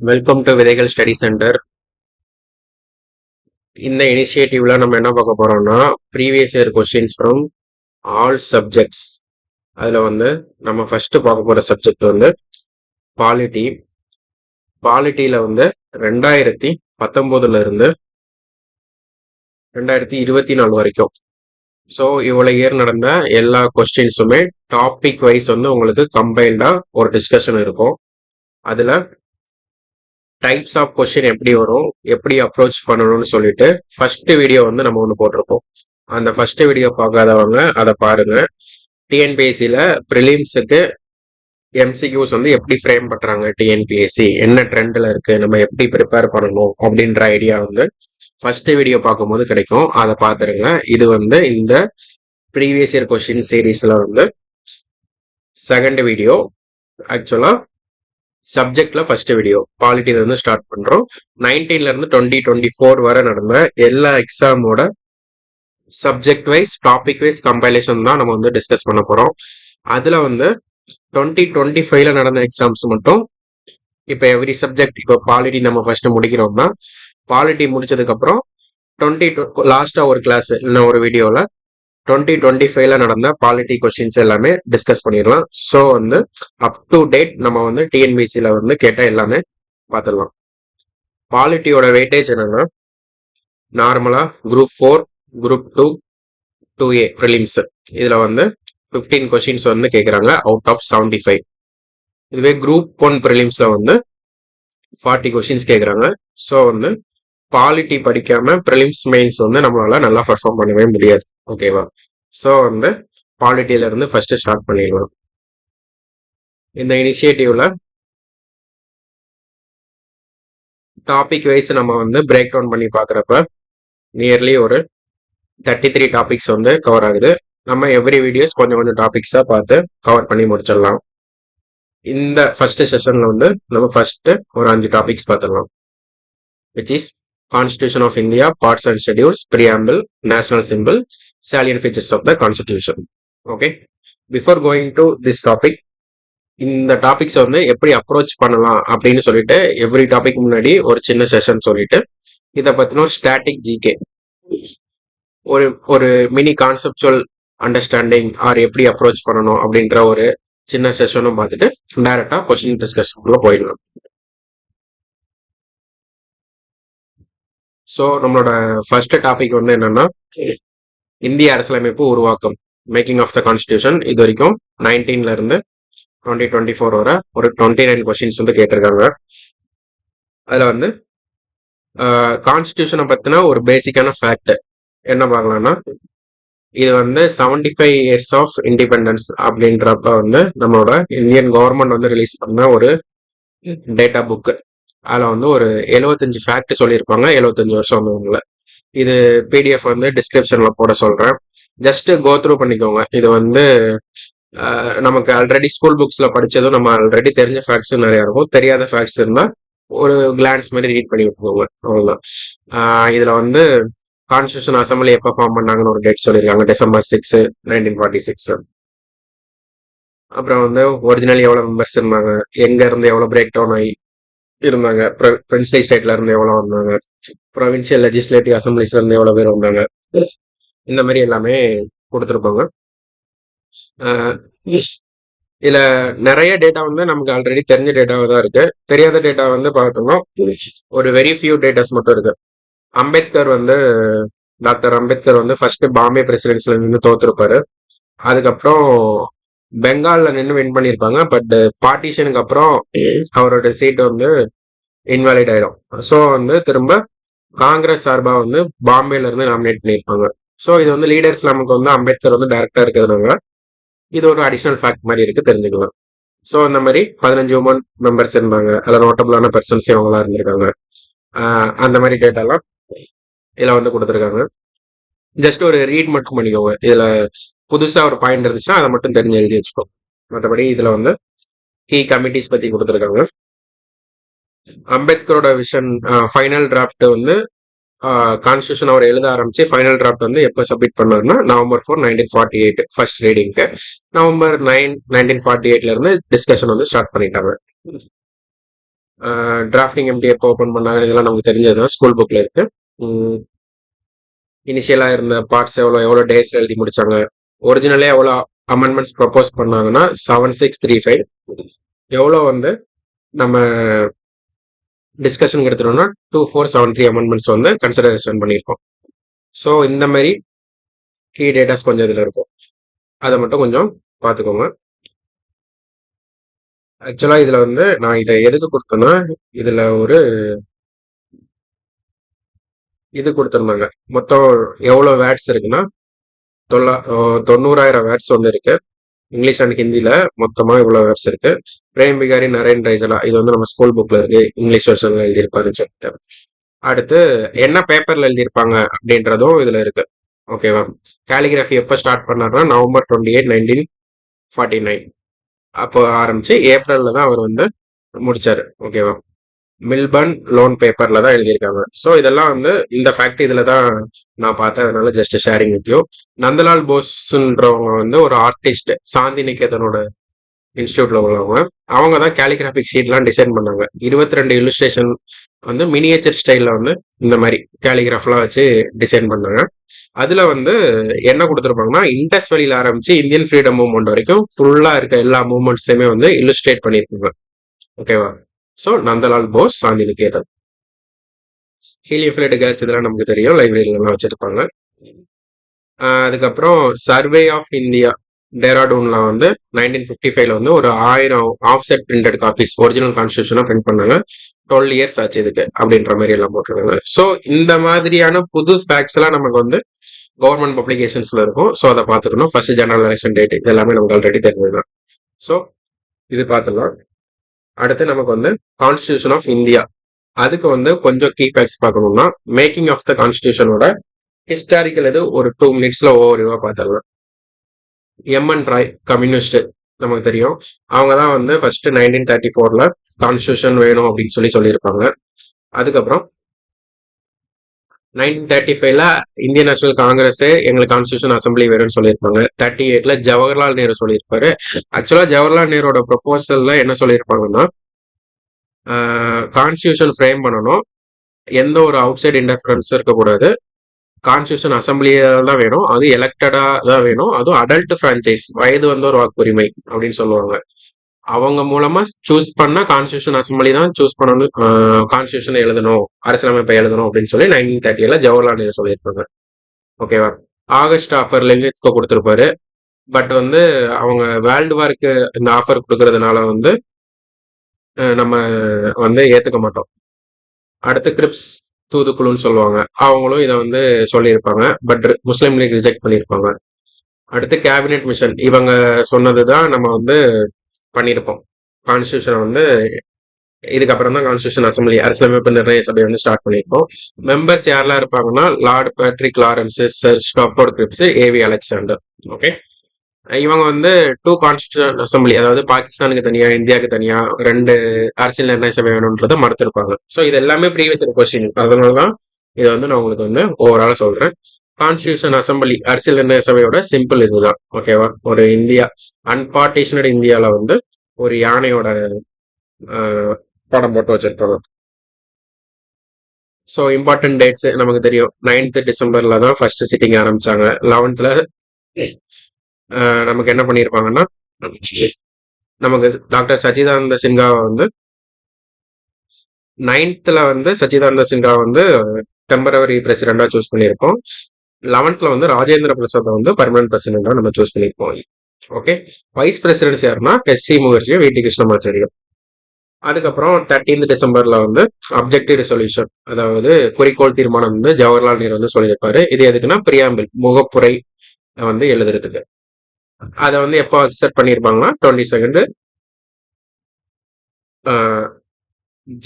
Welcome to விதைகள் study centre. இந்த இனிஷியேட்டிவ்ல நம்ம என்ன பார்க்க போறோம்னா previous year questions from all subjects. அதுல நம்ம ஃபர்ஸ்ட் பார்க்க போற சப்ஜெக்ட் பாலிட்டி. பாலிட்டியில 2019 இருந்து 2024 வரைக்கும். ஸோ இவ்வளவு இயர் நடந்த எல்லா கொஸ்டின்ஸுமே டாபிக் வைஸ் உங்களுக்கு கம்பைன்டா ஒரு டிஸ்கஷன் இருக்கும். அதுல டைப்ஸ் ஆஃப் கொஸ்டின் எப்படி வரும், எப்படி அப்ரோச் பண்ணணும்னு சொல்லிட்டு ஃபர்ஸ்ட் வீடியோ நம்ம ஒன்று போட்டிருப்போம். அந்த ஃபர்ஸ்ட் வீடியோ பார்க்காதவங்க அதை பாருங்க. டிஎன்பிஎஸ்சியில ப்ரிலிம்ஸுக்கு எம்சிக்யூஸ் எப்படி ஃப்ரேம் பண்றாங்க, டிஎன்பிஎஸ்சி என்ன ட்ரெண்ட்ல இருக்கு, நம்ம எப்படி ப்ரிப்பேர் பண்ணணும் அப்படின்ற ஐடியா ஃபர்ஸ்ட் வீடியோ பார்க்கும்போது கிடைக்கும். அதை பார்த்துருங்க. இது இந்த ப்ரீவியஸ் இயர் கொஸ்டின் சீரீஸ்ல செகண்ட் வீடியோ. ஆக்சுவலா சப்ஜெக்ட்ல ஃபர்ஸ்ட் வீடியோ பாலிட்டில இருந்து ஸ்டார்ட் பண்றோம். 19ல இருந்து 2024 வரை நடந்த எல்லா எக்ஸாமோட subject wise topic wise compilation தான் நம்ம டிஸ்கஸ் பண்ண போறோம். அதுல 2025ல நடந்த எக்ஸாம்ஸ் மட்டும் இப்ப எவ்ரி சப்ஜெக்ட், இப்ப பாலிட்டி நம்ம ஃபர்ஸ்ட் முடிக்கிறோம்னா பாலிட்டி முடிச்சதுக்கு அப்புறம் லாஸ்டா ஒரு கிளாஸ் இல்ல ஒரு வீடியோல 2025ல நடந்த பாலிட்டி கொஸ்டின்ஸ் எல்லாமே டிஸ்கஸ் பண்ணிடலாம். ஸோ அப் டு டேட் நம்ம டிஎன்பிசியில கேட்ட எல்லாமே பார்த்துடலாம். பாலிட்டியோட வெயிட்டேஜ் என்னன்னா நார்மலா குரூப் 4, குரூப் 2, 2A ப்ரிலிம்ஸ் இதுல 15 கொஸ்டின்ஸ் கேட்குறாங்க அவுட் ஆஃப் 75. இதுவே குரூப் 1 ப்ரிலிம்ஸ்ல 40 கொஸ்டின்ஸ் கேட்குறாங்க. ஸோ பாலிட்டி படிக்காம ப்ரிலிம்ஸ் மெயின்ஸ் நம்மளால நல்லா பர்ஃபார்ம் பண்ணவே முடியாது. ஓகேவா? ஸோ பாலிட்டியில இருந்து ஃபர்ஸ்ட் ஸ்டார்ட் பண்ணிடலாம். இந்த இனிஷியேட்டிவ்ல டாபிக் வைஸ் நம்ம பிரேக் டவுன் பண்ணி பார்க்குறப்ப நியர்லி ஒரு 33 டாபிக்ஸ் கவர் ஆகுது. நம்ம எவ்ரி வீடியோஸ் கொஞ்சம் கொஞ்சம் டாபிக்ஸா பார்த்து கவர் பண்ணி முடிச்சிடலாம். இந்த ஃபர்ஸ்ட் செஷன்ல நம்ம ஃபர்ஸ்ட் ஒரு 5 டாபிக்ஸ் பார்த்துடலாம். Which is Constitution of India, Parts and Schedules, Preamble, National Symbol, Salient Features of the Constitution. Okay. Before going to this topic, இந்த டாபிக்ஸ் எப்படி அப்ரோச் பண்ணலாம் அப்படின்னு சொல்லிட்டு எவ்ரி டாபிக் முன்னாடி ஒரு சின்ன செஷன் சொல்லிட்டு இதை பத்தின ஒரு ஸ்டாட்டிக் ஜிகே, ஒரு மினி கான்செப்சுவல் அண்டர்ஸ்டாண்டிங் ஆர் எப்படி அப்ரோச் பண்ணணும் அப்படின்ற ஒரு சின்ன செஷனும் பார்த்துட்டு டைரக்டா கொஸ்டின் டிஸ்கஷனுக்குள்ள போயிடலாம். ஸோ நம்மளோட ஃபர்ஸ்ட் டாபிக் என்னன்னா இந்திய அரசியலமைப்பு உருவாக்கம், மேக்கிங் ஆஃப் த கான்ஸ்டியூஷன். இது வரைக்கும் 19ல இருந்து 2024 வரை ஒரு 29 கொஸ்டின்ஸ் கேட்டிருக்காங்க. அதுல கான்ஸ்டியூஷனை பத்தின ஒரு பேசிக்கான ஃபேக்ட் என்ன பார்க்கலாம்னா, இது 75 இயர்ஸ் ஆஃப் இண்டிபெண்டன்ஸ் அப்படின்றப்ப நம்மளோட இந்தியன் கவர்மெண்ட் ரிலீஸ் பண்ண ஒரு டேட்டா புக். அதுல ஒரு 75 ஃபேக்ட் சொல்லியிருப்பாங்க. 75 வருஷம் இது பிடிஎஃப் டிஸ்கிரிப்ஷன்ல போட சொல்றேன். ஜஸ்ட் கோ த்ரூ பண்ணிக்கோங்க. இது நமக்கு ஆல்ரெடி ஸ்கூல் புக்ஸ்ல படிச்சதும் நம்ம ஆல்ரெடி தெரிஞ்ச ஃபேக்ட்ஸ் நிறைய இருக்கும். தெரியாத ஃபேக்ட்ஸ் இருந்தா ஒரு கிளான்ஸ் மாதிரி ரீட் பண்ணி விட்டுக்கோங்க, அவ்வளவுதான். இதுல கான்ஸ்டியூஷன் அசம்பிளி எப்ப ஃபார்ம் பண்ணாங்கன்னு ஒரு டேட் சொல்லியிருக்காங்க, December 6, 1946. அப்புறம் ஒரிஜினலி எவ்வளவு மெம்பர்ஸ் இருந்தாங்க, எங்க இருந்து எவ்வளவு பிரேக் டவுன் ஆகி இருந்தாங்க, பிரின்ஸ்லி ஸ்டேட்ல இருந்து எவ்வளவு வந்தாங்க, ப்ரொவின்சியல் லெஜிஸ்லேட்டிவ் அசம்பிளிஸ்ல இருந்து எவ்வளவு பேர் வந்தாங்க, இந்த மாதிரி எல்லாமே கொடுத்துருப்பாங்க. இதுல நிறைய டேட்டா நமக்கு ஆல்ரெடி தெரிஞ்ச டேட்டாவா தான் இருக்கு. தெரியாத டேட்டா பார்த்தோம்னா ஒரு வெரி ஃபியூ டேட்டாஸ் மட்டும் இருக்கு. அம்பேத்கர் டாக்டர் அம்பேத்கர் ஃபர்ஸ்ட் பாம்பே பிரசிடென்சில நின்று தோத்துருப்பாரு. அதுக்கப்புறம் பெங்கால்ல நின்று வின் பண்ணியிருப்பாங்க. பட் பார்ட்டிஷனுக்கு அப்புறம் அவரோட சீட் இன்வாலிட் ஆயிடும். ஸோ திரும்ப காங்கிரஸ் சார்பா பாம்பேல இருந்து நாமினேட் பண்ணியிருப்பாங்க. ஸோ இது லீடர்ஸ் நமக்கு அம்பேத்கர் டைரக்டா இருக்கிறதுனால இது ஒரு அடிஷனல் ஃபேக்ட் மாதிரி இருக்கு, தெரிஞ்சுக்கலாம். ஸோ அந்த மாதிரி 15 உமன் மெம்பர்ஸ் இருந்தாங்க. அதில் நோட்டபிளான பர்சன்ஸ் அவங்களா இருந்திருக்காங்க. அந்த மாதிரி டேட்டாலாம் இதுல கொடுத்துருக்காங்க. ஜஸ்ட் ஒரு ரீட் மட்டும் பண்ணிக்கோங்க. இதுல புதுசா ஒரு பாயிண்ட் இருந்துச்சுன்னா அதை மட்டும் தெரிஞ்சு எழுதி வச்சுக்கோ. மற்றபடி இதுல கீ கமிட்டிஸ் பத்தி கொடுத்துருக்காங்க. அம்பேத்கரோட விஷன் ஃபைனல் டிராஃப்ட் வந்து கான்ஸ்டியூஷன் அவர் எழுத ஆரம்பிச்சு ஃபைனல் டிராஃப்ட் வந்து எப்போ சப்மிட் பண்ணாருன்னா November 4, 1948 ஃபர்ஸ்ட் ரீடிங்க்கு. November 9, 1948 இருந்து டிஸ்கஷன் வந்து ஸ்டார்ட் பண்ணிட்டாங்க. டிராஃப்டிங் எப்படி எப்போ ஓப்பன் பண்ணாங்க இதெல்லாம் நமக்கு தெரிஞ்சதுதான், ஸ்கூல் புக்ல இருக்கு. இனிஷியலா இருந்த பார்ட்ஸ் எவ்வளோ டேஸ் எழுதி முடிச்சாங்க, ஒரிஜினலே எவ்வளோ அமெண்ட்மெண்ட்ஸ் ப்ரப்போஸ் பண்ணாங்கன்னா 7635, எவ்வளோ வந்து நம்ம டிஸ்கஷன் எடுத்துட்டோம்னா 2473 அமெண்ட்மெண்ட்ஸ் வந்து கன்சிடரேஷன் பண்ணியிருக்கோம். ஸோ இந்த மாதிரி கீ டேட்டாஸ் கொஞ்சம் இதில் இருக்கும், அதை மட்டும் கொஞ்சம் பார்த்துக்கோங்க. ஆக்சுவலாக இதில் வந்து நான் இதை எதுக்கு கொடுத்தேன்னா, இதில் ஒரு இது கொடுத்துருந்தாங்க. மொத்தம் எவ்வளோ வேர்ட்ஸ் இருக்குன்னா 90,000 வேர்ட்ஸ் வந்து இருக்கு. இங்கிலீஷ் அண்ட் ஹிந்தியில மொத்தமா இவ்வளவு வேர்ட்ஸ் இருக்கு. பிரேம் பிகாரி நரேன் ரைசலா, இது வந்து நம்ம ஸ்கூல் புக்ல இருக்கு, இங்கிலீஷ் வெர்ஷன்ல எழுதியிருப்பாருன்னு சொல்லிட்டு. அடுத்து என்ன பேப்பர்ல எழுதியிருப்பாங்க அப்படின்றதும் இதுல இருக்கு. ஓகேவா? கேலிகிராஃபி எப்போ ஸ்டார்ட் பண்ணாருன்னா November 28, 1949 அப்போ ஆரம்பிச்சு ஏப்ரல்ல தான் அவர் வந்து முடிச்சாரு. ஓகேவா? மில்பர்ன் லோன் பேப்பர்ல தான் எழுதியிருக்காங்க. ஸோ இதெல்லாம் வந்து இந்த ஃபேக்ட் இதுல தான் நான் பார்த்தேன், அதனால just sharing with you. Nandalal போஸ்ன்றவங்க வந்து ஒரு ஆர்டிஸ்ட், சாந்தி நிகேதனோட இன்ஸ்டியூட்ல உள்ளவங்க. அவங்க தான் கேலிகிராபிக் ஷீட்லாம் டிசைன் பண்ணாங்க. 22 இல்லுஸ்ட்ரேஷன் வந்து மினியேச்சர் ஸ்டைல்ல வந்து இந்த மாதிரி கேலிகிராஃப்லாம் வச்சு டிசைன் பண்ணாங்க. அதுல வந்து என்ன கொடுத்துருப்பாங்கன்னா, இண்டஸ் வெளியில ஆரம்பிச்சு இந்தியன் ஃப்ரீடம் மூவ்மெண்ட் வரைக்கும் ஃபுல்லா இருக்க எல்லா மூவ்மெண்ட்ஸையுமே வந்து இல்லுஸ்ட்ரேட் பண்ணியிருப்பாங்க. ஓகேவா? ஸோ நந்தலால் போஸ், சாந்தி நிகேதன். ஹீலியோஃபிலேட் கேஸ் இதெல்லாம் நமக்கு தெரியும், லைப்ரரியிலலாம் வச்சிருப்பாங்க. அதுக்கப்புறம் சர்வே ஆஃப் இந்தியா டேராடூன்ல வந்து 1955 வந்து ஒரு 1000 ஆஃப்செட் பிரிண்டட் காப்பீஸ் ஒரிஜினல் கான்ஸ்டியூஷனா பிரிண்ட் பண்ணாங்க. 12 இயர்ஸ் ஆச்சு இதுக்கு அப்படின்ற மாதிரி எல்லாம் போட்டிருக்காங்க. ஸோ இந்த மாதிரியான புது ஃபேக்ட்ஸ் எல்லாம் நமக்கு வந்து கவர்மெண்ட் பப்ளிகேஷன்ஸ்ல இருக்கும். ஸோ அதை பார்த்துக்கணும். ஃபர்ஸ்ட் ஜெனரல் எலெக்ஷன் டேட் இது எல்லாமே நமக்கு ஆல்ரெடி தெரிஞ்சதுதான். ஸோ இது பார்த்துக்கலாம். அடுத்து நமக்கு வந்து கான்ஸ்டியூஷன் ஆஃப் இந்தியா, அதுக்கு வந்து கொஞ்சம் கீ ஃபேக்ட்ஸ் பார்க்கணும்னா, மேக்கிங் ஆஃப் த கான்ஸ்டியூஷனோட ஹிஸ்டாரிக்கல் இது ஒரு 2 minutesல ஓவர்வியூவா பார்த்துடலாம். எம்என் ராய், கம்யூனிஸ்ட், நமக்கு தெரியும். அவங்க தான் வந்து ஃபர்ஸ்ட் 1934ல கான்ஸ்டியூஷன் வேணும் அப்படின்னு சொல்லியிருப்பாங்க. அதுக்கப்புறம் 1935ல இந்தியன் நேஷனல் காங்கிரஸ் எங்களுக்கு கான்ஸ்டியூஷன் அசம்பிளி வேணும்னு சொல்லியிருப்பாங்க. 38ல ஜவஹர்லால் நேரு சொல்லியிருப்பாரு. ஆக்சுவலா ஜவஹர்லால் நேரோட ப்ரொபோசல்ல என்ன சொல்லியிருப்பாங்கன்னா, கான்ஸ்டியூஷன் ஃப்ரேம் பண்ணணும், எந்த ஒரு அவுட் சைட் இன்டர்ஃபரன்ஸும் இருக்கக்கூடாது, கான்ஸ்டியூஷன் அசம்பிளியா தான் வேணும், அது எலெக்டடா தான் வேணும், அதுவும் அடல்ட் பிரான்சைஸ், வயது வந்து ஒரு வாக்குரிமை அப்படின்னு சொல்லுவாங்க. அவங்க மூலமா சூஸ் பண்ண கான்ஸ்டியூஷன் அசம்பிளி தான் சூஸ் பண்ணணும், கான்ஸ்டியூஷன் எழுதணும், அரசியலமைப்பை எழுதணும் அப்படின்னு சொல்லி 1930ல ஜவஹர்லால் நேரு சொல்லியிருப்பாங்க. ஓகேவா? ஆகஸ்ட் ஆஃபர் லெனின்ஸ்கோ கொடுத்திருப்பாரு. பட் வந்து அவங்க வேர்ல்டு வார்க்கு இந்த ஆஃபர் கொடுக்கறதுனால வந்து நம்ம வந்து ஏத்துக்க மாட்டோம். அடுத்து கிரிப்ஸ் தூதுக்குழுன்னு சொல்லுவாங்க, அவங்களும் இதை வந்து சொல்லியிருப்பாங்க. பட் முஸ்லீம் லீக் ரிஜெக்ட் பண்ணியிருப்பாங்க. அடுத்து கேபினெட் மிஷன், இவங்க சொன்னதுதான் நம்ம வந்து பண்ணியிருப்போம். கான்ஸ்டியூஷன் வந்து இதுக்கப்புறம் தான் கான்ஸ்டியூஷன் அசம்பிளி, அரசியலமைப்பு நிர்ணய சபை வந்து ஸ்டார்ட் பண்ணியிருக்கோம். மெம்பர்ஸ் யாரெல்லாம் இருப்பாங்கன்னா, Lord Patrick Lawrence, Sir Stafford Cripps, AV Alexander. Okay, இவங்க வந்து 2 கான்ஸ்டியூஷன் அசம்பிளி, அதாவது பாகிஸ்தானுக்கு தனியா இந்தியாவுக்கு தனியா 2 அரசியல் நிர்ணய சபை வேணும்ன்றதை மறுத்திருப்பாங்க. ஸோ இது எல்லாமே ப்ரீவியஸ் கொஸ்டின், அதனாலதான் இதை வந்து நான் உங்களுக்கு வந்து ஓவராலா சொல்றேன். கான்ஸ்டியூஷன் அசம்பிளி அரசியல் நிர்ணய சபையோட சிம்பிள் இதுதான். ஓகேவா? ஒரு இந்தியா அன்பார்ட்டிஷனட் இந்தியால வந்து ஒரு யானையோட படம் போட்டு வச்சிருப்பாங்க. ஸோ இம்பார்ட்டன்ட் டேட்ஸ் நமக்கு தெரியும். 9th டிசம்பர்ல தான் ஃபர்ஸ்ட் சிட்டிங் ஆரம்பிச்சாங்க. 11th நமக்கு என்ன பண்ணியிருப்பாங்கன்னா, நமக்கு டாக்டர் சச்சிதானந்த சின்ஹா வந்து 9th வந்து சச்சிதானந்த சின்ஹா வந்து டெம்பரவரி பிரசிடென்டா சூஸ் பண்ணியிருக்கோம். 11th வந்து ராஜேந்திர பிரசாத் வந்து பர்மனன்ட் பிரசிடென்டா நம்ம சூஸ் பண்ணியிருக்கோம். ஓகே, வைஸ் பிரசிடென்ட்ஸ் யாருன்னா எஸ்.சி. முகர்ஜியும் வி.டி. கிருஷ்ணமாச்சாரியும். அதுக்கப்புறம் 13th டிசம்பர்ல வந்து அப்ஜெக்டிவ் ரெசல்யூஷன், அதாவது குறிக்கோள் தீர்மானம் வந்து ஜவஹர்லால் நேரு வந்து சொல்லியிருப்பாரு. இது எதுக்குன்னா பிரியாம்பிள், முகப்புரை வந்து எழுதுறதுக்கு. அதை வந்து எப்போ அக்செப்ட் பண்ணியிருப்பாங்கன்னா 22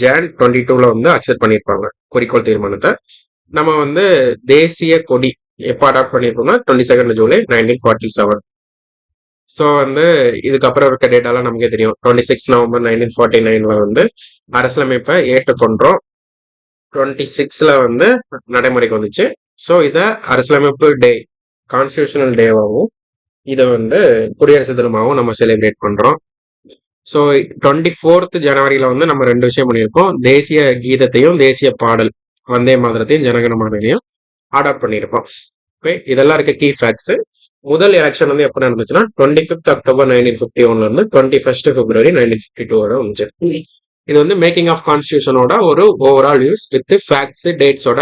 Jan 22ல வந்து அக்செப்ட் பண்ணியிருப்பாங்க குறிக்கோள் தீர்மானத்தை. நம்ம வந்து தேசிய கொடி எப்போ அடாப்ட் பண்ணியிருப்போம்னா 22 ஜூலை 1947. ஸோ வந்து இதுக்கப்புறம் இருக்க டேட்டாலாம் நமக்கே தெரியும். 26 நவம்பர் 1949ல வந்து அரசியலமைப்பை ஏற்றுக்கொண்டோம். 26ல வந்து நடைமுறைக்கு வந்துச்சு. ஸோ இதை அரசியலமைப்பு டே, கான்ஸ்டியூஷனல் டேவாகவும் இதை வந்து குடியரசு தினமாகவும் நம்ம செலிப்ரேட் பண்றோம். ஸோ 24th ஜனவரியில வந்து நம்ம 2 விஷயம் பண்ணியிருக்கோம். தேசிய கீதத்தையும் தேசிய பாடல் வந்தே மாதரத்தையும் ஜனகணமனையும் அடாப்ட் பண்ணியிருக்கோம். ஓகே, இதெல்லாம் இருக்க கீ ஃபேக்ட்ஸ். முதல் எலெக்ஷன் வந்து எப்போ நடந்துச்சுன்னா 25th அக்டோபர் 1951ல இருந்து 21st பிப்ரவரி 1952 வந்துச்சு. இது வந்து மேக்கிங் ஆஃப் கான்ஸ்டியூஷனோட ஒரு ஓவரால் வியூஸ் வித் ஃபேக்ட்ஸ் டேட்ஸோட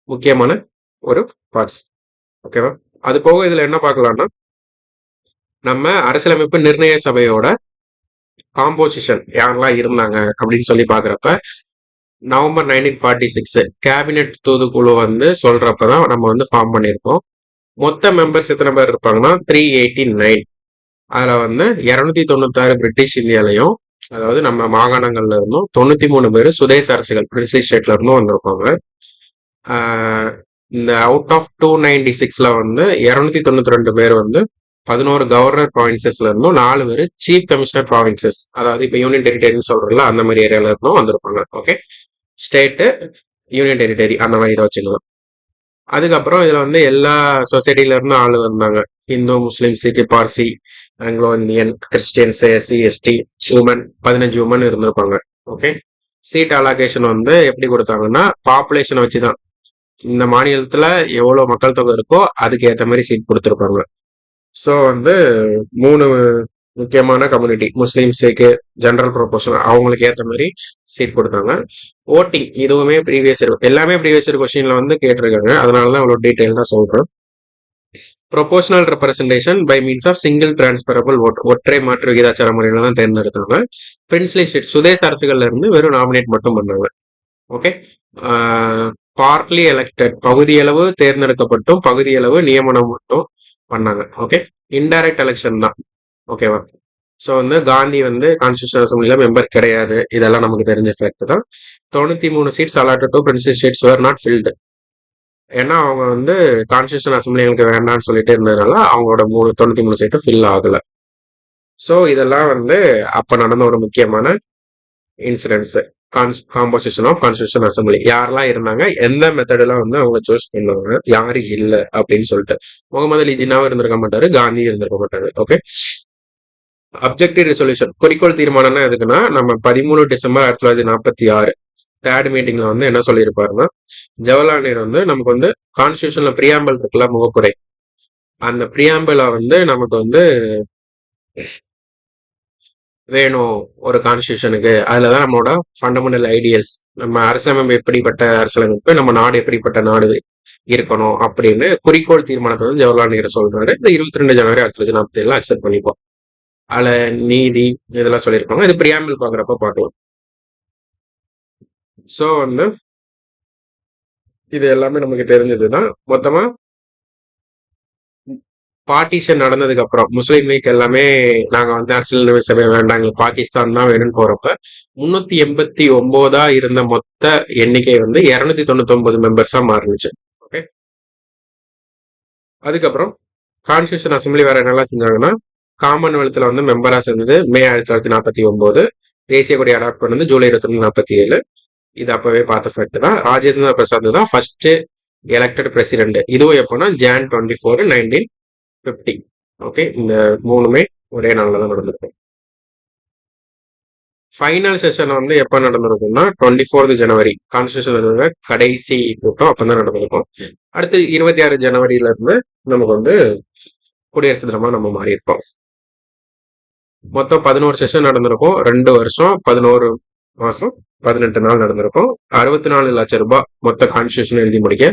முக்கியமான ஒரு பார்ட்ஸ். ஓகேவா? அது போக இதுல என்ன பார்க்கலாம்னா, நம்ம அரசியலமைப்பு நிர்ணய சபையோட காம்போசிஷன் யாரெல்லாம் இருந்தாங்க அப்படின்னு சொல்லி பாக்குறப்ப, நவம்பர் 1946 கேபினெட் தூதுக்குழு வந்து சொல்றப்பதான் நம்ம வந்து ஃபார்ம் பண்ணியிருக்கோம். மொத்த மெம்பர்ஸ் எத்தனை பேர் இருப்பாங்கன்னா 389. அதுல வந்து 296 பிரிட்டிஷ் இந்தியாலையும், அதாவது நம்ம மாகாணங்கள்ல இருந்தும் 93 பேர் சுதேச அரசுகள் பிரிட்டிஷ் ஸ்டேட்ல இருந்தும் வந்திருப்பாங்க. இந்த அவுட் ஆஃப் 296ல வந்து 292 பேர் வந்து 11 கவர்னர் ப்ராவின்சஸ்ல இருந்தும் 4 பேர் சீஃப் கமிஷனர் ப்ராவின்சஸ், அதாவது இப்ப யூனியன் டெரிட்டரின்னு சொல்றோம்ல அந்த மாதிரி ஏரியால இருந்தும் வந்திருப்பாங்க. ஓகே, ஸ்டேட்டு யூனியன் டெரிட்டரி அந்த மாதிரி இதை வச்சுக்கலாம். அதுக்கப்புறம் இதுல வந்து எல்லா சொசைட்டில இருந்தும் ஆளு வந்தாங்க. Hindu, Muslim, Sikh, Parsi, Anglo Indian, Christians, SC, ST, woman 15 woman இருந்திருப்பாங்க. ஓகே, சீட் அலோகேஷன் வந்து எப்படி கொடுத்தாங்கன்னா பாப்புலேஷனை வச்சுதான். இந்த மாநிலத்துல எவ்வளவு மக்கள் தொகை இருக்கோ அதுக்கு ஏற்ற மாதிரி சீட் கொடுத்துருப்பாங்க. ஸோ வந்து 3 முக்கியமான கம்யூனிட்டி, முஸ்லீம், சிக்கு, ஜெனரல் ப்ரொபோஷன், அவங்களுக்கு ஏற்ற மாதிரி சீட் கொடுத்தாங்க. ஓட்டிங் இதுவுமே ப்ரீவியஸ் இயர், எல்லாமே ப்ரீவியஸ் இயர் கொஸ்டின்ல வந்து கேட்டிருக்காங்க, அதனாலதான் அவ்வளோ டீட்டெயில்டா சொல்றேன். Proportional representation by means of single transferable vote, ஒற்றை மாற்று விகிதாச்சார முறையில தான் தேர்ந்தெடுத்தாங்க. பிரின்ஸ்லி ஸ்டேட் சுதேச அரசுகள்ல இருந்து வெறும் நாமினேட் மட்டும் பண்ணாங்க. ஓகே, பார்ட்லி எலெக்டட் பகுதியளவு தேர்ந்தெடுக்கப்பட்டும் பகுதியளவு நியமனம் மட்டும் பண்ணாங்க. ஓகே, இன்டைரக்ட் எலெக்ஷன் தான். ஓகேவா? ஸோ வந்து காந்தி வந்து கான்ஸ்டியூஷன் அசம்பிளில மெம்பர் கிடையாது, இதெல்லாம் நமக்கு தெரிஞ்ச ஃபேக்ட் தான். 93 seats allotted to princely states were not filled. ஏன்னா அவங்க வந்து கான்ஸ்டியூஷன் அசம்பிளி எங்களுக்கு வேண்டாம்னு சொல்லிட்டு இருந்ததுனால அவங்களோட 93 சீட்டும் ஃபில் ஆகல. ஸோ இதெல்லாம் வந்து அப்ப நடந்த ஒரு முக்கியமான incidents. Composition of constitution assembly யாரெல்லாம் இருந்தாங்க, எந்த மெத்தடெல்லாம் வந்து அவங்க சூஸ் பண்ணுவாங்க, யாரு இல்ல அப்படின்னு சொல்லிட்டு. முகமது அலி ஜின்னாவும் இருந்திருக்க மாட்டாரு, காந்தி இருந்திருக்க மாட்டாரு. ஓகே, அப்ஜெக்டிவ் ரெசல்யூஷன் குறிக்கோள் தீர்மானம்னா எதுக்குன்னா, நம்ம 13 டிசம்பர் 1946 தேர்ட் மீட்டிங்ல வந்து என்ன சொல்லியிருப்பாருன்னா, ஜவஹர்லால் நேரு வந்து நமக்கு வந்து கான்ஸ்டியூஷன்ல பிரியாம்பல் இருக்குல்ல, முகப்புரை, அந்த பிரியாம்பலை வந்து நமக்கு வந்து வேணும் ஒரு கான்ஸ்டியூஷனுக்கு. அதுலதான் நம்மளோட ஃபண்டமெண்டல் ஐடியல்ஸ், நம்ம அரசியலமைப்பு எப்படிப்பட்ட அரசியலமைப்பு, நம்ம நாடு எப்படிப்பட்ட நாடு இருக்கணும் அப்படின்னு குறிக்கோள் தீர்மானத்தை வந்து ஜவஹர்லால் நேரு சொல்றாரு. இந்த 22 ஜனவரி 1947 அக்செப்ட் பண்ணிப்போம். அதுல நீதி இதெல்லாம் சொல்லியிருப்பாங்க. இது பிரியாம்பிள் பாக்குறப்ப பார்க்கலாம். சோ வந்து இது எல்லாமே நமக்கு தெரிஞ்சதுதான். மொத்தமா பார்ட்டிஷன் நடந்ததுக்கு அப்புறம் முஸ்லீம் லீக் எல்லாமே நாங்க வந்து அரசியல் சபை வேண்டாம், எங்களுக்கு பாகிஸ்தான் தான் வேணும்னு போறப்ப 389 இருந்த மொத்த எண்ணிக்கை வந்து 299 மெம்பர்ஸா மாறினுச்சு. ஓகே, அதுக்கப்புறம் கான்ஸ்டியூஷன் அசம்பிளி வேற என்னெல்லாம் செஞ்சாங்கன்னா, காமன்வெல்த்ல வந்து மெம்பரா சேர்ந்தது மே 1949, தேசிய கொடி அடாப்ட் பண்ணது ஜூலை 1947. இது அப்பவே பார்த்த ஃபேக்ட் தான். ராஜேந்திர பிரசாத் தான் ஃபர்ஸ்ட் எலெக்டட் பிரசிடென்ட். இதுவும் எப்போனா Jan 24, 1950. ஓகே, இந்த 3மே ஒரே நாள்ல தான் நடந்திருக்கும். ஃபைனல் செஷன் வந்து எப்ப நடந்திருக்கும்னா 24 ஜனவரி, கான்ஸ்டியூஷன் கடைசி கூட்டம் அப்பதான் நடந்திருக்கும். அடுத்து 26 ஜனவரியில இருந்து நமக்கு வந்து குடியரசு தினமா நம்ம மாறி இருப்போம். மொத்தம் 11 செஷன் நடந்திருக்கும். 2 வருஷம் 11 மாசம் 18 நாள் நடந்திருக்கும். 64 லட்சம் ரூபாய் மொத்த கான்ஸ்டியூஷன் எழுதி முடிக்க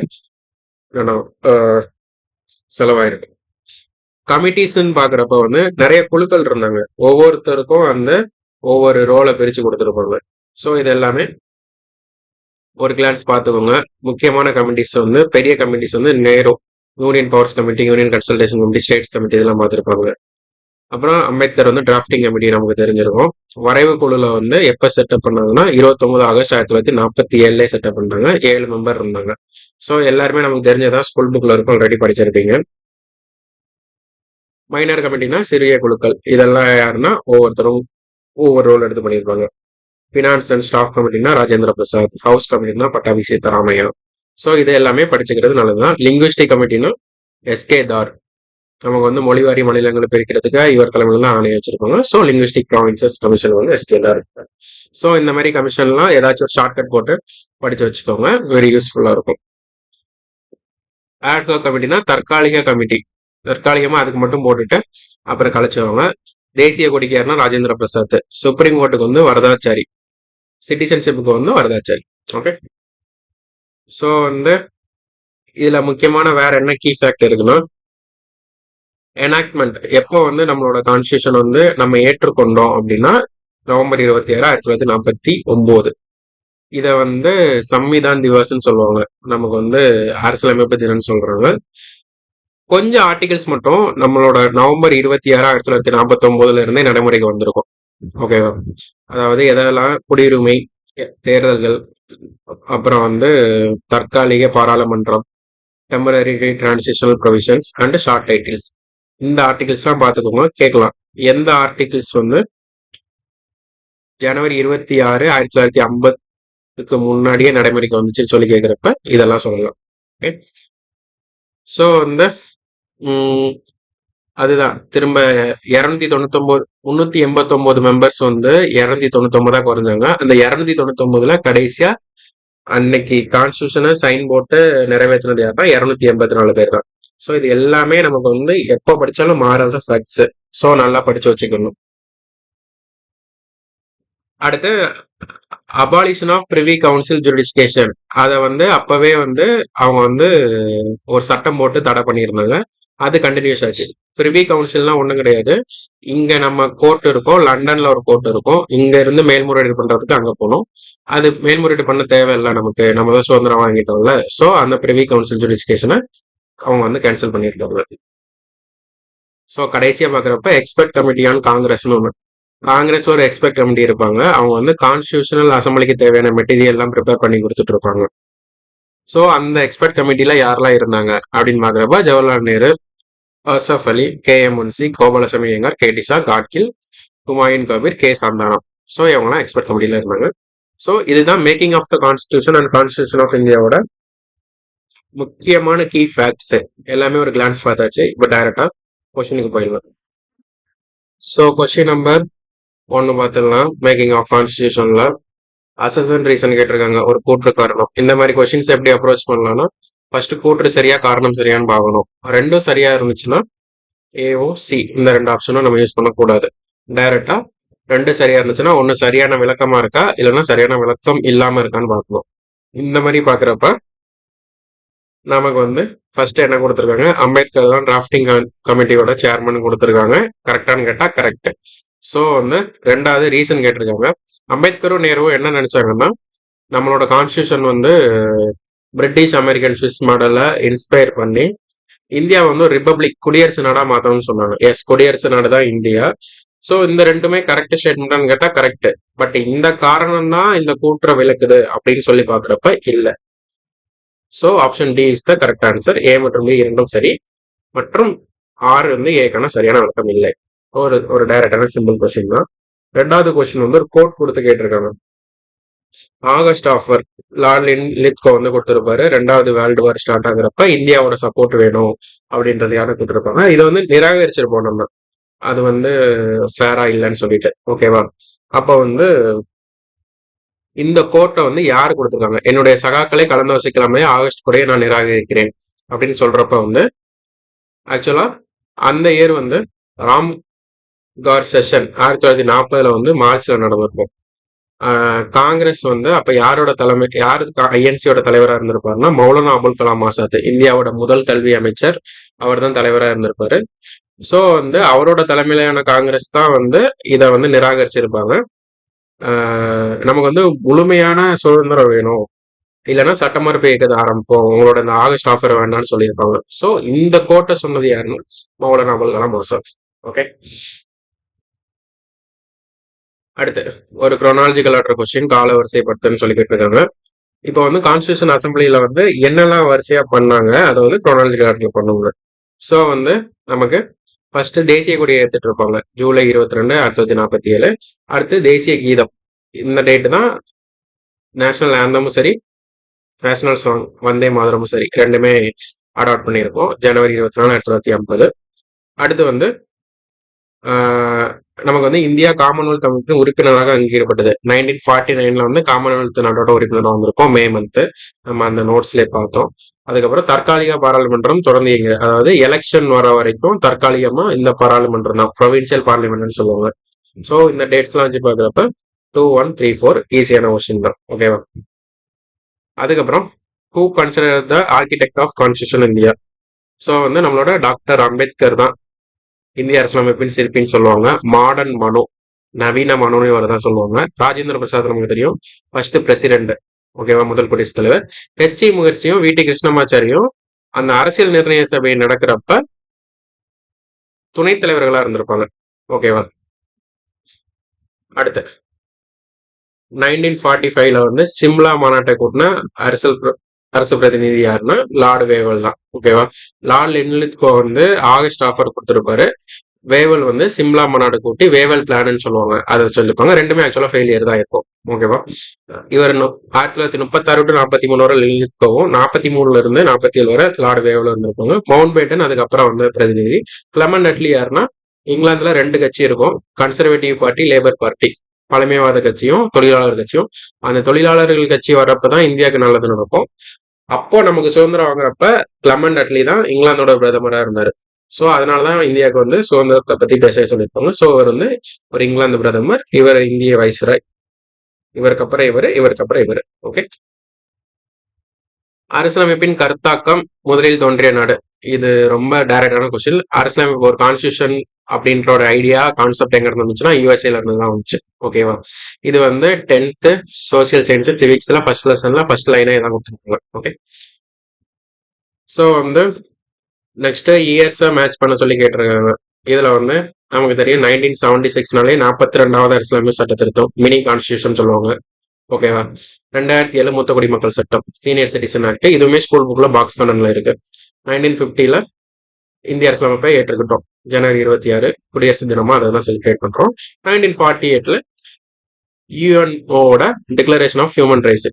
செலவாயிருக்கு. கமிட்டிஸ்ன்னு பாக்குறப்ப வந்து நிறைய குழுக்கள் இருந்தாங்க, ஒவ்வொருத்தருக்கும் அந்த ஒவ்வொரு ரோலை பிரிச்சு கொடுத்துருப்பாங்க. ஸோ இது எல்லாமே ஒரு கிளான்ஸ் பார்த்துக்கோங்க. முக்கியமான கமிட்டிஸ் வந்து பெரிய கமிட்டிஸ் வந்து Nehru union powers committee, union consultation committee, states committee இதெல்லாம் பார்த்துருப்பாங்க. அப்புறம் அம்பேத்கர் வந்து டிராஃப்டிங் கமிட்டி நமக்கு தெரிஞ்சிருக்கும். வரைவு குழுல வந்து எப்ப செட்டப் பண்ணாங்கன்னா 29 ஆகஸ்ட் 1947 செட்டப் பண்றாங்க. 7 மெம்பர் இருந்தாங்க. ஸோ எல்லாருமே நமக்கு தெரிஞ்சதான், ஸ்கூல் புக்ல இருக்கும், ஆல்ரெடி படிச்சிருப்பீங்க. மைனர் கமிட்டினா சிறிய குழுக்கள். இதெல்லாம் யாருன்னா ஒவ்வொருத்தரும் ஒவ்வொரு ரோல் எடுத்து பண்ணியிருப்பாங்க. ஃபினான்ஸ் அண்ட் ஸ்டாஃப் கமிட்டினா ராஜேந்திர பிரசாத், ஹவுஸ் கமிட்டினா பட்டாபி சீதாராமையா. ஸோ இது எல்லாமே படிச்சுக்கிறது நல்லதுதான். லிங்குவிஸ்டிக் கமிட்டினா எஸ்கே தார். நமக்கு வந்து மொழிவாரி மாநிலங்களை பிரிக்கிறதுக்கு இவர் தலைமையில் தான் ஆணையம் வச்சிருப்பாங்க. ஸோ லிங்குவிஸ்டிக் ப்ராவின்சஸ் கமிஷன் வந்து எஸ்கே தார். ஸோ இந்த மாதிரி கமிஷன்லாம் ஏதாச்சும் ஒரு ஷார்ட்கட் போட்டு படிச்சு வச்சுக்கோங்க, வெரி யூஸ்ஃபுல்லா இருக்கும். ஆட்கோ கமிட்டினா தற்காலிக கமிட்டி. தற்காலிகமா அதுக்கு மட்டும் போட்டுட்டு அப்புறம் கலைச்சவங்க. தேசிய கொடிக்காரனா ராஜேந்திர பிரசாத். சுப்ரீம் கோர்ட்டுக்கு வந்து வரதாச்சாரி. சிட்டிசன்ஷிப்புக்கு வந்து வரதாச்சாரி. ஓகே. ஸோ வந்து இதுல முக்கியமான வேற என்ன கீ ஃபேக்ட் இருக்குன்னா, எனாக்ட்மெண்ட் எப்போ வந்து நம்மளோட கான்ஸ்டியூஷன் வந்து நம்ம ஏற்றுக்கொண்டோம் அப்படின்னா நவம்பர் 26, 1949. இத வந்து சம்விதான் திவாஸ்ன்னு சொல்லுவாங்க. நமக்கு வந்து அரசியலமைப்பு தினம்னு சொல்றாங்க. கொஞ்சம் ஆர்டிகல்ஸ் மட்டும் நம்மளோட நவம்பர் 26, 1949 இருந்தே நடைமுறைக்கு வந்திருக்கும். ஓகேவா? அதாவது எதெல்லாம் குடியுரிமை, தேர்தல்கள், அப்புறம் வந்து தற்காலிக பாராளுமன்றம், temporary transitional provisions and short titles. இந்த ஆர்டிகல்ஸ்லாம் பார்த்துக்கோங்க, கேட்கலாம். எந்த ஆர்டிகிள்ஸ் வந்து ஜனவரி 26, 1950க்கு முன்னாடியே நடைமுறைக்கு வந்துச்சுன்னு சொல்லி கேட்குறப்ப இதெல்லாம் சொல்லலாம். ஓகே. ஸோ வந்து அதுதான் திரும்ப 299, 389 மெம்பர்ஸ் வந்து 299 குறைஞ்சாங்க. அந்த 299ல கடைசியா அன்னைக்கு கான்ஸ்டியூஷனை சைன் போட்டு நிறைவேற்றினது யாருன்னா 284 பேர் தான். ஸோ இது எல்லாமே நமக்கு வந்து எப்போ படிச்சாலும் மாறாத ஃபேக்ட்ஸ். ஸோ நல்லா படிச்சு வச்சுக்கணும். அடுத்து அபாலிஷன் ஆஃப் பிரிவி கவுன்சில் ஜுடிஷிகேஷன். அதை வந்து அப்பவே வந்து அவங்க வந்து ஒரு சட்டம் போட்டு தடை பண்ணியிருந்தாங்க. அது கண்டினியூஸ் ஆச்சு. பிரிவி கவுன்சில்லாம் ஒன்றும் கிடையாது. இங்க நம்ம கோர்ட் இருக்கும், லண்டன்ல ஒரு கோர்ட் இருக்கும். இங்க இருந்து மேல்முறையீடு பண்றதுக்கு அங்க போகணும். அது மேல்முறையீடு பண்ண தேவையில்லை, நமக்கு நம்ம தான் சுதந்திரம் வாங்கிட்டோம்ல. ஸோ அந்த பிரிவி கவுன்சில் ஜுடிஷிகேஷனை அவங்க வந்து கேன்சல் பண்ணியிருக்காங்க. ஸோ கடைசியா பாக்குறப்ப எக்ஸ்பர்ட் கமிட்டி ஆன் காங்கிரஸ்னு ஒன்று. காங்கிரஸ் ஒரு எக்ஸ்பர்ட் கமிட்டி இருப்பாங்க. அவங்க வந்து கான்ஸ்டியூஷனல் அசம்பிளிக்கு தேவையான மெட்டீரியல் எல்லாம் ப்ரிப்பேர் பண்ணி கொடுத்துட்டு இருப்பாங்க. ஸோ அந்த எக்ஸ்பர்ட் கமிட்டில யாரெல்லாம் இருந்தாங்க அப்படின்னு பாக்குறப்ப Jawaharlal Nehru, Asaf Ali, KM Munshi, Gopalaswami Ayyangar, KT Shah, Gadgil, Humayun Kabir, K Santhanam. So இவங்கலாம் எக்ஸ்பர்ட் கமிட்டில இருந்தாங்க. ஸோ இதுதான் making of the constitution and constitution of இந்தியாவோட முக்கியமான கீ ஃபேக்ட்ஸ். எல்லாமே ஒரு கிளான்ஸ் பார்த்தாச்சு. இப்போ டைரக்டா கொஸ்டினுக்கு போயிடலாம். ஸோ கொஸ்டின் நம்பர் 1 பார்த்துடலாம். மேக்கிங் ஆஃப் கான்ஸ்டியூஷன்ல அசஸ்மெண்ட் ரீசன் கேட்டிருக்காங்க, ஒரு கூற்று காரணம். இந்த மாதிரி கொஸ்டின்ஸ் எப்படி அப்ரோச் பண்ணலாம்னா, ஃபர்ஸ்ட் கூற்று சரியா காரணம் சரியான்னு பார்க்கணும். ரெண்டும் சரியா இருந்துச்சுன்னா AOC இந்த 2 ஆப்ஷனும் நம்ம யூஸ் பண்ணக்கூடாது. டைரக்டா 2 சரியா இருந்துச்சுன்னா ஒன்னு சரியான விளக்கமா இருக்கா, இல்லைன்னா சரியான விளக்கம் இல்லாம இருக்கான்னு பார்க்கணும். இந்த மாதிரி பாக்குறப்ப நமக்கு வந்து ஃபர்ஸ்ட் என்ன கொடுத்துருக்காங்க, அம்பேத்கர் தான் டிராஃப்டிங் கமிட்டியோட சேர்மன் கொடுத்துருக்காங்க. கரெக்டான்னு கேட்டா கரெக்ட். ஸோ வந்து ரெண்டாவது ரீசன் கேட்டிருக்காங்க. அம்பேத்கரும் நேருவும் என்ன நினைச்சாங்கன்னா, நம்மளோட கான்ஸ்டியூஷன் வந்து பிரிட்டிஷ் அமெரிக்கன் ஸ்விஸ் மாடலை இன்ஸ்பயர் பண்ணி இந்தியா வந்து ரிப்பப்ளிக் குடியரசு நாடா மாத்தணும்னு சொன்னாங்க. எஸ், குடியரசு நாடு தான் இந்தியா. ஸோ இந்த ரெண்டுமே கரெக்ட் ஸ்டேட்மெண்ட்னு கேட்டா கரெக்ட். பட் இந்த காரணம் தான் இந்த கூற்ற விளக்குது அப்படின்னு சொல்லி பாக்குறப்ப இல்ல. So option D is the correct answer. A மற்றும் B இரண்டும் சரி, மற்றும் 6 வந்து ஏக்கான சரியான விளக்கம் இல்லை. ஒரு டைரக்டான சிம்பிள் கொஸ்டின் தான். ரெண்டாவது கொஸ்டின் வந்து ஒரு கோட் கொடுத்து கேட்டிருக்காங்க. ஆகஸ்ட் ஆஃபர் லார்லின் லித்கோ வந்து கொடுத்திருப்பாரு. 2வது வேர்ல்டு வார் ஸ்டார்ட் ஆகுறப்ப இந்தியாவோட சப்போர்ட் வேணும் அப்படின்றது யாரும் கொடுத்துருப்பாங்க. இதை வந்து நிராகரிச்சிருப்போம் நம்ம, அது வந்து ஃபேரா இல்லைன்னு சொல்லிட்டு. ஓகேவா? அப்ப வந்து இந்த கோட்டை வந்து யாரு கொடுத்துருக்காங்க, என்னுடைய சகாக்களை கலந்து வசிக்கலாமே ஆகஸ்ட் கூட நான் நிராகரிக்கிறேன் அப்படின்னு சொல்றப்ப வந்து ஆக்சுவலா அந்த இயர் வந்து ராம் கார் செஷன் 1940 வந்து மார்ச்ல நடந்திருக்கும். காங்கிரஸ் வந்து அப்ப யாரோட தலைமை, யாரு INCயோட தலைவராக இருந்திருப்பாருன்னா மௌலானா அபுல் கலாம் ஆசாத், இந்தியாவோட முதல் கல்வி அமைச்சர். அவர் தான் தலைவராக இருந்திருப்பாரு. ஸோ வந்து அவரோட தலைமையிலான காங்கிரஸ் தான் வந்து இதை வந்து நிராகரிச்சிருப்பாங்க. நமக்கு வந்து முழுமையான சுதந்திரம் வேணும், இல்லைன்னா சட்டமறுப்பு இயக்கத்தை ஆரம்பிப்போம், உங்களோட இந்த ஆகஸ்ட் ஆஃபர் வேண்டாம்னு சொல்லியிருப்பாங்க. ஸோ இந்த கோட்டை சொன்னது யாருன்னு மௌலானா அபுல் கலாம் ஆசாத். ஓகே. அடுத்து ஒரு குரோனாலஜிக்கல் ஆர்டர் கொஸ்டின், கால வரிசைப்படுத்துன்னு சொல்லி கேட்டிருக்காங்க. இப்போ வந்து கான்ஸ்டியூஷன் அசம்பிளியில வந்து என்னெல்லாம் வரிசையா பண்ணாங்க அதை வந்து குரோனாலஜிக்கல் ஆர்டர்ல பண்ணுவாங்க. ஸோ வந்து நமக்கு ஃபர்ஸ்ட் தேசிய கொடியை ஏத்துட்டு இருப்பாங்க ஜூலை 22, 1947. அடுத்து தேசிய கீதம். இந்த டேட் தான் நேஷனல் ஆந்தமும் சரி, நேஷனல் சாங் வந்தே மாதரமும் சரி, ரெண்டுமே அடாப்ட் பண்ணியிருக்கோம் ஜனவரி 24, 1950. அடுத்து வந்து நமக்கு வந்து இந்தியா காமன்வெல்த் அமைப்பின் உறுப்பினராக அங்கீகரிக்கப்பட்டது 1949 வந்து காமன்வெல்த் நாட்டோட உறுப்பினராக வந்திருக்கோம் மே மந்த். நம்ம அந்த நோட்ஸ்லேயே பார்த்தோம். அதுக்கப்புறம் தற்காலிக பாராளுமன்றம் தொடர்ந்து இயங்க, அதாவது எலெக்ஷன் வர வரைக்கும் தற்காலிகமா இந்த பாராளுமன்றம் தான் ப்ரொவின்சியல் பார்லிமெண்ட்னு சொல்லுவாங்க. ஸோ இந்த டேட்ஸ்லாம் வச்சு பார்க்குறப்ப 2, 1, 3, 4 ஈஸியான கொஸ்டின் தான். ஓகேவா? அதுக்கப்புறம் who consider the architect of constitution India? So வந்து நம்மளோட டாக்டர் அம்பேத்கர் தான் இந்திய அரசியலமைப்பின் சிற்பின்னு சொல்லுவாங்க. மாடர்ன் மனு, நவீன மனுன்னு இவர் தான் சொல்லுவாங்க. ராஜேந்திர பிரசாத் நமக்கு தெரியும், ஃபர்ஸ்ட் பிரசிடென்ட். ஓகேவா? முதல் குடியரசுத் தலைவர். ஹெச்சி முகர்ஜியும் வி டி கிருஷ்ணமாச்சாரியும் அந்த அரசியல் நிர்ணய சபை நடக்கிறப்ப துணைத் தலைவர்களா இருந்திருப்பாங்க. ஓகேவா? அடுத்து 1945 வந்து சிம்லா மாநாட்டை கூட்டின அரசு பிரதிநிதி யாருன்னா லார்டு வேவல் தான். ஓகேவா? லார்ட் லின்லித்கோ வந்து ஆகஸ்ட் ஆஃபர் கொடுத்திருப்பாரு. வேவல் வந்து சிம்லா மாநாடு கூட்டி வேவல் பிளான் சொல்லுவாங்க, அதை சொல்லிருப்பாங்க. ரெண்டுமே ஆக்சுவலா ஃபெயிலியர் தான் இருக்கும். ஓகேவா? இவர் 1936 டு 43 வரை லின்லித்கோவும், 43 இருந்து 47 வரை லார்டு வேவல் இருந்திருப்பாங்க. மவுண்ட் பேட்டன் அதுக்கப்புறம் வந்து பிரதிநிதி. கிளமண்ட் அட்லி யாருன்னா இங்கிலாந்துல 2 கட்சி இருக்கும், கன்சர்வேட்டிவ் பார்ட்டி, லேபர் பார்ட்டி. பழமைவாத கட்சியும் தொழிலாளர் கட்சியும். அந்த தொழிலாளர்கள் கட்சி வர்றப்பதான் இந்தியாவுக்கு நல்லது நடக்கும். அப்போ நமக்கு சுதந்திரம் வாங்குறப்ப கிளமண்ட் அட்லி தான் இங்கிலாந்தோட பிரதமரா இருந்தாரு. ஸோ அதனாலதான் இந்தியாவுக்கு வந்து சுதந்திரத்தை பத்தி பேச சொல்லியிருப்பாங்க. ஸோ இவர் வந்து ஒரு இங்கிலாந்து பிரதமர், இவர் இந்திய வைஸ்ராய், இவருக்கு அப்புறம் இவர், இவருக்கு அப்புறம் இவர். ஓகே. அரசியலமைப்பின் கருத்தாக்கம் முதலில் தோன்றிய நாடு. இது ரொம்ப டைரக்டான கொஸ்டின். அரசியலமைப்பு ஒரு கான்ஸ்டியூஷன் அப்படின்ற ஒரு ஐடியா கான்செப்ட் எங்க இருந்துச்சுன்னா யூஎஸ்ஏல இருந்து தான் வந்துச்சு. ஓகேவா? இது வந்து 10th சோசியல் சயின்ஸ் சிவிக்ஸ்ல ஃபர்ஸ்ட் லெசன்ல ஃபர்ஸ்ட் லைனே தான் கொடுத்துருக்காங்க. ஓகே. ஸோ வந்து நெக்ஸ்ட் இயர்ஸை மேட்ச் பண்ண சொல்லி கேட்டிருக்காங்க. இதுல வந்து நமக்கு தெரியும் 1976 42வது அரசியலமைப்பு சட்ட திருத்தம், மினி கான்ஸ்டியூஷன் சொல்லுவாங்க. ஓகேவா? 2007 மூத்த குடிமக்கள் சட்டம், சீனியர் சிட்டிசன் ஆக்ட். இதுவுமே ஸ்கூல் புக்ல பாக்ஸ் கண்டன்ல இருக்கு. 1950 இந்திய அரசியலமைப்பை ஏற்றுக்கிட்டோம் ஜனவரி 26 குடியரசு தினமா அதை தான் செலிப்ரேட் பண்றோம். 1948 யுஎன்ஓட declaration of human rights,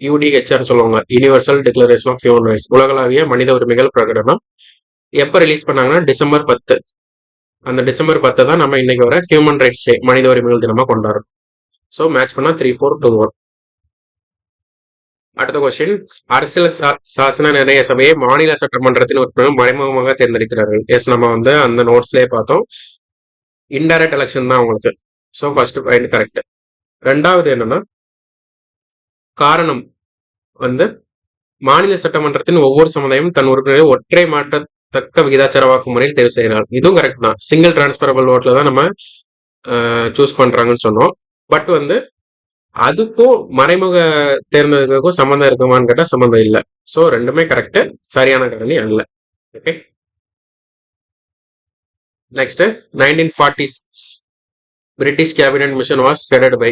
UDHR சொல்லுவாங்க, universal declaration of human rights, உலகளாவிய மனித உரிமைகள் பிரகடனம். எப்ப ரிலீஸ் பண்ணாங்கன்னா டிசம்பர் 10. அந்த டிசம்பர் 10 தான் நம்ம இன்னைக்கு வர ஹியூமன் ரைட்ஸ் டே, மனித உரிமைகள் தினமா கொண்டாடுறோம். ஸோ மேட்ச் பண்ணா 3, 4, 2, 1. அடுத்த கொஸ்டின், அரசியல் சாசன நிர்ணய சபையை மாநில சட்டமன்றத்தின் உறுப்பினர் மறைமுகமாக தேர்ந்தெடுக்கிறார்கள். எஸ், நம்ம வந்து அந்த நோட்ஸ்லயே பார்த்தோம், இன்டைரக்ட் எலெக்ஷன் தான் உங்களுக்கு. So first point correct. ரெண்டாவது என்னன்னா, காரணம் வந்து மாநில சட்டமன்றத்தின் ஒவ்வொரு சமுதாயம் தன் உறுப்பினரை ஒற்றை மாற்றத்தக்க விகிதாச்சார வாக்கு முறையில் தேர்வு செய்கிறார். இதுவும் கரெக்ட் தான். சிங்கிள் டிரான்ஸ்பரபிள் ஓட்ல தான் நம்ம சூஸ் பண்றாங்கன்னு சொன்னோம். பட் வந்து அதுக்கும் மறைமுக தேர்ந்தெடுக்கிறதுக்கும் சம்மந்தம் இருக்குமான்னு கேட்டா சம்மந்தம் இல்லை. ஸோ ரெண்டுமே கரெக்ட், சரியான காரணி அல்ல. Okay. Next 1946 British cabinet mission was headed by.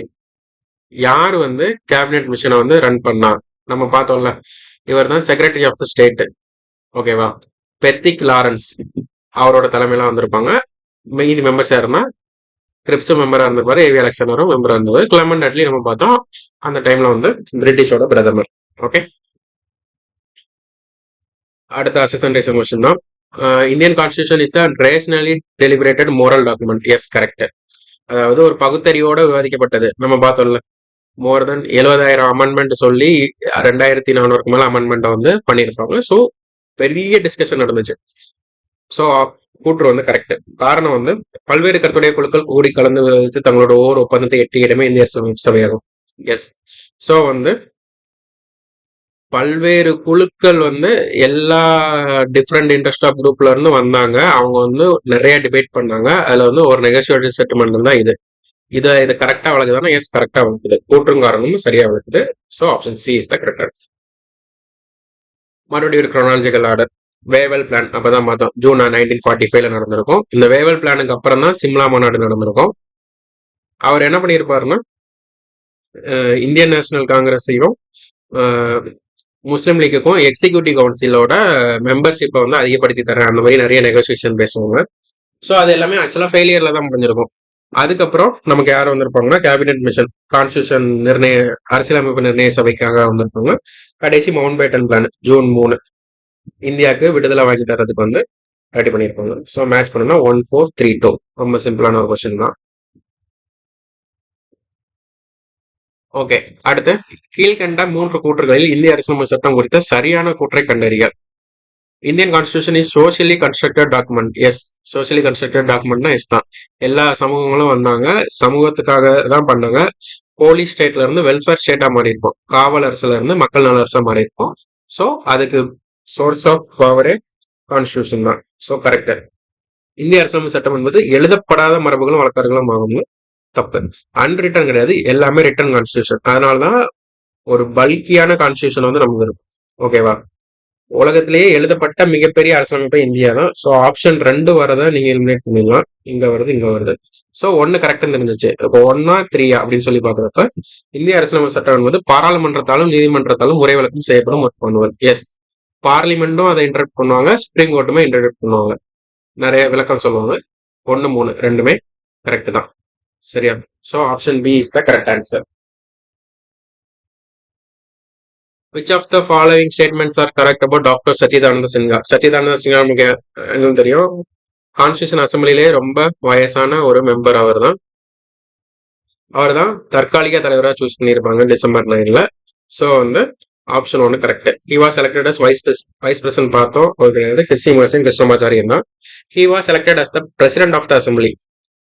யார் வந்து கேபினட் மிஷனை வந்து ரன் பண்ணா? நம்ம பார்த்தோம்ல, இவர் தான் செக்ரட்டரி ஆஃப் த ஸ்டேட். ஓகேவா? பெத்திக் லாரன்ஸ் அவரோட தலைமையில வந்திருப்பாங்க. மீதி மெம்பர்ஸ் யாருன்னா கிரிப்ஸ் மெம்பரா இருந்திருப்பாரு, ஏவி அலெக்சாண்டரும் மெம்பரா இருந்தவர். கிளமண்ட் அட்லி நம்ம பார்த்தோம், அந்த டைம்ல வந்து பிரிட்டிஷோட பிரதமர். ஓகே. அடுத்த அசிஸ்டன்டேஷன் கொஸ்டின் தான், Indian constitution is a rationally deliberated moral document. Yes, correct. அதாவது ஒரு பகுத்தறிவோட விவாதிக்கப்பட்டது. நம்ம பார்த்தோம்ல, மோர் தென் 70,000 அமெண்ட்மெண்ட் சொல்லி 2,400க்கு மேல அமெண்ட்மெண்ட் வந்து பண்ணியிருப்பாங்க. ஸோ பெரிய டிஸ்கஷன் நடந்துச்சு. ஸோ கூற்று வந்து கரெக்ட். காரணம் வந்து பல்வேறு கருத்துடைய குழுக்கள் கூடி கலந்து விவாதித்து தங்களோட ஒவ்வொரு ஒப்பந்தத்தை எட்டிய இடமே இந்திய சபையாகும். எஸ். ஸோ வந்து பல்வேறு குழுக்கள் வந்து எல்லா டிஃப்ரெண்ட் இன்ட்ரெஸ்ட் ஆஃப் குரூப்ல இருந்து வந்தாங்க. அவங்க வந்து நிறைய டிபேட் பண்ணாங்க. அதுல வந்து ஒரு நெகோசியேட்டிவ் செட்டில்மெண்ட் தான் இது. இது கரெக்டா வளர்க்குதானா? எஸ், கரெக்டா வளர்க்குது. கூற்றும் காரணமும் சரியா வளர்க்குது. So option C is the correct answer. மறுபடியும் ஒரு குரோனாலஜிக்கல் ஆர்டர். வேவல் பிளான் அப்பதான் பார்த்தோம், ஜூன் 1945 நடந்திருக்கும். இந்த வேவல் பிளானுக்கு அப்புறம் தான் சிம்லா மாநாடு நடந்திருக்கும். அவர் என்ன பண்ணியிருப்பாருன்னா, இந்தியன் நேஷனல் காங்கிரஸையும் முஸ்லீம் லீக்குக்கும் எக்ஸிக்யூட்டிவ் கவுன்சிலோட மெம்பர்ஷிப்பை வந்து அதிகப்படுத்தி தரேன், அந்த மாதிரி நிறைய நெகோசியேஷன் பேசுவாங்க. ஸோ அது எல்லாமே ஆக்சுவலாக ஃபெயிலியரில் தான் முடிஞ்சிருக்கும். அதுக்கப்புறம் நமக்கு யார் வந்திருப்பாங்கன்னா கேபினெட் மிஷன் கான்ஸ்டியூஷன் நிர்ணய அரசியலமைப்பு நிர்ணய சபைக்காக வந்திருப்பாங்க. கடைசி மவுண்ட் பேட்டன் பிளான் ஜூன் 3 இந்தியாவுக்கு விடுதலை வாங்கி தரதுக்கு வந்து ரெடி பண்ணியிருப்பாங்க. ஸோ மேட்ச் பண்ணா 1432. ரொம்ப சிம்பிளான ஒரு கொஸ்டின் தான். ஓகே, அடுத்து கீழ்கண்ட 3 கூற்றுகளில் இந்திய அரசியலமைப்பு சட்டம் குறித்த சரியான கூற்றை கண்டறிய. Indian constitution is socially constructed document. Yes, socially constructed டாக்குமெண்ட்னா எஸ் தான். எல்லா சமூகங்களும் வந்தாங்க, சமூகத்துக்காக தான் பண்ணாங்க. போலீஸ் ஸ்டேட்ல இருந்து வெல்ஃபேர் ஸ்டேட்டா மாறி இருக்கும், காவல் அரசுல இருந்து மக்கள் நல அரசா மாறி இருக்கும். ஸோ அதுக்கு சோர்ஸ் ஆஃப் பவரே கான்ஸ்டியூஷன் தான். So correct. இந்திய அரசியலமைப்பு சட்டம் என்பது எழுதப்படாத மரபுகளும் வழக்கங்களும் ஆகும். தப்பு. அன்ரிட்டன் கிடையாது, எல்லாமே ரிட்டன் கான்ஸ்டியூஷன். அதனாலதான் ஒரு பல்கியான கான்ஸ்டியூஷன் வந்து நமக்கு இருக்கும். ஓகேவா? உலகத்திலேயே எழுதப்பட்ட மிகப்பெரிய அரசியலமைப்பு இந்தியா தான். ஸோ ஆப்ஷன் 2 வரதை நீங்க எலிமினேட் பண்ணிடலாம். இங்க வருது, இங்க வருது. ஸோ 1 கரெக்ட்னு தெரிஞ்சிச்சு. இப்போ 1ஆ 3ஆ அப்படின்னு சொல்லி பாக்குறப்ப இந்திய அரசியலமைப்பு சட்டம் என்பது பாராளுமன்றத்தாலும் நீதிமன்றத்தாலும் முறை விளக்கம் செய்யப்படும் ஒரு பண்ணுவல். எஸ், பார்லிமெண்ட்டும் அதை இன்டர்ப்ட் பண்ணுவாங்க, சுப்ரீம் கோர்ட்டுமே இன்டர்ப்ட் பண்ணுவாங்க, நிறைய விளக்கம் சொல்லுவாங்க. 1, 3 ரெண்டுமே கரெக்ட் தான். சரியா? So option B is the correct answer. Which of the following statements are correct about Dr. Sachidananda Sinha? Sachidananda Sinha நமக்கு என்ன தெரியும், கான்ஸ்டியூஷன் அசம்பிளிலே ரொம்ப வயசான ஒரு மெம்பர். அவர் தான் தற்காலிக தலைவராக சூஸ் பண்ணியிருப்பாங்க டிசம்பர் 9. ஸோ வந்து option 1 correct. He was selected as vice president பார்த்தோம், ஒரு ஹிஸ்டிமுகன் கிருஷ்ணமாச்சாரியன் தான். He was selected as the president of the assembly.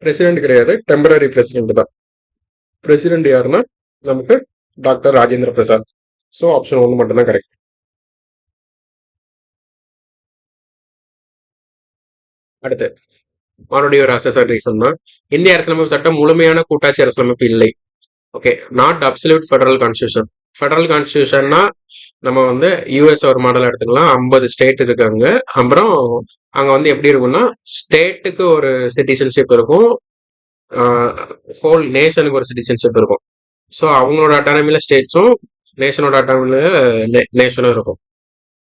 President கிடையாது, டெம்பரரி பிரசிடென்ட் தான். பிரசிடென்ட் யாருன்னா நமக்கு doctor Rajendra Prasad. So option 1 மட்டும் தான் கரெக்ட். அடுத்து மறுபடியும் ஒரு அசசர் ரீசன் தான். இந்திய அரசியலமைப்பு சட்டம் முழுமையான கூட்டாட்சி அரசியலமைப்பு இல்லை. Okay, not absolute federal constitution. Federal கான்ஸ்டியூஷன்னா நம்ம வந்து யூஎஸ் ஒரு மாடல் எடுத்துக்கலாம். 50 ஸ்டேட் இருக்காங்க. அப்புறம் அங்க வந்து எப்படி இருக்கும்னா ஸ்டேட்டுக்கு ஒரு சிட்டிசன்ஷிப் இருக்கும், ஹோல் நேஷனுக்கு ஒரு சிட்டிசன்ஷிப் இருக்கும். ஸோ அவங்களோட அட்டானமில ஸ்டேட்ஸும் நேஷனோட அட்டானமில நேஷனும் இருக்கும்.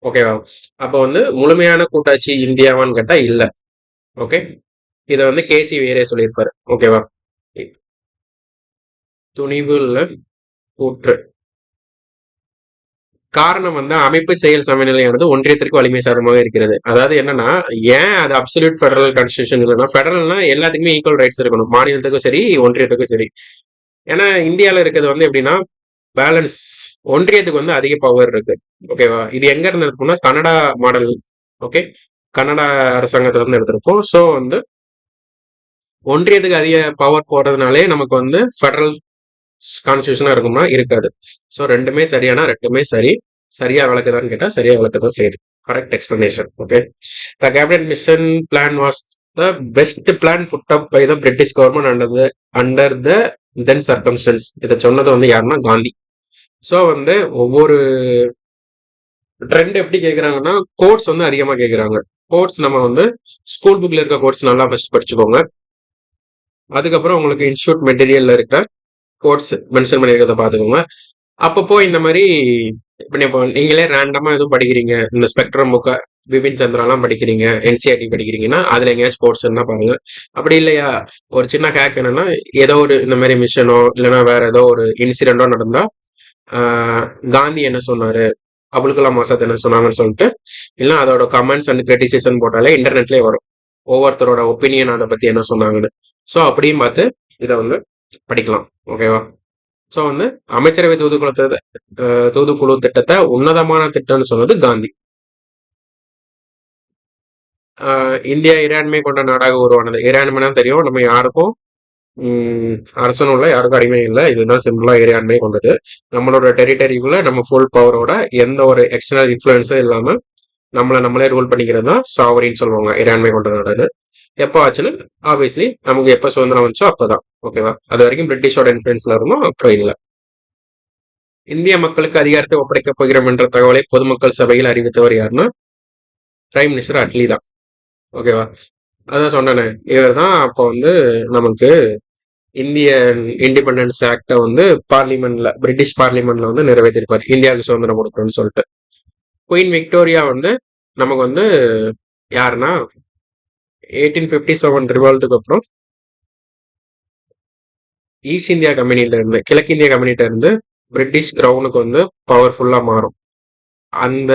ஓகேவா? அப்போ வந்து முழுமையான கூட்டாட்சி இந்தியாவான்னு கேட்டா இல்ல. ஓகே, இத வந்து கேசி வேரே சொல்லியிருப்பாரு. ஓகேவா? துணிவு இல்ல கூற்று. காரணம் வந்து அமைப்பு செயல் சமநிலையானது ஒன்றியத்திற்கு வலிமை சாதகமாக இருக்கிறது. அதாவது என்னன்னா, ஏன் அது அப்சல்யூட் ஃபெடரல் கான்ஸ்டியூஷன் இல்லைன்னா, ஃபெடரல்னா எல்லாத்துக்குமே ஈக்குவல் ரைட்ஸ் இருக்கணும், மாநிலத்துக்கும் சரி ஒன்றியத்துக்கும் சரி. ஏன்னா இந்தியாவில் இருக்கிறது வந்து எப்படின்னா பேலன்ஸ், ஒன்றியத்துக்கு வந்து அதிக பவர் இருக்கு. ஓகேவா? இது எங்க இருந்து எடுத்துக்கோம்னா கனடா மாடல். ஓகே, கனடா அரசாங்கத்துல இருந்து எடுத்திருப்போம். ஸோ வந்து ஒன்றியத்துக்கு அதிக பவர் போறதுனாலே நமக்கு வந்து ஃபெடரல் கான்ஸ்டியூஷனா இருக்குமா இருக்காது. ஸோ ரெண்டுமே சரியானா ரெண்டுமே சரி. சரியா விளக்குதான்னு கேட்டா சரியா விளக்குதான் செய்யுது. Correct explanation. Okay, the cabinet mission plan was the best plan put up by the British government under the then circumstances. இதை சொன்னது வந்து யாருன்னா காந்தி. ஸோ வந்து ஒவ்வொரு ட்ரெண்ட் எப்படி கேட்குறாங்கன்னா கோட்ஸ் வந்து அதிகமா கேட்குறாங்க. கோட்ஸ் நம்ம வந்து ஸ்கூல் புக்ல இருக்க கோட்ஸ் நல்லா ஃபர்ஸ்ட் படிச்சுக்கோங்க. அதுக்கப்புறம் உங்களுக்கு இன்ஸ்டியூட் மெட்டீரியல்ல இருக்கிற கோட்ஸ் மென்ஷன் பண்ணியிருக்கிறத பார்த்துக்கோங்க. அப்பப்போ இந்த மாதிரி இப்போ நீங்களே ரேண்டமா எதுவும் படிக்கிறீங்க, இந்த ஸ்பெக்ட்ரம் புக்கை பிபின் சந்திராலாம் படிக்கிறீங்க, என்சிஆர்டி படிக்கிறீங்கன்னா அதுல எங்கேயா ஸ்போர்ட்ஸ் இருந்தா பாருங்க. அப்படி இல்லையா ஒரு சின்ன ஹேக் என்னன்னா ஏதோ ஒரு இந்த மாதிரி மிஷனோ இல்லைன்னா வேற ஏதோ ஒரு இன்சிடென்டோ நடந்தா காந்தி என்ன சொன்னாரு, அபுல் கலாம் ஆசாத் என்ன சொன்னாங்கன்னு சொல்லிட்டு இல்ல அதோட கமெண்ட்ஸ் அண்ட் கிரிட்டிசிசன் போட்டாலே இன்டர்நெட்லயே வரும் ஒவ்வொருத்தரோட ஒப்பீனியன் அதை பத்தி என்ன சொன்னாங்கன்னு. ஸோ அப்படியும் பார்த்து இதை வந்து படிக்கலாம். ஓகேவா? ஸோ வந்து அமைச்சரவை தூதுக்குழு திட்டத்தை உன்னதமான திட்டம்னு சொன்னது காந்தி. இந்தியா இறையாண்மை கொண்ட நாடாக உருவானது. இறையாண்மைனா தெரியும் நம்ம யாருக்கும் அரசனும் இல்லை, யாருக்கும் அடிமை இல்லை. இதுதான் சிம்பிளா இறையாண்மை கொண்டது. நம்மளோட டெரிட்டரிக்குள்ள நம்ம ஃபுல் பவரோட எந்த ஒரு எக்ஸ்டர்னல் இன்ஃபுளுன்ஸும் இல்லாம நம்மளே ரூல் பண்ணிக்கிறது தான் சாவரின்னு சொல்லுவாங்க, இறையாண்மை கொண்ட நாடுன்னு. எப்போ ஆச்சுன்னு ஆப்வியஸ்லி நமக்கு எப்போ சுதந்திரம் வந்துச்சோ அப்பதான். ஓகேவா? அது வரைக்கும் பிரிட்டிஷோட இன்ஃபுளுன்ஸ்ல இருந்தோம், அப்புறம் இல்லை. இந்திய மக்களுக்கு அதிகாரத்தை ஒப்படைக்கப் போகிறோம் என்ற தகவலை பொதுமக்கள் சபையில் அறிவித்தவர் யாருன்னா பிரைம் மினிஸ்டர் அட்லி தான். ஓகேவா? அதான் சொன்னேன், இவர் தான் அப்போ வந்து நமக்கு இந்திய இண்டிபெண்டன்ஸ் ஆக்டை வந்து பார்லிமெண்ட்ல, பிரிட்டிஷ் பார்லிமெண்ட்ல வந்து நிறைவேற்றிருப்பார், இந்தியாவுக்கு சுதந்திரம் கொடுக்கணும்னு சொல்லிட்டு. குயின் விக்டோரியா வந்து நமக்கு வந்து யாருன்னா 1857 ரிவால்ட்டுக்கு அப்புறம் ஈஸ்ட் இந்தியா கம்பெனில இருந்து, கிழக்கு இந்தியா கம்பெனிட்ட இருந்து பிரிட்டிஷ் கிரவுனுக்கு வந்து பவர்ஃபுல்லா மாறும். அந்த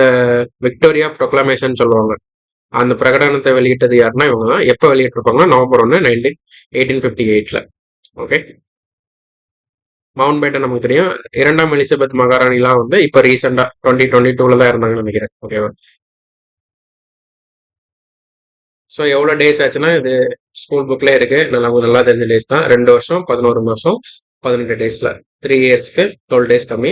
விக்டோரியா ப்ரொக்ளமேஷன் சொல்லுவாங்க. அந்த பிரகடனத்தை வெளியிட்டது யாருன்னா இவங்க தான். எப்போ வெளியிட்டிருப்பாங்கன்னா நவம்பர் 1 1858ல. ஓகே, மவுண்ட் பேட்டன் நமக்கு தெரியும். இரண்டாம் எலிசபெத் மகாராணிலாம் வந்து இப்போ ரீசெண்டா 2022ல தான் இருந்தாங்கன்னு நினைக்கிறேன். ஓகேவா? ஸோ எவ்வளோ டேஸ் ஆச்சுன்னா இது ஸ்கூல் புக்ல இருக்கு. நல்லா தெரிஞ்ச டேஸ் தான். 2 வருஷம் 11 மாசம் 18 டேஸ்ல 3 இயர்ஸ்க்கு 12 டேஸ் கம்மி.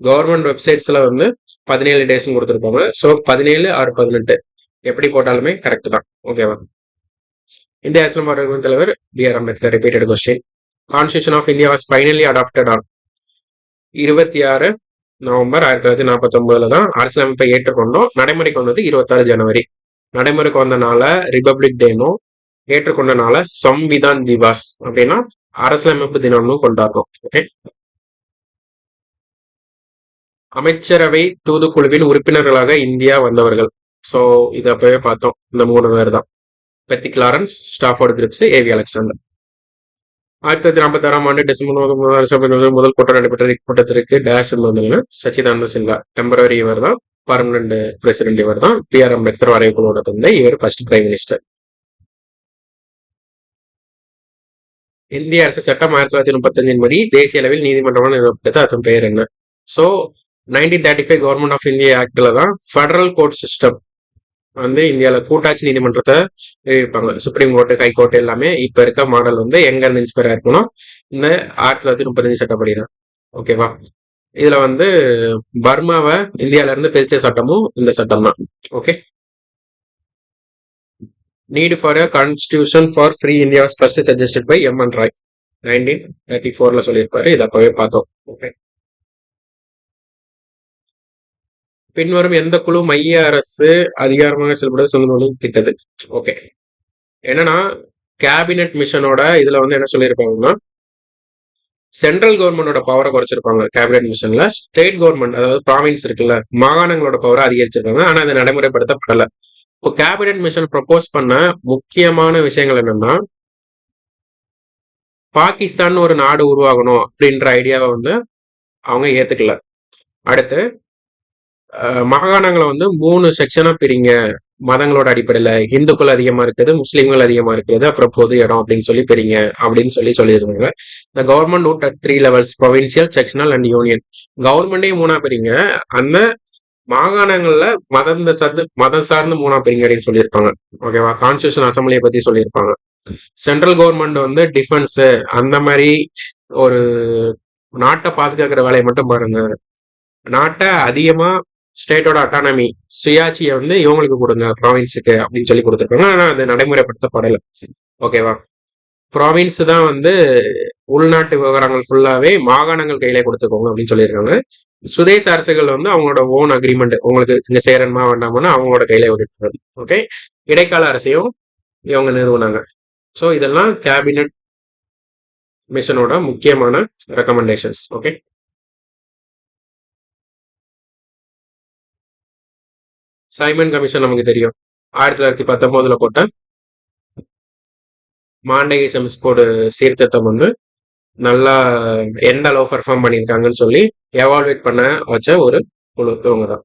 கவர்மெண்ட் வெப்சைட்ஸ்ல வந்து 17 டேஸ்னு கொடுத்துருப்பாங்க. ஸோ 17 ஆர் 18 எப்படி போட்டாலுமே கரெக்ட் தான். ஓகேவா? இந்திய அரசியல் மாநில தலைவர் B.R. Ambedkar. Repeated question. Constitution of India was finally adopted on 26 November 1949 தான் அரசியலமைப்பை ஏற்றுக்கொண்டோம். நடைமுறைக்கு வந்தது 26 ஜனவரி. நடைமுறைக்கு வந்தனால ரிபப்ளிக் டேனும், ஏற்றுக்கொண்டனால சம்விதான் திவாஸ் அப்படின்னா அரசியலமைப்பு தினம்னு கொண்டாடுறோம். ஓகே, அமைச்சரவை தூதுக்குழுவின் உறுப்பினர்களாக இந்தியா வந்தவர்கள். ஸோ இது அப்பவே பார்த்தோம். இந்த 3 பேர் தான். Pethick Lawrence, Stafford Cripps, AV Alexander. 1946 December முதல் கூட்டம் நடைபெற்ற இக்கூட்டத்திற்கு டேஷ் வந்தீங்கன்னா சச்சிதானந்த சின்ஹா டெம்பரரி. இவர் தான் பர்மனன்ட் பிரசிடென்ட். இவர் தான் B.R. அம்பேத்கர் வரைவுகளோட தந்தை. இவர் ஃபர்ஸ்ட் பிரைம் மினிஸ்டர். இந்திய அரசு சட்டம் 1935 படி தேசிய அளவில் நீதிமன்றம் நிறுவப்பட்டது. அதன் பெயர் என்ன? ஸோ 1935 கவர்மெண்ட் ஆஃப் இந்தியா ஆக்ட்ல தான் ஃபெடரல் கோர்ட் சிஸ்டம் வந்து இந்தியாவில் கூட்டாட்சி நீதிமன்றத்தை நிறுவிப்பாங்க. சுப்ரீம் கோர்ட்டு, ஹை கோர்ட் எல்லாமே இப்ப இருக்க மாடல் வந்து எங்க இருந்து இன்ஸ்பயர் ஆயிருக்கணும்? இந்த 1935 சட்டப்படி தான். ஓகேவா? இதுல வந்து பர்மாவை இந்தியால இருந்து பிரிச்ச சட்டமும் இந்த சட்டம் தான். Okay, need for a constitution for free India was first suggested by M.N. Roy 1934ல சொல்லியிருப்பாரு. இதை அப்பவே பார்த்தோம். ஓகே, பின்வரும் எந்த குழு மைய அரசு அதிகாரமாக செயல்பட சொல்லுவது திட்டது? ஓகே, என்னன்னா கேபினெட் மிஷனோட இதுல வந்து என்ன சொல்லியிருப்பாங்கன்னா சென்ட்ரல் கவர்மெண்டோட பவரை குறைச்சிருப்பாங்க. கேபினெட் மிஷன்ல ஸ்டேட் கவர்மெண்ட், அதாவது ப்ராவின்ஸ் இருக்குல்ல, மாகாணங்களோட பவரை அதிகரிச்சிருக்காங்க. ஆனா அது நடைமுறைப்படுத்தப்படல. இப்போ கேபினெட் மிஷன் ப்ரப்போஸ் பண்ண முக்கியமான விஷயங்கள் என்னன்னா பாகிஸ்தான் ஒரு நாடு உருவாகணும் அப்படின்ற ஐடியாவை வந்து அவங்க ஏத்துக்கல. அடுத்து மாகாணங்களை வந்து 3 செக்ஷனா பிரிங்க. மதங்களோட அடிப்படையில இந்துக்கள் அதிகமா இருக்குது, முஸ்லீம்கள் அதிகமா இருக்குது, அப்புறம் பொது இடம் அப்படின்னு சொல்லி பிரிங்க அப்படின்னு சொல்லியிருந்தாங்க. இந்த government root at 3 levels: provincial, sectional and union. கவர்மெண்டே 3ஆ பிரிங்க, அந்த மாகாணங்கள்ல மதம் சார்ந்து 3ஆ பிரிங்க அப்படின்னு சொல்லியிருப்பாங்க. ஓகேவா? கான்ஸ்டியூஷன் அசம்பிளியை பத்தி சொல்லியிருப்பாங்க. சென்ட்ரல் கவர்மெண்ட் வந்து டிஃபென்ஸ் அந்த மாதிரி ஒரு நாட்டை பாதுகாக்கிற வேலையை மட்டும் பாருங்க. நாட்டை அதிகமா ஸ்டேட்டோட அட்டானமி, சுயாட்சியை வந்து இவங்களுக்கு கொடுங்க ப்ராவின்ஸுக்கு அப்படின்னு சொல்லி கொடுத்துருக்காங்க. ஆனா அது நடைமுறைப்படுத்தப்படலை. ஓகேவா? ப்ராவின்ஸ் தான் வந்து உள்நாட்டு விவகாரங்கள் ஃபுல்லாவே மாகாணங்கள் கையில கொடுத்துக்கோங்க அப்படின்னு சொல்லியிருக்காங்க. சுதேச அரசுகள் வந்து அவங்களோட ஓன் அக்ரிமெண்ட், உங்களுக்கு இங்க சேரணுமா வேண்டாமான்னு அவங்களோட கையில விட்டுறது. ஓகே, இடைக்கால அரசையும் இவங்க நிறுவனாங்க. ஸோ இதெல்லாம் கேபினட் மிஷனோட முக்கியமான ரெக்கமெண்டேஷன்ஸ். ஓகே, சைமன் கமிஷன் நமக்கு தெரியும். 1919 போட்ட மாண்டகை செமிஸ்கோடு சீர்திருத்தம் வந்து நல்லா எந்த அளவு பெர்ஃபார்ம் பண்ணியிருக்காங்கன்னு சொல்லி எவால்வேட் பண்ண வச்ச ஒரு குழு இவங்க தான்.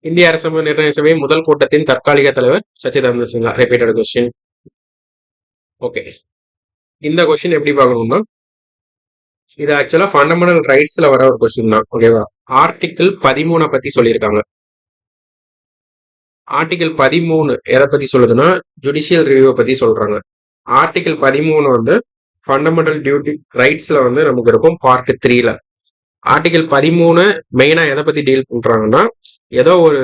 இந்திய அரசு நிர்ணய சபை முதல் கூட்டத்தின் தற்காலிக தலைவர் Sachchidananda Sinha. Repeated question. Okay, இந்த கொஸ்டின் எப்படி பார்க்கணும்னா இது ஆக்சுவலா ஃபண்டமெண்டல் ரைட்ஸ்ல வர ஒரு கொஸ்டின் தான். ஓகேவா? ஆர்டிகிள் 13 பத்தி சொல்லியிருக்காங்க. ஆர்டிகிள் 13 எதை பத்தி சொல்லுதுன்னா ஜுடிஷியல் ரிவ்யூ பத்தி சொல்றாங்க. ஆர்டிகிள் 13 வந்து ஃபண்டமெண்டல் டியூட்டி ரைட்ஸ்ல வந்து நமக்கு இருக்கும் பார்ட் 3ல. ஆர்டிகிள் 13 மெயினா எதை பத்தி டீல் பண்றாங்கன்னா ஏதோ ஒரு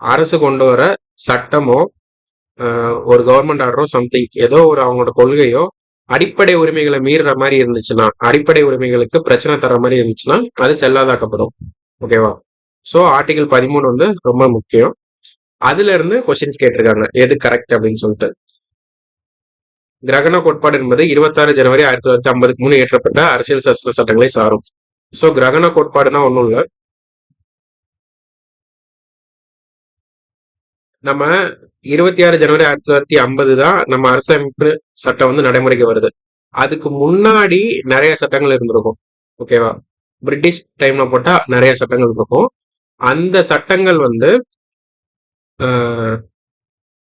அரசு கொண்டு வர சட்டமோ ஒரு கவர்மெண்ட் ஆர்டரோ சம்திங், ஏதோ ஒரு அவங்களோட கொள்கையோ அடிப்படை உரிமைகளை மீறுற மாதிரி இருந்துச்சுன்னா, அடிப்படை உரிமைகளுக்கு பிரச்சனை தர மாதிரி இருந்துச்சுன்னா அது செல்லாதாக்கப்படும். ஓகேவா? ஸோ ஆர்டிகிள் 13 வந்து ரொம்ப முக்கியம். அதுல இருந்து கொஸ்டின்ஸ் கேட்டிருக்காங்க எது கரெக்ட் அப்படின்னு சொல்லிட்டு. கிரகண கோட்பாடு என்பது 26 ஜனவரி 1953 இயற்றப்பட்ட அரசியல் சாஸ்திர சட்டங்களை சாரும். ஸோ கிரகண கோட்பாடுனா ஒன்றும் இல்லை, நம்ம 26 ஜனவரி 1950 தான் நம்ம அரசமைப்பு சட்டம் வந்து நடைமுறைக்கு வருது. அதுக்கு முன்னாடி நிறைய சட்டங்கள் இருந்திருக்கும். ஓகேவா? பிரிட்டிஷ் டைம்ல போட்டா நிறைய சட்டங்கள் இருக்கும். அந்த சட்டங்கள் வந்து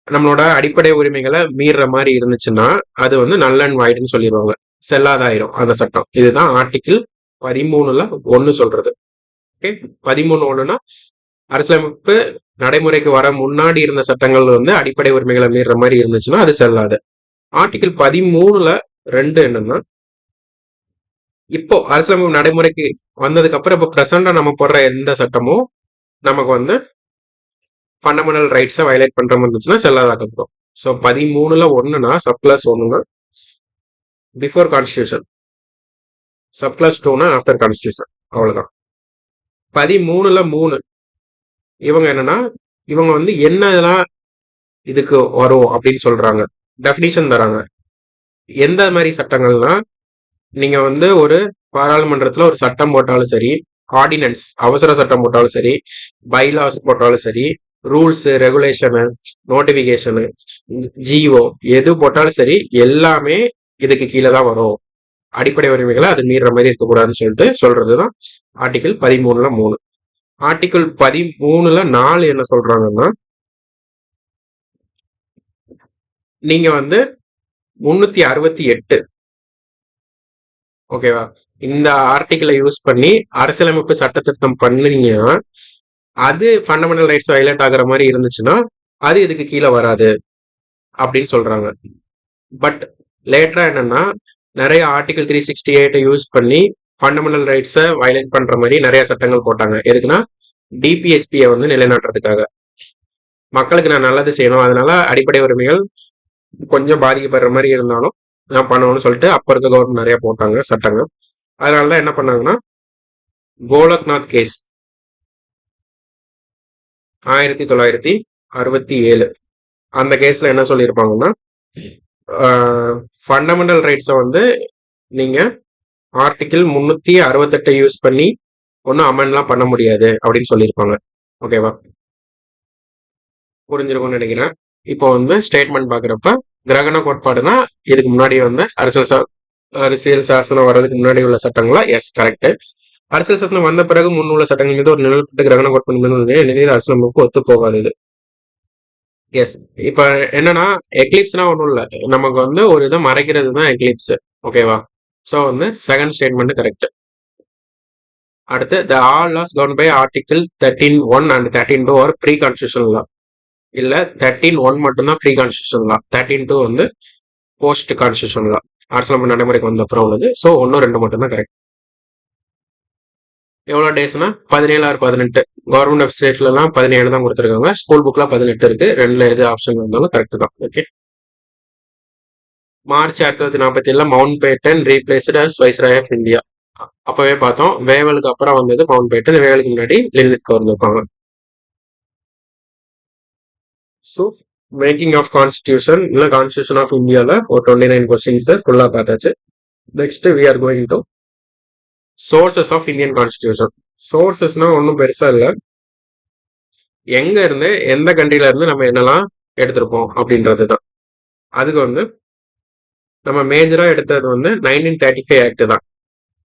நம்மளோட அடிப்படை உரிமைகளை மீறுற மாதிரி இருந்துச்சுன்னா அது வந்து நல் அண்ட் வாய்டுன்னு சொல்லிடுவாங்க. செல்லாதாயிரும் அந்த சட்டம். இதுதான் ஆர்டிகிள் 13(1) சொல்றது. ஓகே, 13(1)னா அரசியலமைப்பு நடைமுறைக்கு வர முன்னாடி இருந்த சட்டங்கள் வந்து அடிப்படை உரிமைகளை மீறுற மாதிரி இருந்துச்சுன்னா அது செல்லாது. ஆர்டிகிள் 13(2) என்னன்னா, இப்போ அரசியலமைப்பு நடைமுறைக்கு வந்ததுக்கு அப்புறம் இப்போ பிரசண்டா நம்ம போடுற எந்த சட்டமும் நமக்கு வந்து ஃபண்டமெண்டல் ரைட்ஸை வயலேட் பண்ற மாதிரி இருந்துச்சுன்னா செல்லாதாக்கப்படும். ஸோ 13(1)னா சப்கிளாஸ் 1னா பிஃபோர் கான்ஸ்டியூஷன், சப்கிளாஸ் 2னா ஆஃப்டர் கான்ஸ்டியூஷன். அவ்வளவுதான். 13(3) இவங்க என்னன்னா, இவங்க வந்து என்னதெல்லாம் இதுக்கு வரும் அப்படின்னு சொல்றாங்க, டெஃபினிஷன் தராங்க. எந்த மாதிரி சட்டங்கள்னா, நீங்க வந்து ஒரு பாராளுமன்றத்துல ஒரு சட்டம் போட்டாலும் சரி, ஆர்டினன்ஸ் அவசர சட்டம் போட்டாலும் சரி, பைலாஸ் போட்டாலும் சரி, ரூல்ஸ் ரெகுலேஷனு நோட்டிபிகேஷனு ஜிஓ எது போட்டாலும் சரி எல்லாமே இதுக்கு கீழே தான் வரும். அடிப்படை உரிமைகளை அது மீறுற மாதிரி இருக்கக்கூடாதுன்னு சொல்லிட்டு சொல்றதுதான் ஆர்டிகிள் 13(3). ஆர்டிகிள் 13(4) என்ன சொல்றாங்கன்னா, நீங்க வந்து 368 ஓகேவா, இந்த ஆர்டிகிளை யூஸ் பண்ணி அரசியலமைப்பு சட்ட திருத்தம் பண்ணீங்கன்னா அது ஃபண்டமெண்டல் ரைட்ஸ் வயலேட் ஆகுற மாதிரி இருந்துச்சுன்னா அது இதுக்கு கீழே வராது அப்படின்னு சொல்றாங்க. பட் லேட்டரா என்னன்னா, நிறைய ஆர்டிகிள் 368 யூஸ் பண்ணி ஃபண்டமெண்டல் ரைட்ஸை வயலேட் பண்ற மாதிரி நிறைய சட்டங்கள் போட்டாங்க. எதுக்குன்னா, டிபிஎஸ்பியை வந்து நிலைநாட்டுறதுக்காக. மக்களுக்கு நான் நல்லது செய்யணும், அதனால அடிப்படை உரிமைகள் கொஞ்சம் பாதிக்கப்படுற மாதிரி இருந்தாலும் நான் பண்ணணும்னு சொல்லிட்டு அப்ப இருக்க கவர்மெண்ட் நிறைய போட்டாங்க சட்டங்கள். அதனாலதான் என்ன பண்ணாங்கன்னா, கோலக்நாத் கேஸ் 1967 அந்த கேஸ்ல என்ன சொல்லியிருப்பாங்கன்னா, ஃபண்டமெண்டல் ரைட்ஸை வந்து நீங்க ஆர்டிகிள் 368 யூஸ் பண்ணி ஒன்றும் அமெண்ட்லாம் பண்ண முடியாது அப்படின்னு சொல்லியிருப்பாங்க. ஓகேவா, புரிஞ்சிருக்கும்னு நினைக்கிறேன். இப்போ வந்து ஸ்டேட்மெண்ட் பாக்குறப்ப கிரகண கோட்பாடுனா இதுக்கு முன்னாடி வந்து அரசியல் சாசனம் வர்றதுக்கு முன்னாடி உள்ள சட்டங்களா? S, correct. அரசியல் சாசனம் வந்த பிறகு முன்னுள்ள சட்டங்கள் மீது ஒரு நிழல்பட்டு கிரகண கோட்பாடு மீது அரசியலமைப்பு ஒத்து போகாது இது. எஸ். இப்ப என்னன்னா, எக்லிப்ஸ்னா ஒண்ணும் இல்ல, நமக்கு வந்து ஒரு இதை மறைக்கிறது தான் எக்லிப்ஸ். ஓகேவா, சோ வந்து செகண்ட் ஸ்டேட்மெண்ட் கரெக்ட். அடுத்து, the all laws govern by article 13(1) and 13(2) are pre constitutional law. இல்ல 13(1) மட்டும்தான் ப்ரீ கான்ஸ்டியூஷனல் லா, 13(2) வந்து போஸ்ட் கான்ஸ்டியூஷனல் லா, அரசியலமைப்பு நடைமுறைக்கு வந்த அப்புறம் உள்ளது. ஸோ 1, 2 மட்டும்தான் கரெக்ட். எவ்வளவு டேஸ்னா 17 ஆர் 18. கவர்மெண்ட் வெப்சைட்ல எல்லாம் 17 தான் கொடுத்துருக்காங்க, ஸ்கூல் புக்ல 18 இருக்கு. ரெண்டுல எது ஆப்ஷன் வந்தாலும் கரெக்ட் தான். Okay. March 1947 Mountbatten replaced as viceroy of India. அப்பவே பார்த்தோம், வேவலுக்கு அப்புறம் வந்தது மவுண்ட் பேட்டன், வேவலுக்கு முன்னாடி லின்லித் வந்திருப்பாங்க. ஸோ மேக்கிங் ஆஃப் கான்ஸ்டியூஷன் இல்ல கான்ஸ்டியூஷன் ஆஃப் இந்தியால ஒரு 29 கொஸ்டின்ஸ் ஃபுல்லா பார்த்தாச்சு. Next we are going to sources of Indian constitution. சோர்சஸ்னா ஒன்றும் பெருசா இல்லை, எங்க இருந்து எந்த கண்ட்ரில இருந்து நம்ம என்னெல்லாம் எடுத்திருப்போம் அப்படின்றது தான். அதுக்கு வந்து நம்ம மேஜரா எடுத்தது வந்து 1935 ஆக்ட் தான்.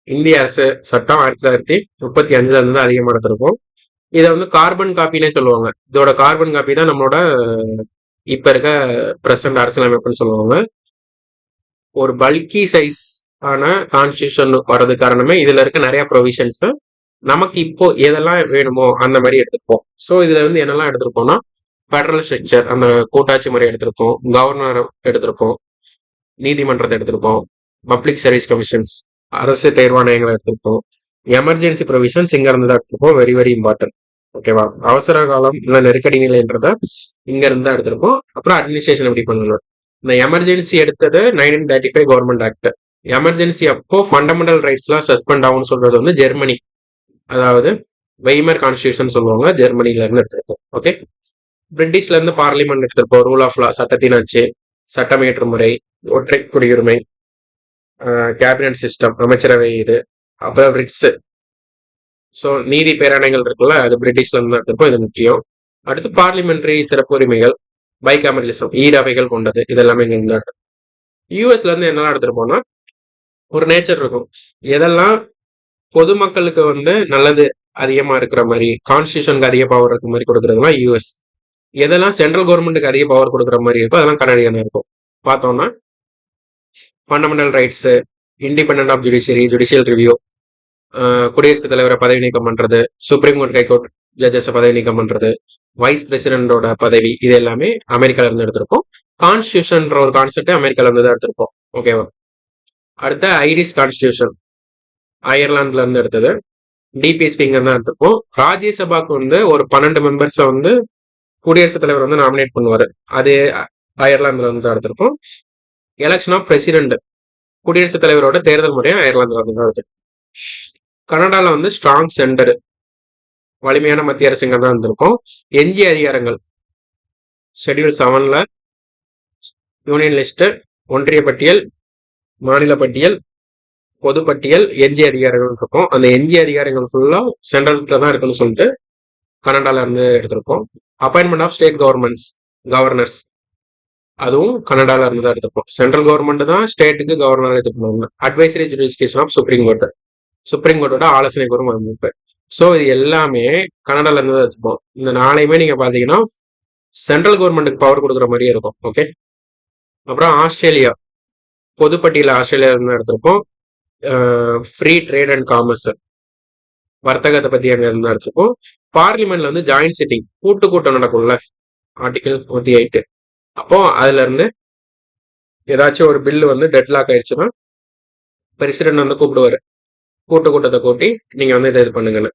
இந்திய அரசு சட்டம் 1935 இருந்து அதிகமாக எடுத்திருப்போம். இதை வந்து கார்பன் காப்பினே சொல்லுவாங்க. இதோட கார்பன் காப்பி தான் நம்மளோட இப்ப இருக்க பிரசன்ட் அரசியலமைப்புன்னு சொல்லுவாங்க. ஒரு பல்கி சைஸ் ஆன கான்ஸ்டியூஷன் வர்றது காரணமே இதுல இருக்க நிறைய ப்ரொவிஷன்ஸ் நமக்கு இப்போ எதெல்லாம் வேணுமோ அந்த மாதிரி எடுத்திருப்போம். ஸோ இதுல வந்து என்னெல்லாம் எடுத்திருப்போம்னா, ஃபெடரல் ஸ்ட்ரக்சர் அந்த கூட்டாட்சி முறை எடுத்திருப்போம், கவர்னர் எடுத்திருப்போம், நீதிமன்றத்தை எடுத்திருப்போம், பப்ளிக் சர்வீஸ் கமிஷன்ஸ் அரசு தேர்வாணையங்களை எடுத்திருப்போம், எமர்ஜென்சி ப்ரொவிஷன்ஸ் இங்க இருந்து தான் எடுத்திருப்போம். Very very important. ஓகேவா, அவசர காலம் இல்ல நெருக்கடி நிலைன்றத இங்க இருந்து தான் எடுத்திருப்போம். அப்புறம் அட்மினிஸ்ட்ரேஷன் எப்படி பண்ணணும். இந்த எமர்ஜென்சி எடுத்தது 1935 கவர்மெண்ட் ஆக்ட். எமர்ஜென்சி அப்போ ஃபண்டமெண்டல் ரைட்ஸ் எல்லாம் சஸ்பெண்ட் ஆகும்னு சொல்றது வந்து ஜெர்மனி, அதாவது வெய்மர் கான்ஸ்டியூஷன் சொல்லுவாங்க, ஜெர்மனில இருந்து எடுத்திருப்போம். ஓகே. பிரிட்டிஷ்ல இருந்து பார்லிமெண்ட் எடுத்திருப்போம், ரூல் ஆஃப் லா சட்டத்தின் அச்சு, சட்டமேற்று முறை, ஒற்றை குடியுரிமை, கேபினட் சிஸ்டம் அமைச்சரவை இது, அப்புறம் ரிட்ஸ். ஸோ நீதி பேராணைகள் இருக்குல்ல, அது பிரிட்டிஷ்ல இருந்து எடுத்திருப்போம். இது முக்கியம். அடுத்து பார்லிமெண்டரி சிறப்பு உரிமைகள், பைகாமரலிசம், ஈரவைகள் கொண்டது, இதெல்லாமே இங்க இருந்தா யூஎஸ்ல இருந்து என்னெல்லாம் எடுத்துட்டு போனா ஒரு நேச்சர் இருக்கும். எதெல்லாம் பொதுமக்களுக்கு வந்து நல்லது அதிகமா இருக்கிற மாதிரி, கான்ஸ்டியூஷனுக்கு அதிக பவர் இருக்கிற மாதிரி கொடுக்கறதுலாம் யூஎஸ். எதெல்லாம் சென்ட்ரல் கவர்மெண்ட்டுக்கு அதிக பவர் கொடுக்குற மாதிரி இருக்கும் அதெல்லாம் கனடியனா இருக்கும். பார்த்தோம்னா fundamental rights, independent of judiciary, judicial review, குடியரசுத் தலைவரை பதவி நீக்கம் பண்றது, சுப்ரீம் கோர்ட் ஹைகோர்ட் ஜட்ஜஸ் பதவி நீக்கம் பண்றது, வைஸ் பிரசிடென்டோட பதவி, இது எல்லாமே அமெரிக்கால இருந்து எடுத்திருக்கோம். கான்ஸ்டியூஷன்ற ஒரு கான்செப்ட் அமெரிக்கால இருந்து தான் எடுத்திருப்போம். ஓகேவா? அடுத்த ஐரிஷ் கான்ஸ்டியூஷன் அயர்லாந்துல இருந்து எடுத்தது. டிபிஎஸ்பி இங்க தான் எடுத்திருப்போம். ராஜ்யசபாக்கு வந்து ஒரு 12 மெம்பர்ஸை வந்து குடியரசுத் தலைவர் வந்து நாமினேட் பண்ணுவாரு. அது அயர்லாந்துல இருந்து தான் எடுத்திருப்போம். எலெக்ஷன் ஆஃப் பிரசிடென்ட், குடியரசுத் தலைவரோட தேர்தல் முறையும் அயர்லாந்துல இருந்து தான் எடுத்திருப்போம். கனடால வந்து ஸ்ட்ராங் சென்டர், வலிமையான மத்திய அரசு இங்க தான் இருந்திருக்கும். எஞ்சிய அதிகாரங்கள் ஷெட்யூல் 7ல யூனியன் லிஸ்ட், ஒன்றிய பட்டியல், மாநில பட்டியல், பொதுப்பட்டியல், எஞ்சிய அதிகாரங்கள் இருக்கும். அந்த எஞ்சிய அதிகாரங்கள் ஃபுல்லா சென்ட்ரல்ல தான் இருக்குன்னு சொல்லிட்டு கனடால இருந்து எடுத்திருக்கோம். அப்பாயின்மெண்ட் ஆஃப் ஸ்டேட் கவர்னர்ஸ், அதுவும் கனடால இருந்து தான் எடுத்திருப்போம். சென்ட்ரல் கவர்மெண்ட் தான் ஸ்டேட்டுக்கு கவர்னர் எடுத்துக்கணும். அட்வைசரி ஜுடிஷியேஷன் ஆஃப் சுப்ரீம் கோர்ட்டோட ஆலோசனை கூறும் அமைப்பு. ஸோ இது எல்லாமே கனடால இருந்து தான் எடுத்துப்போம். இந்த நாளையுமே நீங்க பாத்தீங்கன்னா சென்ட்ரல் கவர்மெண்ட்டுக்கு பவர் கொடுக்குற மாதிரியே இருக்கும். ஓகே. அப்புறம் ஆஸ்திரேலியா, பொதுப்பட்டியல ஆஸ்திரேலியா இருந்து எடுத்திருப்போம். ஃப்ரீ ட்ரேட் அண்ட் காமர்ஸ், வர்த்தகத்தை பத்தி அங்க இருந்து எடுத்திருப்போம். பார்லிமெண்ட்ல வந்து ஜாயிண்ட் சிட்டிங், கூட்டம் நடக்கும்ல, ஆர்டிகல் 108. அப்போ அதுல இருந்து ஏதாச்சும் ஒரு பில்லு வந்து டெட்லாக் ஆயிடுச்சுன்னா பிரசிடென்ட் வந்து கூப்பிடுவாரு, கூட்டத்தை கூட்டி நீங்க வந்து இதை இது பண்ணுங்கன்னு.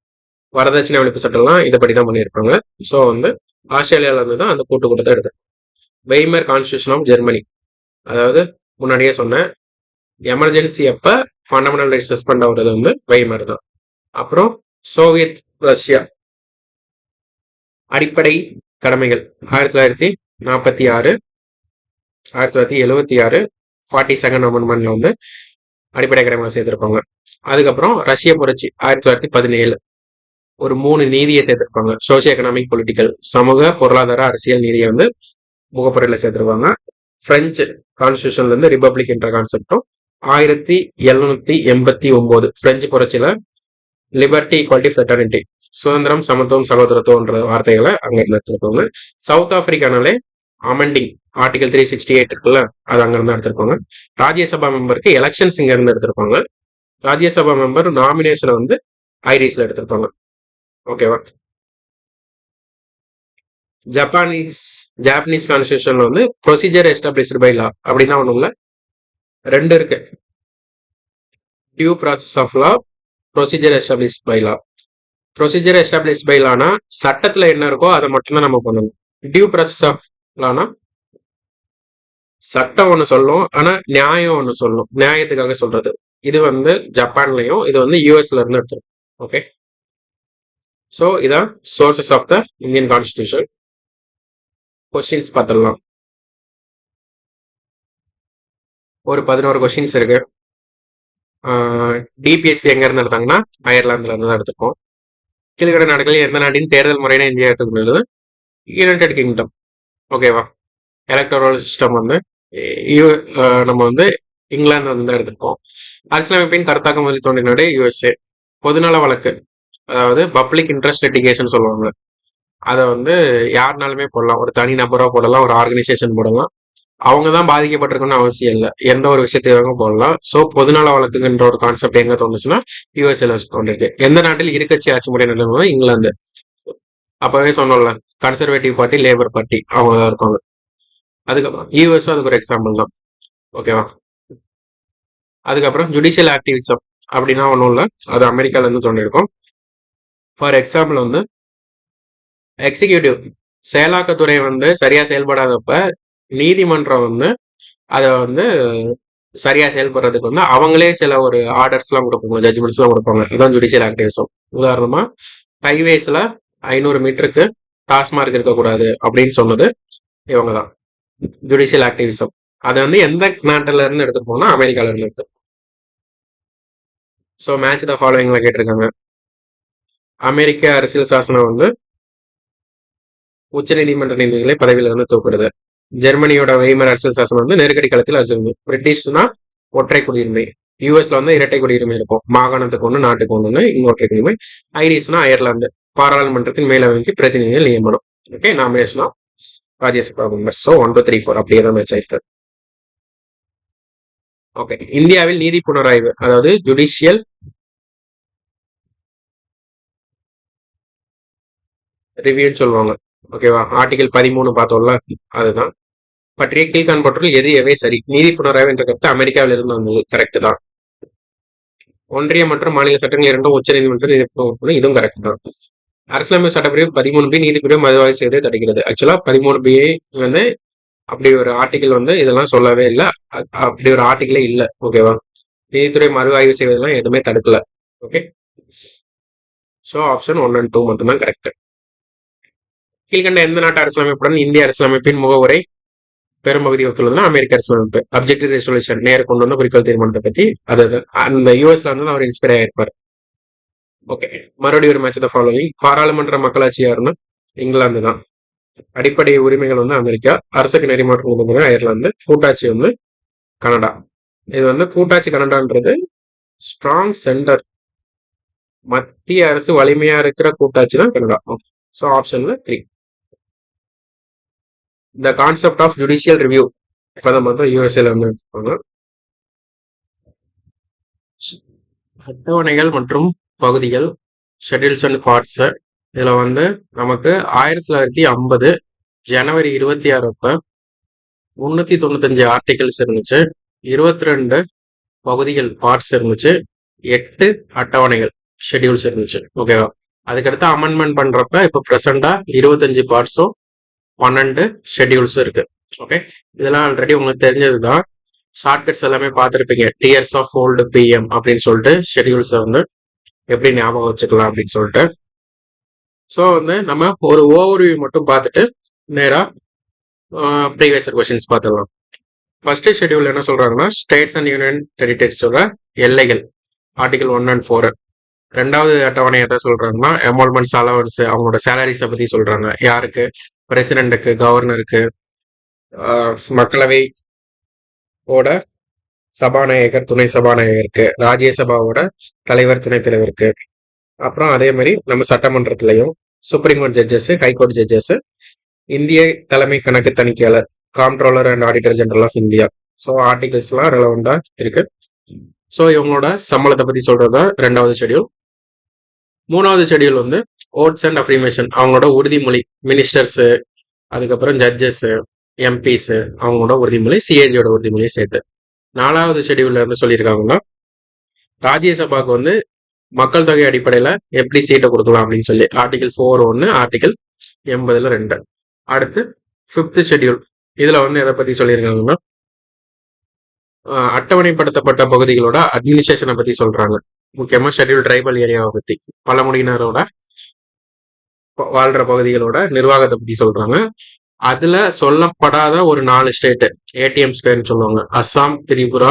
வரதட்சணை ஒழிப்பு சட்டம்லாம் இதைப்படி தான் பண்ணியிருப்பாங்க. ஸோ வந்து ஆஸ்திரேலியால இருந்து தான் அந்த கூட்டத்தை எடுத்து. வெய்மர் கான்ஸ்டியூஷன் ஆஃப் ஜெர்மனி, அதாவது முன்னாடியே சொன்னேன், எமர்ஜென்சி அப்ப ஃபண்டமெண்டல் ரைட்ஸ் சஸ்பெண்ட் ஆகுறது வந்து வெய்மர் தான். அப்புறம் சோவியத் ரஷ்யா, அடிப்படை கடமைகள் 1946, 1976 42nd அமெண்ட்மெண்ட்ல வந்து அடிப்படை கடமைகளை சேர்த்திருப்பாங்க. அதுக்கப்புறம் ரஷ்ய புரட்சி 1917 ஒரு 3 நீதியை சேர்த்திருப்பாங்க. சோசியோ எக்கனாமிக், பொலிட்டிக்கல், சமூக பொருளாதார அரசியல் நீதியை வந்து முகப்புறையில சேர்த்திருப்பாங்க. பிரெஞ்சு கான்ஸ்டியூஷன்ல இருந்து ரிபப்ளிக் என்ற கான்செப்டும் 1789 பிரெஞ்சு புரட்சியில லிபர்ட்டி, ஈக்வாலிட்டி, ஃப்ரெட்டர்னிட்டி, சுதந்திரம், சமத்துவம், சகோதரத்துவன்ற வார்த்தைகளை அங்க இருந்து எடுத்திருப்பாங்க. சவுத் ஆப்பிரிக்கானாலே அமெண்டிங் ஆர்டிகல் 368 இருக்குல்ல, அது அங்க இருந்து எடுத்திருப்பாங்க. ராஜ்யசபா மெம்பருக்கு எலெக்ஷன்ஸ் இங்க இருந்து எடுத்திருப்பாங்க. ராஜ்யசபா மெம்பர் நாமினேஷனை வந்து ஐரிஷ்ல எடுத்திருப்பாங்க. ஓகேவா? ஜாப்பனீஸ் கான்ஸ்டியூஷன்ல வந்து ப்ரொசீஜர் எஸ்டாப்ளிஷ்டு பை லா அப்படின்னா ஒண்ணும் இல்ல, 2 இருக்கு. Due process of law, procedure established by law. Procedure established by லானா சட்டத்துல என்ன இருக்கோ அதை மட்டும்தான் நம்ம பண்ணணும். டியூ ப்ராசஸ் ஆஃப் லானா சட்டம் ஒண்ணு சொல்லும், ஆனா நியாயம் ஒண்ணு சொல்லும், நியாயத்துக்காக சொல்றது. இது வந்து ஜப்பான்லயும், இது வந்து யூஎஸ்ல இருந்து எடுத்துரும். ஓகே. ஸோ இதான் sources of the Indian constitution. Questions பார்த்துடலாம். ஒரு 11 கொஸ்டின்ஸ் இருக்கு. டிபிஎஸ்பி எங்க இருந்து எடுத்தாங்கன்னா அயர்லாந்துல இருந்து தான் எடுத்துப்போம். கீழ்கண்ட நாடுகளில் எந்த நாட்டின் தேர்தல் முறையின இந்தியா எடுத்துக்கொண்டது? United kingdom. ஓகேவா? எலக்டோரல் சிஸ்டம் வந்து நம்ம வந்து இங்கிலாந்து வந்து தான் எடுத்திருப்போம். அரசியலமைப்பின் கருத்தாக்க முதலில் தோன்றிய நாடு யுஎஸ்ஏ. பொதுநல வழக்கு, அதாவது பப்ளிக் இன்ட்ரெஸ்ட் லிட்டிகேஷன் சொல்லுவாங்க, அதை வந்து யாருனாலுமே போடலாம். ஒரு தனி நபரோ போடலாம், ஒரு ஆர்கனைசேஷன் போடலாம். அவங்க தான் பாதிக்கப்பட்டிருக்குன்னு அவசியம் இல்லை, எந்த ஒரு விஷயத்தையும் போடலாம். ஸோ பொதுநல வழக்குன்ற ஒரு கான்செப்ட் எங்க தோணுச்சுன்னா யூஎஸ்ஏல தோன்றிருக்கு. எந்த நாட்டில் இருக்கட்சி ஆட்சி முறை நிலவுனா இங்கிலாந்து. அப்பவே சொன்னோம்ல, கன்சர்வேட்டிவ் பார்ட்டி, லேபர் பார்ட்டி அவங்க தான் இருப்பாங்க. அதுக்கப்புறம் யூஎஸ் அதுக்கு ஒரு எக்ஸாம்பிள் தான். ஓகேவா? அதுக்கப்புறம் ஜுடிஷியல் ஆக்டிவிசம் அப்படின்னா ஒன்றும் இல்லை, அது அமெரிக்கால இருந்து தோன்றிருக்கும். ஃபார் எக்ஸாம்பிள் வந்து எக்ஸிக்யூட்டிவ் செயலாக்கத்துறை வந்து சரியா செயல்படாதப்ப நீதிமன்றம் வந்து அதை வந்து சரியா செயல்படுறதுக்கு வந்து அவங்களே சில ஒரு ஆர்டர்ஸ் எல்லாம் கொடுப்பாங்க, ஜட்ஜ்மெண்ட்ஸ் எல்லாம் கொடுப்பாங்க. இதுதான் ஜுடிஷியல் ஆக்டிவிசம். உதாரணமா ஹைவேஸ்ல 500 மீட்டருக்கு டாஸ்மார்க் இருக்கக்கூடாது அப்படின்னு சொன்னது இவங்க தான், ஜுடிஷியல் ஆக்டிவிசம். அதை வந்து எந்த நாட்டில இருந்து எடுத்துட்டு போனா அமெரிக்கால இருந்து எடுத்து. ஸோ மேட்ச் த ஃபாலோவிங்ல கேட்டிருக்காங்க. அமெரிக்க அரசியல் சாசனம் வந்து உச்சநீதிமன்ற நீதிபதிகளை பதவியிலிருந்து தூக்குறது. ஜெர்மனியோட வெய்மர் அரசியல் சாசனம் வந்து நெருக்கடி காலத்தில் அரசு. பிரிட்டிஷ்னா ஒற்றை குடியுரிமை. யூஎஸ்ல வந்து இரட்டை குடியுரிமை இருக்கும். மாகாணத்துக்கு ஒண்ணு, நாட்டுக்கு ஒண்ணு, இங்க ஒற்றை குடியுரிமை. ஐரிஷ்னா அயர்லாந்து பாராளுமன்றத்தின் மேலவைக்கு பிரதிநிதிகள் நியமனம். Okay, nomination Rajya Sabha members. So 1 2 3 4 அப்படியே தான் மேட்ச் ஆயிருக்கு. ஓகே, இந்தியாவில் நீதி புனராய்வு, அதாவது ஜுடிஷியல் ரிவ்யூன்னு சொல்லுவாங்க. ஓகேவா, ஆர்டிகல் 13 பார்த்தோம்ல, அதுதான் பற்றிய கீழ்காண்பவற்றுள் எது எவை சரி. நீதி புனராய்வு என்ற கருத்து அமெரிக்காவில் இருந்து வந்தது. கரெக்ட் தான். ஒன்றிய மற்றும் மாநில சட்டங்கள் இரண்டும் உச்ச நீதிமன்றம், இதுவும் கரெக்ட் தான். அரசியலமைப்பு சட்டப்பிரிவு 13B நீதிபதியை மறுவாய்வு செய்வதை தடுக்கிறது. ஆக்சுவலா 13B வந்து அப்படி ஒரு ஆர்டிகல் வந்து இதெல்லாம் சொல்லவே இல்லை. அப்படி ஒரு ஆர்டிகலே இல்லை. ஓகேவா, நீதித்துறை மறுஆய்வு செய்வதெல்லாம் எதுவுமே தடுக்கல. ஓகே, ஸோ ஆப்ஷன் 1 and 2 மட்டும்தான் கரெக்ட். கீழ்கண்ட எந்த நாட்டு அரசியலமைப்புடன் இந்திய அரசியலமைப்பின் முகவுரை பெரும்பகுதி ஒத்துள்ளதுன்னா அமெரிக்க அரசியலமைப்பு. அப்ஜெக்டிவ் ரெசல்யூஷன் நேரு கொண்டு வந்த குறிக்கோள் தீர்மானத்தை பத்தி, அது அந்த யூஎஸ்ல வந்து அவர் இன்ஸ்பயர் ஆயிருப்பார். ஓகே, மறுபடியும் ஒரு மேட்ச் தான் ஃபாலோவிங். பாராளுமன்ற மக்களாட்சி யாருன்னா இங்கிலாந்து தான். அடிப்படை உரிமைகள் வந்து அமெரிக்கா, அரசுக்கு நெறிமாற்றம் கொடுக்குறது அயர்லாந்து, கூட்டாட்சி வந்து கனடா. இது வந்து கூட்டாட்சி கனடான்றது ஸ்ட்ராங் சென்டர், மத்திய அரசு வலிமையா இருக்கிற கூட்டாட்சி தான் கனடா. ஸோ ஆப்ஷன்ல 3. The concept of judicial review இப்பதான் யூஎஸ்ஏல வந்து எடுத்துப்பாங்க. அட்டவணைகள் மற்றும் பகுதிகள், ஷெட்யூல்ஸ் அண்ட் பார்ட்ஸ். இதுல வந்து நமக்கு 1950 ஜனவரி 26 அப்ப 395 ஆர்டிகல்ஸ் இருந்துச்சு, 22 பகுதிகள் பார்ட்ஸ் இருந்துச்சு, 8 அட்டவணைகள் ஷெட்யூல்ஸ் இருந்துச்சு. ஓகேவா, அதுக்கடுத்து அமெண்ட்மெண்ட் பண்றப்ப இப்ப பிரசண்டா 25 பார்ட்ஸும் 12 ஷெட்யூல்ஸும் இருக்கு. ஓகே, இதெல்லாம் ஆல்ரெடி உங்களுக்கு தெரிஞ்சதுதான். ஷார்ட்கட்ஸ் எல்லாமே பார்த்துருப்பீங்க. டியர்ஸ் ஆஃப் ஓல்டு பிஎம் அப்படின்னு சொல்லிட்டு ஷெட்யூல்ஸை வந்து எப்படி ஞாபகம் வச்சுக்கலாம் அப்படின்னு சொல்லிட்டு. ஸோ வந்து நம்ம ஒரு ஓவர்வியூ மட்டும் பார்த்துட்டு நேரா ப்ரீவியஸ் கொஸ்டின்ஸ் பார்த்துடலாம். ஃபர்ஸ்ட் ஷெட்யூல் என்ன சொல்றாங்கன்னா, ஸ்டேட்ஸ் அண்ட் யூனியன் டெரிட்டரிஸோட எல்லைகள், ஆர்டிகல் 1 and 4. ரெண்டாவது அட்டவணை எதை சொல்றாங்கன்னா, எமால்மெண்ட்ஸ், அலவன்ஸ், அவங்களோட சேலரிஸை பத்தி சொல்றாங்க. யாருக்கு? பிரசிடென்ட்டுக்கு, கவர்னருக்கு, மக்களவை ஓட சபாநாயகர், துணை சபாநாயகருக்கு, ராஜ்யசபாவோட தலைவர், துணைத் தலைவருக்கு. அப்புறம் அதே மாதிரி நம்ம சட்டமன்றத்திலையும் supreme court judges, high court judges, இந்திய தலைமை கணக்கு தணிக்கையாளர், comptroller and auditor general of India. So articles எல்லாம் ரெலவெண்டா இருக்கு. ஸோ இவங்களோட சம்பளத்தை பத்தி சொல்றதுதான் ரெண்டாவது ஷெட்யூல். மூணாவது ஷெட்யூல் வந்து ஓட்ஸ் அண்ட் அஃப்ரிமேஷன், அவங்களோட உறுதிமொழி, மினிஸ்டர்ஸ், அதுக்கப்புறம் ஜட்ஜஸ், எம்பிஸ், அவங்களோட உறுதிமொழி, சிஏஜியோட உறுதிமொழியை சேர்த்து. நாலாவது ஷெட்யூல்ல வந்து சொல்லியிருக்காங்கன்னா, ராஜ்யசபாவுக்கு வந்து மக்கள் தொகை அடிப்படையில எப்படி சீட்டை கொடுக்கலாம் அப்படின்னு சொல்லி ஆர்டிகல் 4(1), ஆர்டிகல் 80(2). அடுத்து 5th ஷெட்யூல், இதுல வந்து எதை பத்தி சொல்லியிருக்காங்கன்னா, அட்டவணைப்படுத்தப்பட்ட பகுதிகளோட அட்மினிஸ்ட்ரேஷனை பத்தி சொல்றாங்க. முக்கியமா ஷெட்யூல் ட்ரைபல் ஏரியாவை பத்தி, பழங்குடியினரோட வாழ்ற பகுதிகளோட நிர்வாகத்தை பத்தி சொல்றாங்க. அதுல சொல்லப்படாத ஒரு 4 ஸ்டேட், ஏடிஎம் ஸ்கொயர்னு சொல்லுவாங்க, அஸ்ஸாம், திரிபுரா,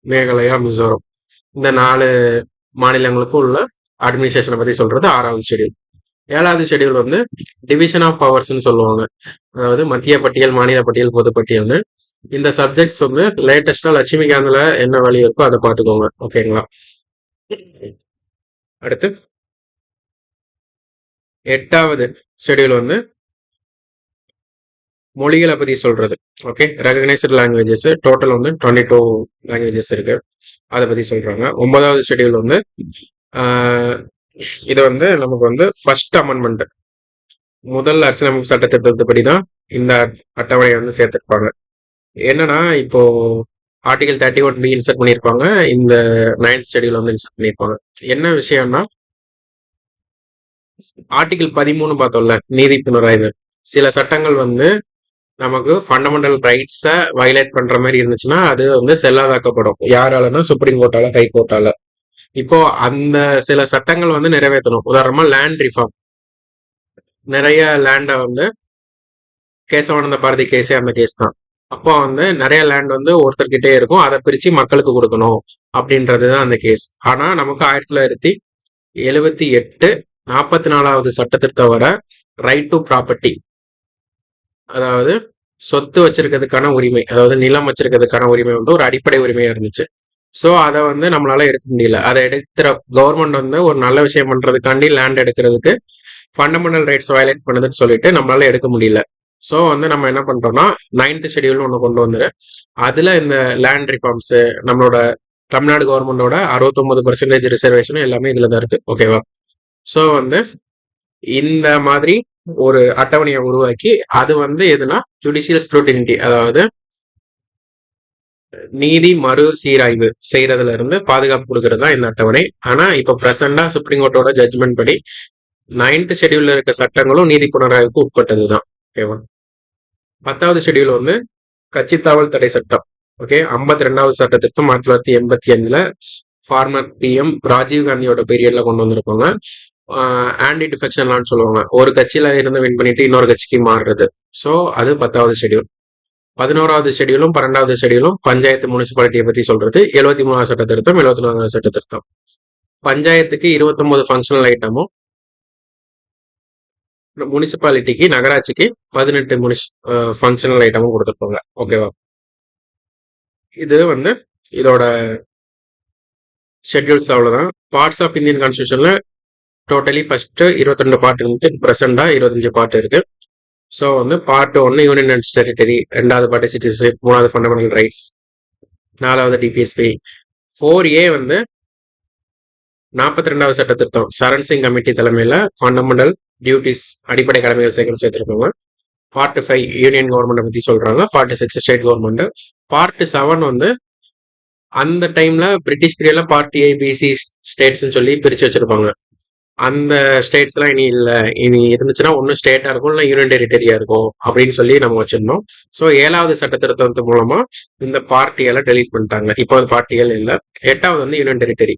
மேகாலயா, மிசோரம். இந்த 4 மாநிலங்களுக்கும் உள்ள அட்மினிஸ்ட்ரேஷனை பத்தி சொல்றது 6வது ஷெட்யூல். 7வது ஷெட்யூல் வந்து டிவிஷன் ஆஃப் பவர்ஸ்ன்னு சொல்லுவாங்க, அதாவது மத்திய பட்டியல், மாநில பட்டியல், பொது பட்டியல்னு. இந்த சப்ஜெக்ட்ஸ் வந்து லேட்டஸ்டா லட்சுமிகாந்த்ல என்ன வழி இருக்கோ அதை பார்த்துக்கோங்க. ஓகேங்களா. அடுத்து 8வது ஷெட்யூல் வந்து மொழிகளை பத்தி சொல்றது. ஓகே, ரெகக்னைஸ்டு லாங்குவேஜஸ், டோட்டல் வந்து 22 லாங்குவேஜஸ் இருக்கு, அதை பத்தி சொல்றாங்க. 9வது ஷெட்யூல் வந்து இது வந்து நமக்கு வந்து ஃபர்ஸ்ட் அமெண்ட்மெண்ட், முதல் அரசியலமைப்பு சட்ட திருத்தப்படி தான் இந்த அட்டவணையை வந்து சேர்த்துருப்பாங்க. என்னன்னா, இப்போ ஆர்டிகல் 31B இன்சர்ட் பண்ணியிருப்பாங்க, இந்த 9th ஷெட்யூல் வந்து இன்சர்ட் பண்ணியிருப்பாங்க. என்ன விஷயம்னா, ஆர்டிகல் 13 பார்த்தோம்ல, நீதி புனராய்வு, சில சட்டங்கள் வந்து நமக்கு ஃபண்டமெண்டல் ரைட்ஸை வயலேட் பண்ற மாதிரி இருந்துச்சுன்னா அது வந்து செல்லாதாக்கப்படும். யாராலன்னா சுப்ரீம் கோர்ட்டால, ஹை கோர்ட்டால. இப்போ அந்த சில சட்டங்கள் வந்து நிறைவேற்றணும். உதாரணமா லேண்ட் ரிஃபார்ம், நிறைய லேண்டை வந்து கேசவானந்த பாரதி கேஸே அந்த கேஸ் தான். அப்போ வந்து நிறைய லேண்ட் வந்து ஒருத்தர்கிட்டே இருக்கும், அதை பிரிச்சு மக்களுக்கு கொடுக்கணும் அப்படின்றதுதான் அந்த கேஸ். ஆனா நமக்கு 1978 44வது சட்ட திருத்தம் வர ரைட் டு ப்ராப்பர்ட்டி, அதாவது சொத்து வச்சிருக்கிறதுக்கான உரிமை, அதாவது நிலம் வச்சிருக்கிறதுக்கான உரிமை வந்து ஒரு அடிப்படை உரிமையா இருந்துச்சு. ஸோ அதை வந்து நம்மளால எடுக்க முடியல. அதை எடுக்கிற கவர்மெண்ட் வந்து ஒரு நல்ல விஷயம் பண்றதுக்காண்டி லேண்ட் எடுக்கிறதுக்கு ஃபண்டமெண்டல் ரைட்ஸ் வயலேட் பண்ணுதுன்னு சொல்லிட்டு நம்மளால எடுக்க முடியல. ஸோ வந்து நம்ம என்ன பண்றோம்னா 9th ஷெடியூல்னு ஒன்று கொண்டு வந்துரு. அதுல இந்த லேண்ட் ரிஃபார்ம்ஸ், நம்மளோட தமிழ்நாடு கவர்மெண்டோட 69% ரிசர்வேஷன் எல்லாமே இதுல தான் இருக்கு. ஓகேவா? ஸோ வந்து இந்த மாதிரி ஒரு அட்டவணையை உருவாக்கி அது வந்து எதுனா ஜுடிஷியல் ஸ்க்ரூட்டினிட்டி, அதாவது நீதி மறு சீராய்வு செய்யறதுல இருந்து பாதுகாப்பு கொடுக்கறது தான் இந்த அட்டவணை. ஆனா இப்ப பிரசண்டா சுப்ரீம் கோர்ட்டோட ஜட்ஜ்மெண்ட் படி 9th ஷெடியூல்ல இருக்க சட்டங்களும் நீதி புனராய்வுக்கு உட்பட்டதுதான். ஓகேவா? 10வது ஷெடியூல் வந்து கட்சி தாவல் தடை சட்டம். ஓகே, 52வது சட்ட திருத்தம் 1985ல ஃபார்மர் பிஎம் ராஜீவ் காந்தியோட பீரியட்ல கொண்டு வந்திருப்பாங்க. ஆன்டி டிஃபெக்ஷன் லான்னு சொல்லுவாங்க. ஒரு கட்சியில இருந்து வின் பண்ணிட்டு இன்னொரு கட்சிக்கு மாறுறது. ஸோ அது 10வது ஷெடியூல். 11வது ஷெடியூலும் 12வது ஷெடியூலும் பஞ்சாயத்து முனிசிபாலிட்டியை பத்தி சொல்றது. 73வது சட்ட திருத்தம், 74வது சட்ட திருத்தம். பஞ்சாயத்துக்கு 29 ஃபங்க்ஷனல் ஐட்டமும், முனிசிபாலிட்டிக்கு நகராட்சிக்கு 18 ஃபங்க்ஷனல் ஐட்டமும் கொடுத்துருப்பாங்க. ஓகேவா? இது வந்து இதோட ஷெட்யூல்ஸ் அவ்வளவுதான். பார்ட்ஸ் ஆஃப் இந்தியன் கான்ஸ்டியூஷன்ல டோட்டலி ஃபர்ஸ்ட் 22 பார்ட் இருக்கு. பிரசண்டா 25 பார்ட் இருக்கு. ஸோ வந்து பார்ட் 1 யூனியன் அண்ட் டெரிட்டரி, 2வது பார்ட் சிட்டிசன்ஷிப், 3வது ஃபண்டமெண்டல் ரைட்ஸ், 4வது டிபிஎஸ்பி. 4A வந்து 42வது சட்ட திருத்தம் சரண் சிங் கமிட்டி தலைமையில ஃபண்டமெண்டல் டியூட்டிஸ், அடிப்படை கடமைகள் சேர்த்திருக்காங்க. பார்ட் 5 யூனியன் கவர்மெண்ட் பத்தி சொல்றாங்க. Part 6 state government. பார்ட் 7 வந்து அந்த டைம்ல பிரிட்டிஷ் பீரியட்ல பார்ட் ஏபிசி ஸ்டேட்ஸ் சொல்லி பிரிச்சு வச்சிருப்பாங்க. அந்த ஸ்டேட்ஸ் எல்லாம் இனி இல்ல, இனி இருந்துச்சுன்னா ஒன்னும் ஸ்டேட்டா இருக்கும், இல்ல யூனியன் டெரிட்டரியா இருக்கும் அப்படின்னு சொல்லி நம்ம வச்சிருந்தோம். ஸோ 7வது சட்ட திருத்தத்து மூலமா இந்த பார்ட்டியெல்லாம் டெலீட் பண்ணிட்டாங்க. இப்போ வந்து பார்ட்டியல் இல்ல. 8வது வந்து யூனியன் டெரிட்டரி.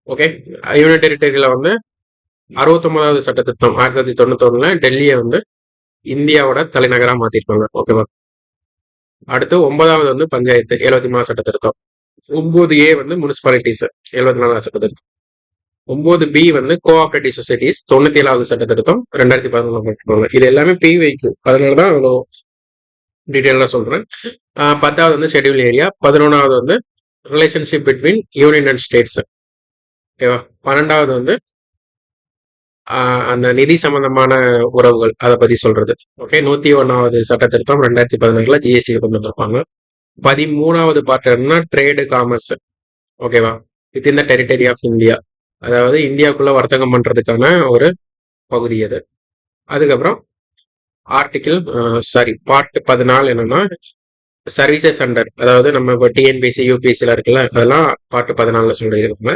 ஓகே, யூனியன் டெரிட்டரியில வந்து 69வது சட்ட திருத்தம் 1991ல டெல்லியை வந்து இந்தியாவோட தலைநகரா மாத்திருப்பாங்க. ஓகேவா? அடுத்து 9வது வந்து பஞ்சாயத்து, 73வது சட்ட திருத்தம். 9A வந்து முனிசிபாலிட்டிஸ், 74வது சட்ட திருத்தம். 9B வந்து கோஆபரேட்டிவ் சொசைட்டிஸ், 97வது சட்ட திருத்தம் 2011. இது எல்லாமே PYQ, அதனாலதான் அவ்வளோ டீட்டெயிலா சொல்றேன். 10வது வந்து ஷெட்யூல் ஏரியா. 11வது வந்து relationship between union and states. ஓகேவா? 12வது வந்து அந்த நிதி சம்பந்தமான உறவுகள், அதை பத்தி சொல்றது. ஓகே, 101வது சட்ட திருத்தம் 2016ல ஜிஎஸ்டி கொண்டு வந்திருப்பாங்க. 13வது பார்ட் என்னன்னா ட்ரேடு காமர்ஸ். ஓகேவா? Within the territory of India, அதாவது இந்தியாவுக்குள்ள வர்த்தகம் பண்றதுக்கான ஒரு பகுதி அது. அதுக்கப்புறம் பார்ட் 14 என்னன்னா சர்வீசஸ் அண்டர், அதாவது நம்ம இப்போ டிஎன்பிசி யூபிஎஸ்சில இருக்குல்ல, அதெல்லாம் பார்ட் 14ல சொல்லியிருக்காங்க.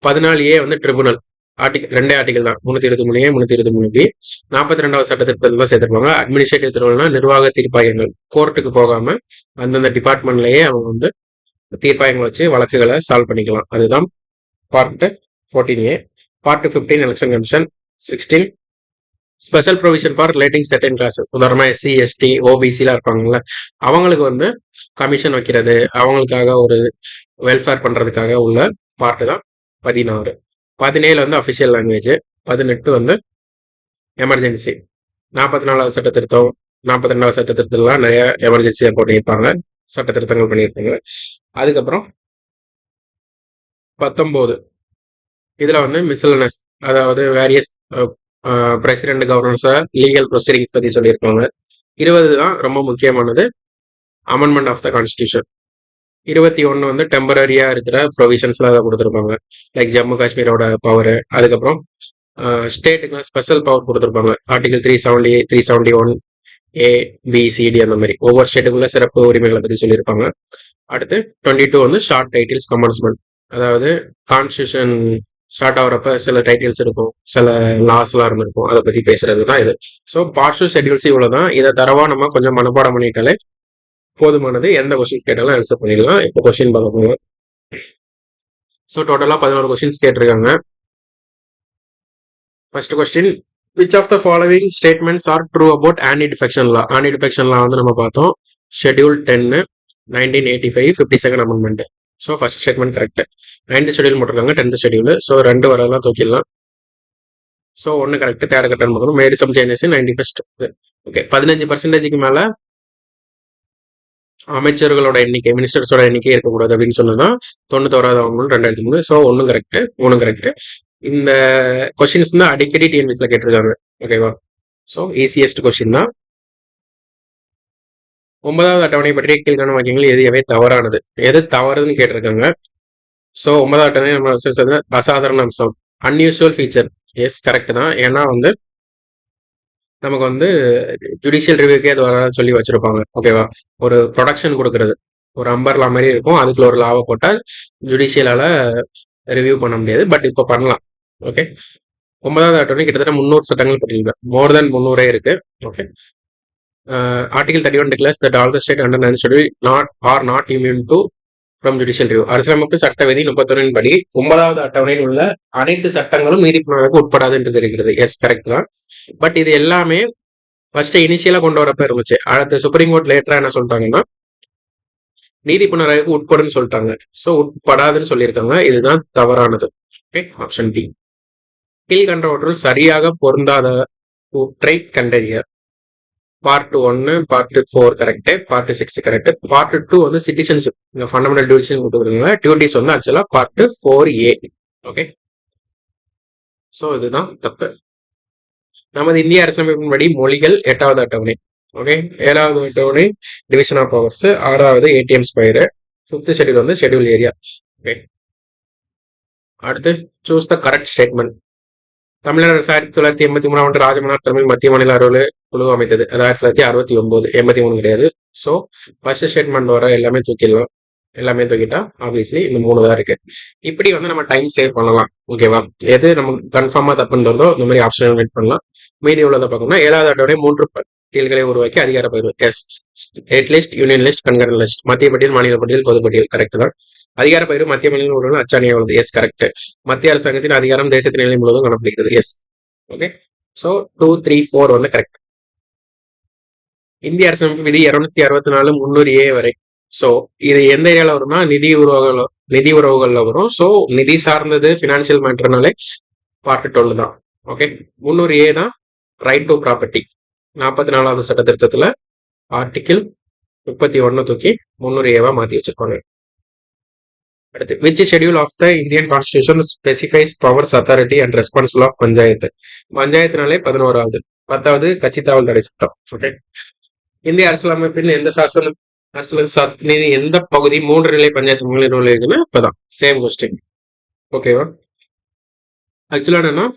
14A வந்து ட்ரிபுனல். ரெண்டே ஆர்டிகல் தான், 323A 323B. 42வது சட்ட திருத்தத்தில் தான் சேர்த்திருப்பாங்க. அட்மினிஸ்ட்ரேட்டிவ் திருவிழா நிர்வாக தீர்ப்பாயங்கள், கோர்ட்டுக்கு போகாம அந்தந்த டிபார்ட்மெண்ட்லயே அவங்க வந்து தீர்ப்பாயங்கள் வச்சு வழக்குகளை சால்வ் பண்ணிக்கலாம். அதுதான் part 14A. Part 15 election commission. 16 special provision for relating certain class, உதாரணமா SC ST OBCலாம் இருப்பாங்கல்ல, அவங்களுக்கு வந்து கமிஷன் வைக்கிறது, அவங்களுக்காக ஒரு வெல்ஃபேர் பண்றதுக்காக உள்ள பார்ட் தான் 16. 17 வந்து அஃபிஷியல் லாங்குவேஜ். 18 வந்து எமர்ஜென்சி. 44வது சட்ட திருத்தம், 42வது சட்ட திருத்தம்லாம் நிறைய எமர்ஜென்சியா பண்ணியிருப்பாங்க, சட்ட திருத்தங்கள் பண்ணியிருப்பாங்க. அதுக்கப்புறம் 19 இதுல வந்து மிஸ்லனஸ், அதாவது various president governors legal proceeding பத்தி சொல்லியிருப்பாங்க. 20 தான் ரொம்ப முக்கியமானது, அமெண்ட்மெண்ட் ஆஃப் த கான்ஸ்டியூஷன். 21 வந்து டெம்பரரியா இருக்கிற ப்ரொவிஷன்ஸ்லாம் அதை கொடுத்துருப்பாங்க, லைக் ஜம்மு காஷ்மீரோட பவர். அதுக்கப்புறம் ஸ்டேட்டுக்கு ஸ்பெஷல் பவர் கொடுத்துருப்பாங்க, ஆர்டிகல் 370 371A BCD அந்த மாதிரி ஒவ்வொரு ஸ்டேட்டுக்குள்ள சிறப்பு உரிமைகளை பத்தி சொல்லியிருப்பாங்க. அடுத்து 22 வந்து ஷார்ட் டைட்டில்ஸ் கமென்ஸ்மெண்ட், அதாவது கான்ஸ்டியூஷன் ஸ்டார்ட் ஆகிறப்ப சில டைட்டில்ஸ் இருக்கும், சில லாஸ்லாம் இருந்திருக்கும், அதை பத்தி பேசுறது தான் இது. ஸோ பார்ட்ஸ் ஷெட்யூல்ஸ் இவ்வளவுதான். இதை தரவா நம்ம கொஞ்சம் மனப்பாடம் பண்ணிட்டாலே போதுமானது. எந்த கொஸ்டின் கேட்டாலும் ஆன்சர் பண்ணிடலாம். இப்போ கொஸ்டின் பார்க்க போங்க. ஸோ டோட்டலா 11 கொஸ்டின்ஸ் கேட்டிருக்காங்க. First question, which of the following statements are true about anti defection law? Anti defection law வந்து நம்ம பார்த்தோம், schedule 10 1985 52nd amendment. So first statement correct. 9th schedule போட்டிருக்காங்க, 10th ஷெட்யூல். ஸோ 2 வரலாம் தூக்கிடலாம். ஸோ ஒன்று correct, third கரெக்டாக பார்க்கணும். மேடு some changes 91st. Okay, 15% மேலே அமைச்சர்களோட எண்ணிக்கை, மினிஸ்டர்ஸோட எண்ணிக்கை இருக்கக்கூடாது அப்படின்னு சொன்னதான் 91வது ஆவணம் 2003. ஸோ ஒன்றும் கரெக்ட், ஒன்றும் கரெக்ட். இந்த கொஸ்டின்ஸ் தான் அடிக்கடி டிஎன்பிஎஸ்ல கேட்டிருக்காங்க. ஓகேவா? ஸோ ஈஸியஸ்ட் கொஸ்டின் தான். 9வது அட்டவணை பற்றிய கீழ்காணும் வாக்கியங்கள் எது எவை தவறானது, எது தவறுன்னு கேட்டிருக்காங்க. ஸோ 9வது அட்டவணை நம்ம அசாதாரண அம்சம், அன்யூஸ்வல் ஃபீச்சர். எஸ் கரெக்ட் தான். ஏன்னா வந்து நமக்கு வந்து ஜுடிஷியல் ரிவ்யூக்கே அது வராது சொல்லி வச்சிருப்பாங்க. ஓகேவா? ஒரு ப்ரொடக்ஷன் கொடுக்கறது ஒரு அம்பர்லா மாதிரி இருக்கும், அதுக்குள்ள ஒரு லாவை போட்டால் ஜுடிஷியலால ரிவ்யூ பண்ண முடியாது. பட் இப்போ பண்ணலாம். ஓகே, 9வது அட்டவணை கிட்டத்தட்ட 300 சட்டங்கள் பட்டியலில் மோர் தென் 300 இருக்கு. Okay, article 31 declares that all the state under 9th schedule are not immune to from judicial review. அரசியலமைப்பு சட்ட விதி 31 படி 9வது அட்டவணையில் உள்ள அனைத்து சட்டங்களும் நீதிபதிக்கு உட்படாது என்று தெரிகிறது. எஸ் கரெக்ட் தான். பட் இது எல்லாமே ஃபர்ஸ்ட் இனிஷியலா கொண்டு வரப்ப இருந்துச்சு. அடுத்து சுப்ரீம் கோர்ட் லேட்டரா என்ன சொல்லிட்டாங்கன்னா நீதி புனராய்வுக்கு உட்படுன்னு சொல்லிட்டாங்க. ஸோ உட்படாதுன்னு சொல்லியிருக்காங்க. இதுதான் தவறானது. Okay, option D. கீழ்கண்டவற்றுள் சரியாக பொருந்தாத கூற்றை கண்டறிய. Part 1, part 4 correct, part 6 correct, part 2 வந்து சிட்டிசன்ஷிப், இந்த ஃபண்டமெண்டல் டியூட்டிஸ் கொடுத்துருக்காங்க. டியூட்டிஸ் வந்து ஆக்சுவலா பார்ட் 4A. ஓகே, ஸோ இதுதான் தப்பு. நமது இந்திய அரசமைப்பின் படி மொழிகள் 8வது அட்டவணை. ஓகே, 7வது அட்டவணை டிவிஷன் ஆஃப் பவர்ஸ், 6வது ATM ஸ்கொயர், 5th ஷெட்யூல் வந்து ஷெட்யூல் ஏரியா. ஓகே, அடுத்து சூஸ் த கரெக்ட் ஸ்டேட்மெண்ட். தமிழர் 1983 ஆண்டு ராஜமன்னார் தலைமையில் மத்திய மாநில அலுவலக குழு அமைத்தது. 1969, 83 கிடையாது. ஸோ ஃபர்ஸ்ட் ஸ்டேட்மெண்ட் வர எல்லாமே தூக்கிடலாம். எல்லாமே தூக்கிட்டா ஆப்வியஸ்லி இந்த 3 தான் இருக்கு. இப்படி வந்து நம்ம டைம் சேவ் பண்ணலாம். ஓகேவா? எது நமக்கு கன்ஃபார்மா தப்புன்னு தோணுதோ இந்த மாதிரி ஆப்ஷன் வெயிட் பண்ணலாம். மீதி உள்ளதை பார்க்கணும்னா 7வது அட்டவணை 3 பட்டியல்களை உருவாக்கி அதிகார பகிர்வு. Yes, state list, union list, concurrent list. மத்திய பட்டியல், மாநில பட்டியல், பொது பட்டியல். கரெக்ட் தான். அதிகார பகிர்வு மத்திய மாநில உறவுகள் அச்சாணியாக உள்ளது. Yes correct. மத்திய அரசாங்கத்தின் அதிகாரம் தேசத்தின் நிலை முழுவதும் காணப்படுகிறது. எஸ். ஓகே, ஸோ 2, 3, 4 வந்து கரெக்ட். இந்திய அரசமைப்பு விதி 264 300A வரை. ஸோ இது எந்த ஏரியால வரும்னா நிதி உறவுகள்ல வரும். ஸோ நிதி சார்ந்தது ஃபினான்சியல் மேட்டர்னாலே பார்ட் 12 தான். ஓகே, 300A தான் ரைட் டு ப்ராப்பர்ட்டி. 44வது சட்ட திருத்தத்துல ஆர்டிகிள் 31 தூக்கி 300A மாத்தி வச்சிருப்பாங்க. அடுத்து, which schedule of the Indian constitution specifies powers, authority and responsible of panchayat. பஞ்சாயத்துனாலே 11வது. 10வது கட்சித்தாவல் தடை சட்டம். ஓகே, இந்திய அரசியலமைப்பின் எந்த சாசனத்தின் எந்த பகுதி 3 நிலை பஞ்சாயத்து நிறுவனம் இருக்குன்னா இப்பதான் சேம் கொஸ்டின். ஓகேவா? ஆக்சுவலா என்னன்னா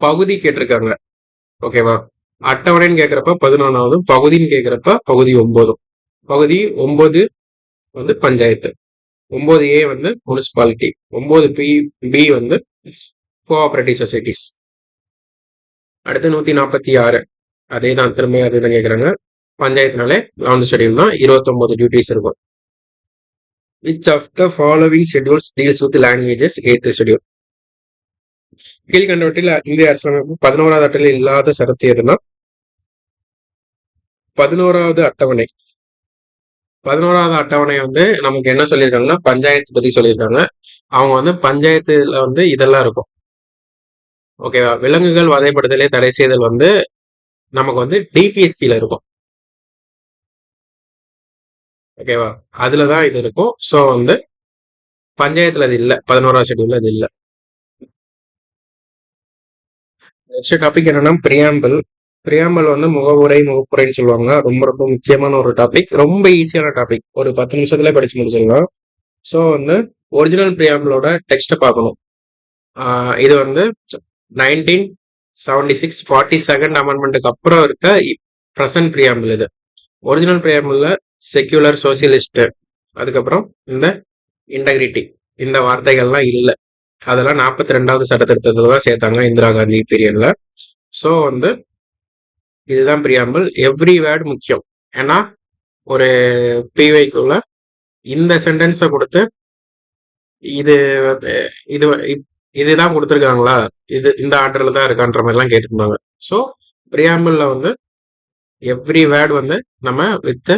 பகுதி கேட்டிருக்காங்க. ஓகேவா? அட்டவணைன்னு கேட்கிறப்ப 11வது, பகுதின்னு கேட்கிறப்ப பகுதி 9. பகுதி 9 வந்து பஞ்சாயத்து, 9A வந்து முனிசிபாலிட்டி, 9B வந்து கோஆபரேட்டிவ் சொசைட்டிஸ். அடுத்து 146 அதே தான், திரும்ப அதே தான் கேட்குறாங்க. பஞ்சாயத்துனாலே 11th ஷெட்யூல் தான், 29 டியூட்டிஸ் இருக்கும். Which of the following schedules deals with languages? 8th schedule. கீழ்கண்டவற்றில் இந்திய அரசியலமைப்பு 11வது அட்டவணையில் இல்லாத சரத்து எதுனா 11வது அட்டவணை. 11வது அட்டவணை வந்து நமக்கு என்ன சொல்லியிருக்காங்கன்னா பஞ்சாயத்து பத்தி சொல்லியிருக்காங்க. அவங்க வந்து பஞ்சாயத்துல வந்து இதெல்லாம் இருக்கும். ஓகேவா? விலங்குகள் வதைப்படுதலே தடை செய்தல் வந்து நமக்கு வந்து டிபிஎஸ்பில இருக்கும். ஓகேவா? அதுலதான் இது இருக்கும். ஸோ வந்து பஞ்சாயத்துல அது இல்லை, 11வது ஷெட்யூல்ல அது இல்லை. நெக்ஸ்ட் டாபிக் என்னன்னா பிரியாம்பிள். பிரியாம்பிள் வந்து முகப்புரைன்னு சொல்லுவாங்க. ரொம்ப ரொம்ப முக்கியமான ஒரு டாபிக், ரொம்ப ஈஸியான டாபிக். ஒரு 10 நிமிஷத்துல படிச்சு முடிச்சிடலாம். ஸோ வந்து ஒரிஜினல் பிரியாம்பிளோட டெக்ஸ்ட்டை பார்க்கணும். இது வந்து 1976 42nd அமெண்ட்மெண்ட்டுக்கு அப்புறம் இருக்க ப்ரெசன்ட் பிரியாம்பிள். இது ஒரிஜினல் பிரியாம்பிள்ல செக்யூலர், சோசியலிஸ்ட், அதுக்கப்புறம் இந்த இன்டெகிரிட்டி, இந்த வார்த்தைகள்லாம் இல்லை. அதெல்லாம் 42வது சட்ட திருத்தத்துல தான் சேர்த்தாங்க இந்திரா காந்தி பீரியட்ல. ஸோ வந்து இதுதான் பிரியாம்பிள். எவ்ரி வேர்டு முக்கியம். ஏன்னா ஒரு பிவைக்குள்ள இந்த சென்டென்ஸை கொடுத்து இது இது இதுதான் கொடுத்துருக்காங்களா, இது இந்த ஆர்டர்ல தான் இருக்கான்ற மாதிரிலாம் கேட்டிருந்தாங்க. ஸோ பிரியாம்பிள்ல வந்து எவ்ரி வேர்டு வந்து நம்ம வித்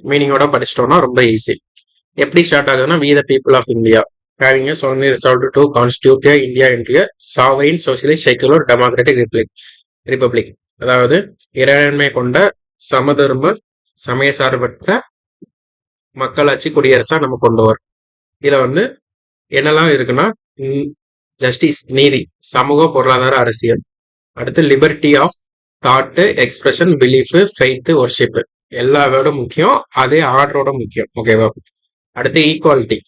மீனிங்கோட படிச்சிட்டோம்னா ரொம்ப ஈஸி. எப்படி ஸ்டார்ட் ஆகுதுன்னா we the people of India having a solemnly resolved to constitute India into a sovereign socialist secular democratic republic. அதாவது இறையாண்மை கொண்ட சமதர்ம சமயசார்பற்ற மக்களாட்சி குடியரசா நம்ம கொண்டு வரோம். இதுல வந்து என்னெல்லாம் இருக்குன்னா ஜஸ்டிஸ் நீதி, சமூக பொருளாதார அரசியல், அடுத்து liberty of thought, expression, belief, faith, worship எல்லா வேர்டும் முக்கியம், அதே ஆர்டரோட முக்கியம். ஓகேவா? அடுத்து ஈக்குவாலிட்டி,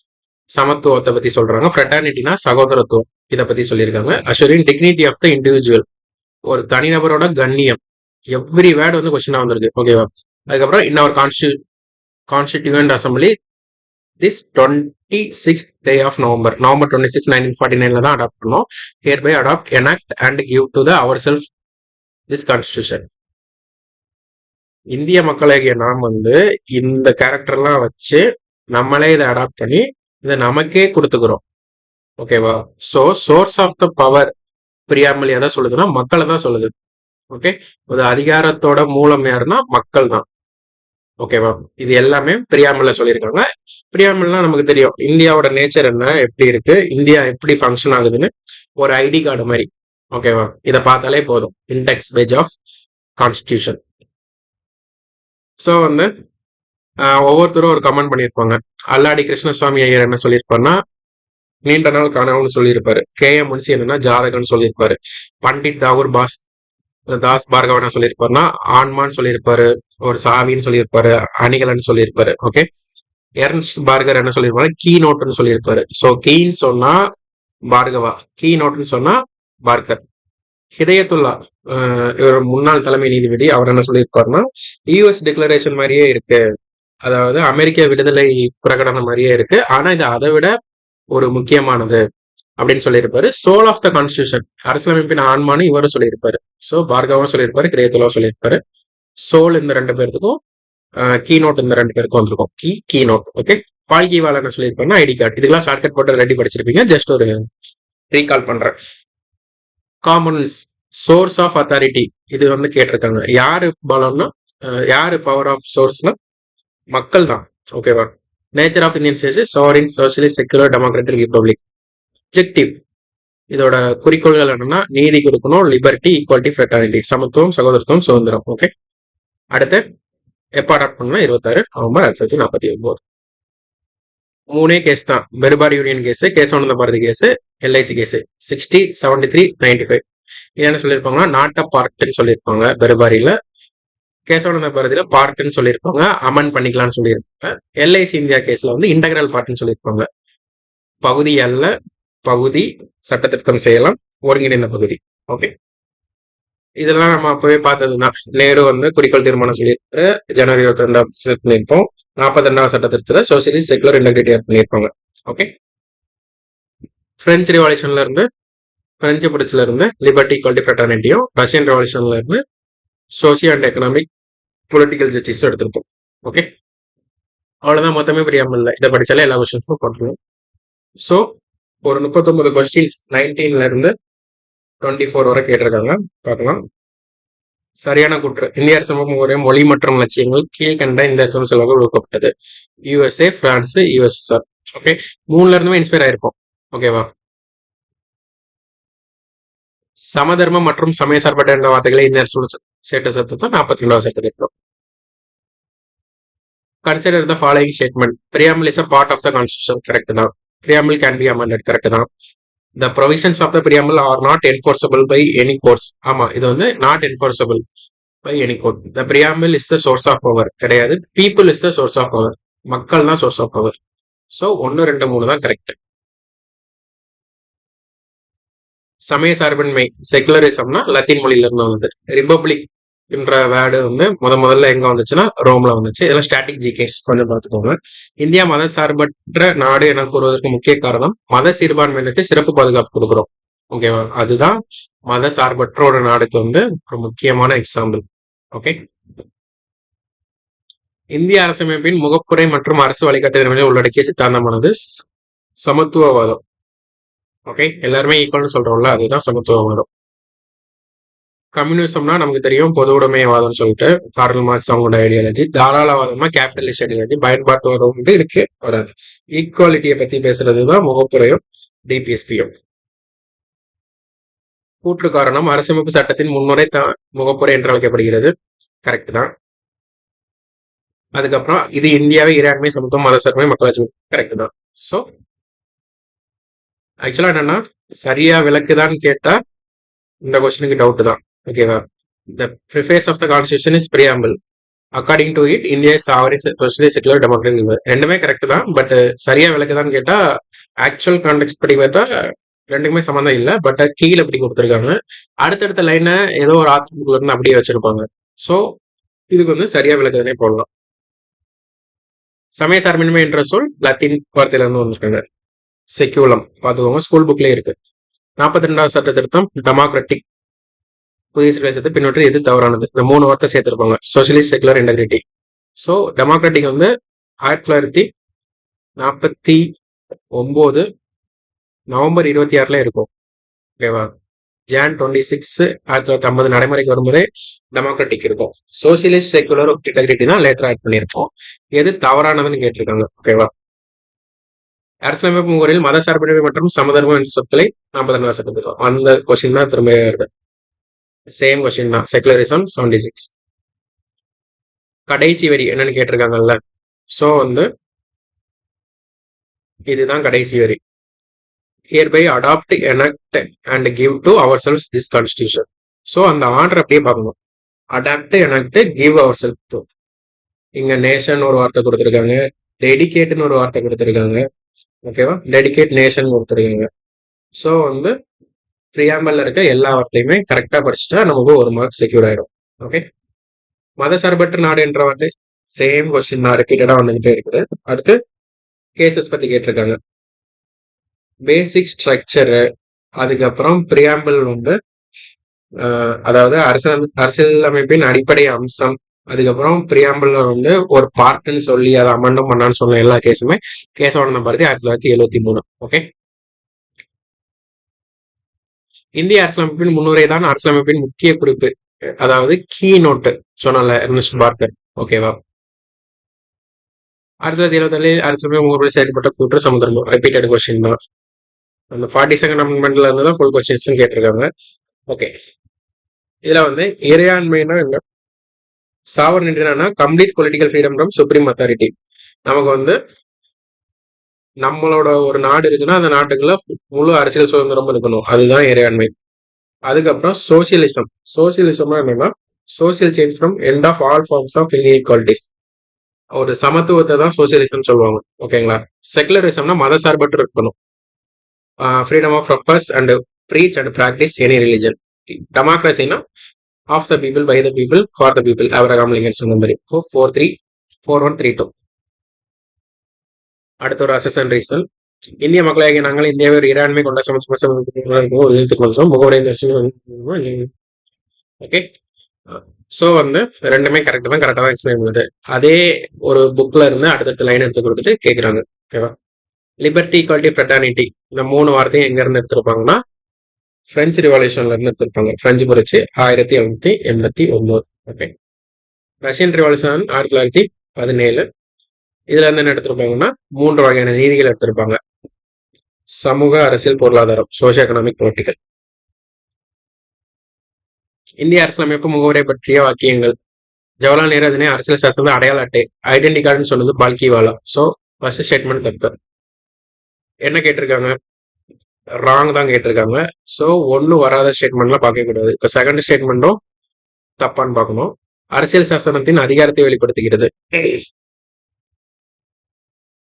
சமத்துவத்தை பத்தி சொல்றாங்க. ஃப்ரெட்டர்னிட்டினா சகோதரத்துவம், இதை பத்தி சொல்லியிருக்காங்க. Assuring dignity of the individual, ஒரு தனிநபரோட கண்ணியம். எவ்ரி வேர்டு வந்து கொஸ்டினா வந்திருக்கு. ஓகேவா? அதுக்கப்புறம் இன்னொரு constituent assembly this 26th day of November 26, 1949 தான் அடாப்ட் பண்ணோம். hereby adopt, enact and give to the ourselves this constitution. இந்திய மக்களாகிய நாம் வந்து இந்த கேரக்டர்லாம் வச்சு நம்மளே இதை அடாப்ட் பண்ணி இதை நமக்கே கொடுத்துக்கிறோம். ஓகேவா? So source of the power பிரியாமல் எதை சொல்லுதுன்னா மக்களை தான் சொல்லுது. ஓகே, ஒரு அதிகாரத்தோட மூலம் யாருன்னா மக்கள் தான். ஓகேவா? இது எல்லாமே பிரியாமல்ல சொல்லியிருக்காங்க. பிரியாமல்னா நமக்கு தெரியும் இந்தியாவோட நேச்சர் என்ன, எப்படி இருக்கு, இந்தியா எப்படி ஃபங்க்ஷன் ஆகுதுன்னு ஒரு ஐடி கார்டு மாதிரி. ஓகேவா? இதை பார்த்தாலே போதும். Index page of constitution. So வந்து ஒவ்வொருத்தரும் ஒரு கமெண்ட் பண்ணியிருப்பாங்க. அல்லாடி கிருஷ்ணசுவாமி ஐயர் என்ன சொல்லியிருப்பாருன்னா நீண்ட நாள் கனவுன்னு சொல்லியிருப்பாரு. KM முன்சி என்னன்னா ஜாதகம்னு சொல்லியிருப்பாரு. பண்டிட் தாஸ் பார்கவன் சொல்லியிருப்பாருன்னா ஆன்மான்னு சொல்லியிருப்பாரு, ஒரு சாவின்னு சொல்லியிருப்பாரு, அணிகலன்னு சொல்லியிருப்பாரு. ஓகே, எர்ன்ஸ்ட் பார்கர் என்ன சொல்லியிருப்பாரு, கீ நோட்டுன்னு சொல்லியிருப்பாரு. ஸோ கீன்னு சொன்னா பார்கவா, கீ நோட்டுன்னு சொன்னா பார்கர். ஹிதயத்துல்லா இவர் முன்னாள் தலைமை நீதிபதி, அவர் என்ன சொல்லியிருப்பாருன்னா US டிக்ளரேஷன் மாதிரியே இருக்கு, அதாவது அமெரிக்க விடுதலை பிரகடனம் மாதிரியே இருக்கு, ஆனா இது அதை விட ஒரு முக்கியமானது அப்படின்னு சொல்லியிருப்பாரு. சோல் ஆஃப் த கான்ஸ்டியூஷன், அரசியலமைப்பின் ஆன்மானு இவரும் சொல்லியிருப்பாரு. ஸோ பார்கவும் சொல்லியிருப்பாரு, கிரேத்துலாவும் சொல்லியிருப்பாரு. சோல் இந்த ரெண்டு பேர்த்துக்கும், கீ நோட் இந்த ரெண்டு பேருக்கும் வந்திருக்கும். Key note. ஓகே, பால்கிவால் என்ன சொல்லியிருப்பாருன்னா ஐடி கார்டு. இதுக்கெல்லாம் ஷார்ட்கட் போட்டு ரெடி படிச்சிருப்பீங்க, ஜஸ்ட் ஒரு ரீகால் பண்றேன். காமன்ஸ், சோர்ஸ் ஆஃப் அத்தாரிட்டி, இது வந்து கேட்டிருக்காங்க. யாரு பலம்னா யாரு பவர் ஆஃப் சோர்ஸ்னா மக்கள் தான். ஓகேவா? Nature of Indian state sovereign socialist secular democratic republic. Objective, இதோட குறிக்கோள்கள் என்னன்னா நீதி கொடுக்கணும், லிபர்ட்டி, ஈக்குவாலிட்டி, ஃப்ரெட்டர்னிட்டி, சமத்துவம், சகோதரத்துவம், சுதந்திரம். ஓகே, அடுத்து எப்ப அடாப்ட் பண்ணா 26 நவம்பர் 1949. 3 கேஸ் தான். Berubari union case, Kesavananda Bharati case, LIC case. 60, 73, 95. இது என்ன சொல்லியிருப்பாங்கன்னா நாட் அ பார்ட்னு சொல்லியிருப்பாங்க பெருபாரியில. கேசவானந்த பாரதியில பார்ட்னு சொல்லியிருப்பாங்க, அமன் பண்ணிக்கலாம்னு சொல்லியிருப்பாங்க. LIC இந்தியா கேஸ்ல வந்து இன்டகிரல் பார்ட்னு சொல்லியிருப்பாங்க. பகுதி அல்ல, பகுதி சட்ட திருத்தம் செய்யலாம், ஒருங்கிணைந்த பகுதி. ஓகே, இதெல்லாம் நம்ம அப்பவே பார்த்ததுதான். நேரு வந்து குறிக்கோள் தீர்மானம் சொல்லியிருப்பாரு, ஜனவரி 22 பண்ணியிருப்போம். 42வது சட்ட திருத்தத்தை சோசியலிஸ்ட் செக்குலர் இன்டெகிரிட்டி பண்ணியிருப்பாங்க. ஓகே, பிரெஞ்சு ரிவால்யூஷன்ல இருந்து, பிரெஞ்சு புரட்சில இருந்து லிபர்ட்டி, ஈக்குவாலிட்டி, ஃப்ரெட்டர்னிட்டியும், ரஷ்யன் ரெவல்யூஷன்ல இருந்து சோசியல் அண்ட் எக்கனாமிக் பொலிட்டிக்கல் ஜஸ்டிஸும் எடுத்திருப்போம். ஓகே, அவ்வளவுதான். மொத்தமே பிரியாமல் இல்லை, இதை படிச்சாலே எல்லா கொஸ்டின்ஸும் போட்டுருவோம். ஸோ ஒரு 39 கொஸ்டின்ஸ் 19ல இருந்து 24 வரை கேட்டிருக்காங்க, பார்க்கலாம். சரியான கூற்று. இந்திய அரசு ஒரே மொழி மற்றும் லட்சியங்கள் கீழ்கண்ட இந்த அரசு செலவு ஒடுக்கப்பட்டது. USA, France, USSR. ஓகே, 3ல இருந்துமே இன்ஸ்பயர் ஆயிருப்போம். ஓகேவா? சமதர்மம் மற்றும் சமய சார்பற்ற என்ற வார்த்தைகளை இந்த அரசு சட்ட சத்தம் 42வது சட்ட திருத்தம். Consider the following statement. Preamble is a part of the constitution. Correct தான். Preamble can be amended. Correct தான். The provisions of the preamble are not enforceable by any courts. ஆமா, இது வந்து not enforceable by any court. The preamble is the source of power. கிடையாது. People is the source of power. மக்கள் தான் source of power. So 1, 2, 3 தான் correct. சமய சார்பின்மை செகுலரிசம்னா Latin மொழியில இருந்து வந்தது. ரிபப்ளிக் என்ற வேர்டு வந்து முதல்ல எங்க வந்துச்சுன்னா ரோம்ல வந்துச்சு. இதெல்லாம் ஸ்டாட்டிக் ஜிகேஸ் கொஞ்சம் பார்த்துக்கோங்க. இந்தியா மத சார்பற்ற நாடு என கூறுவதற்கு முக்கிய காரணம் மத சிறுபான்மையினருக்கு சிறப்பு பாதுகாப்பு கொடுக்குறோம். ஓகேவா? அதுதான் மத சார்பற்ற ஒரு நாடுக்கு வந்து ஒரு முக்கியமான எக்ஸாம்பிள். ஓகே, இந்திய அரசமைப்பின் முகப்புரை மற்றும் அரசு வழிகாட்டுதல்களை உள்ளடக்கிய சித்தாந்தமானது சமத்துவவாதம். ஓகே, எல்லாருமே ஈக்குவல்னு சொல்றோம்ல, அதுதான் சமத்துவவாதம். கம்யூனிசம்னா நமக்கு தெரியும் பொதுவுடைமைவாதம் சொல்லிட்டு கார்ல் மார்க்ஸ் அவங்களோட ஐடியாலஜி. தாராளவாதமா கேபிட்டலிஸ்ட் ஐடியாலஜி. பயன்பாட்டுவாதம் வந்து இருக்கு வராது. ஈக்குவாலிட்டியை பத்தி பேசுறதுதான் முகப்புரையும் டிபிஎஸ்பியும். கூற்று காரணம் அரசமைப்பு சட்டத்தின் முன்னுரை முகப்புரை என்று அழைக்கப்படுகிறது. கரெக்ட் தான். அதுக்கப்புறம் இது இந்தியாவை இறையாண்மை சமத்துவம் மதசார்பை மக்களாட்சி. கரெக்ட் தான். ஸோ ஆக்சுவலா என்னன்னா சரியா விளக்குதான்னு கேட்டா இந்த கொஸ்டினுக்கு டவுட் தான். ஓகேவா? The preface of the constitution is preamble. According to it India is sovereign society secular democratic. ரெண்டுமே கரெக்ட் தான். பட் சரியா விளக்குதான்னு கேட்டா ஆக்சுவல் கான்டெக்ட் படி பார்த்தா ரெண்டுக்குமே சம்மந்தம் இல்லை. பட் கீழே இப்படி கொடுத்துருக்காங்க. அடுத்தடுத்த லைனை ஏதோ ஒரு ஆத்தர் புக்ல இருந்து அப்படியே வச்சிருப்பாங்க. ஸோ இதுக்கு வந்து சரியா விளக்குதுன்னே போடலாம். சமய சார்பின்மை என்ற சொல் லத்தீன் வார்த்தையில இருந்து வந்திருக்காங்க. செக்யூலம் பார்த்துக்கோங்க, ஸ்கூல் புக்லேயே இருக்கு. 42வது சட்ட திருத்தம் டெமோக்ராட்டிக் புதிய சிறைசத்தை பின்னொற்று எது தவறானது. இந்த 3 வார்த்தை சேர்த்திருப்பாங்க. Socialist secular integrity. So democratic வந்து 1949 நவம்பர் 26 இருக்கும். ஓகேவா? ஜான் 26 1950 நடைமுறைக்கு வரும்போதே டெமோக்ராட்டிக் இருக்கும். சோசியலிஸ்ட் செக்குலர் இன்டெகிரிட்டி தான் லேட்டர் ஆட் பண்ணியிருக்கோம். எது தவறானதுன்னு கேட்டிருக்காங்க. ஓகேவா? அரசியலமைப்பு முறையில் மத சார்பின்மை மற்றும் சமதர்மம் என்ற சொற்களை 42வது சட்டத்திருத்தம். அந்த கொஸ்டின் தான் திரும்ப வருது. சேம் கொஸ்டின் தான். செகுலரிசம் 76. கடைசி வரி என்னன்னு கேட்டிருக்காங்கல்ல. ஸோ வந்து இதுதான் கடைசி வரி. hereby adopt, enact and give to ourselves this constitution. So அந்த ஆர்டர் அப்படியே பார்க்கணும். Adopt, enact, give ourselves to. இங்க நேஷன் ஒரு வார்த்தை கொடுத்துருக்காங்க, டெடிகேட்னு ஒரு வார்த்தை கொடுத்துருக்காங்க. ஓகேவா? டெடிகேட் நேஷன் கொடுத்துருக்காங்க. ஸோ வந்து ப்ரியாம்பல்ல இருக்க எல்லா வார்த்தையுமே கரெக்டா படிச்சுட்டா நமக்கு 1 மார்க் செக்யூர் ஆயிடும். ஓகே. மத சார்பற்ற நாடு என்ற வார்த்தை சேம் கொஸ்டின் தான் ரிப்பீட்டடா வந்துகிட்டே இருக்குது. அடுத்து கேசஸ் பத்தி கேட்டிருக்காங்க. பேசிக் ஸ்ட்ரக்சரு, அதுக்கப்புறம் பிரியாம்பிள் வந்து அதாவது அரசியலமைப்பின் அடிப்படை அம்சம், அதுக்கப்புறம் பிரியாம்பிள் வந்து ஒரு பார்ட்னு சொல்லி அதை அமெண்டும் பண்ணான்னு சொன்ன எல்லா கேஸுமே கேசவானந்தம் பாரதி 1973. ஓகே. இந்திய அரசியலமைப்பின் முன்னுரை தான் அரசியலமைப்பின் முக்கிய குறிப்பு, அதாவது கீ நோட்டு சொன்னல எர்னஸ்ட் பார்க்கர். ஓகேவா? 1977 அரசியலமைப்பு முன்னுரை செயல்பட்ட கூற்று சமுதிரம். ரிப்பீட்டட் கொஸ்டின் தான். அந்த 42nd அமெண்ட்மெண்ட்ல இருந்து தான் ஃபுல் கொஸ்டின்ஸ் கேட்டிருக்காங்க. ஓகே. இதுல வந்து இறையாண்மைனா என்ன, சாவர்னிட்டினா complete political freedom from supreme authority. நமக்கு வந்து நம்மளோட ஒரு நாடு இருக்குன்னா அந்த நாட்டுக்குள்ள முழு அரசியல் சுதந்திரம் இருக்கணும், அதுதான் இறையாண்மை. அதுக்கப்புறம் சோசியலிசம். சோசியலிசம்னா என்னன்னா social change from end of all forms of inequalities. ஒரு சமத்துவத்தை தான் சோசியலிசம் சொல்லுவாங்க. ஓகேங்களா? செகுலரிசம்னா மத சார்பற்று இருக்கணும். Freedom of profess and preach and practice any religion. டெமோக்ரஸினா of the people, by the people, for the people. Abraham Lincoln சொன்ன மாதிரி. 4-3-4-1-3-2. அடுத்த ஒரு அசன் ரீசன். இந்திய மக்களாகிய நாங்கள் இந்தியாவை ஒரு இறையாண்மை கொண்ட சமத்துவம் முகவுடைய. ஓகே. ஸோ வந்து ரெண்டுமே கரெக்ட் தான், கரெக்டாக தான் எக்ஸ்பிளைன் பண்ணுது. அதே ஒரு புக்ல இருந்து அடுத்தடுத்த லைன் எடுத்து கொடுத்துட்டு கேட்குறாங்க. ஓகேவா? லிபர்ட்டி, ஈக்வாலிட்டி, ஃப்ரெட்டர்னிட்டி இந்த 3 வார்த்தையும் எங்க இருந்து எடுத்திருப்பாங்கன்னா பிரெஞ்சு ரிவால்யூஷன்ல இருந்து எடுத்திருப்பாங்க. பிரெஞ்சு புரட்சி 1789. ஓகே. Russian revolution 1917. இதுல இருந்து என்ன எடுத்திருப்பாங்கன்னா 3 வகையான நீதிகள் எடுத்திருப்பாங்க. சமூக, அரசியல், பொருளாதாரம். Socio economic, political. இந்திய அரசியலமைப்பு முகவுரை பற்றிய வாக்கியங்கள். ஜவஹர்லால் நேரு அதனை அரசியல் சாசன அடையாள அட்டை, ஐடென்டி கார்டுன்னு சொன்னது பால்கிவாலா. ஸோ ஃபர்ஸ்ட் ஸ்டேட்மெண்ட் தப்பு. என்ன கேட்டிருக்காங்க? ராங் தான் கேட்டிருக்காங்க. ஸோ ஒன்றும் வராத ஸ்டேட்மெண்ட்லாம் பார்க்க கூடாது. இப்போ செகண்ட் ஸ்டேட்மெண்ட்டும் தப்பான்னு பார்க்கணும். அரசியல் சாசனத்தின் அதிகாரத்தை வெளிப்படுத்துகிறது.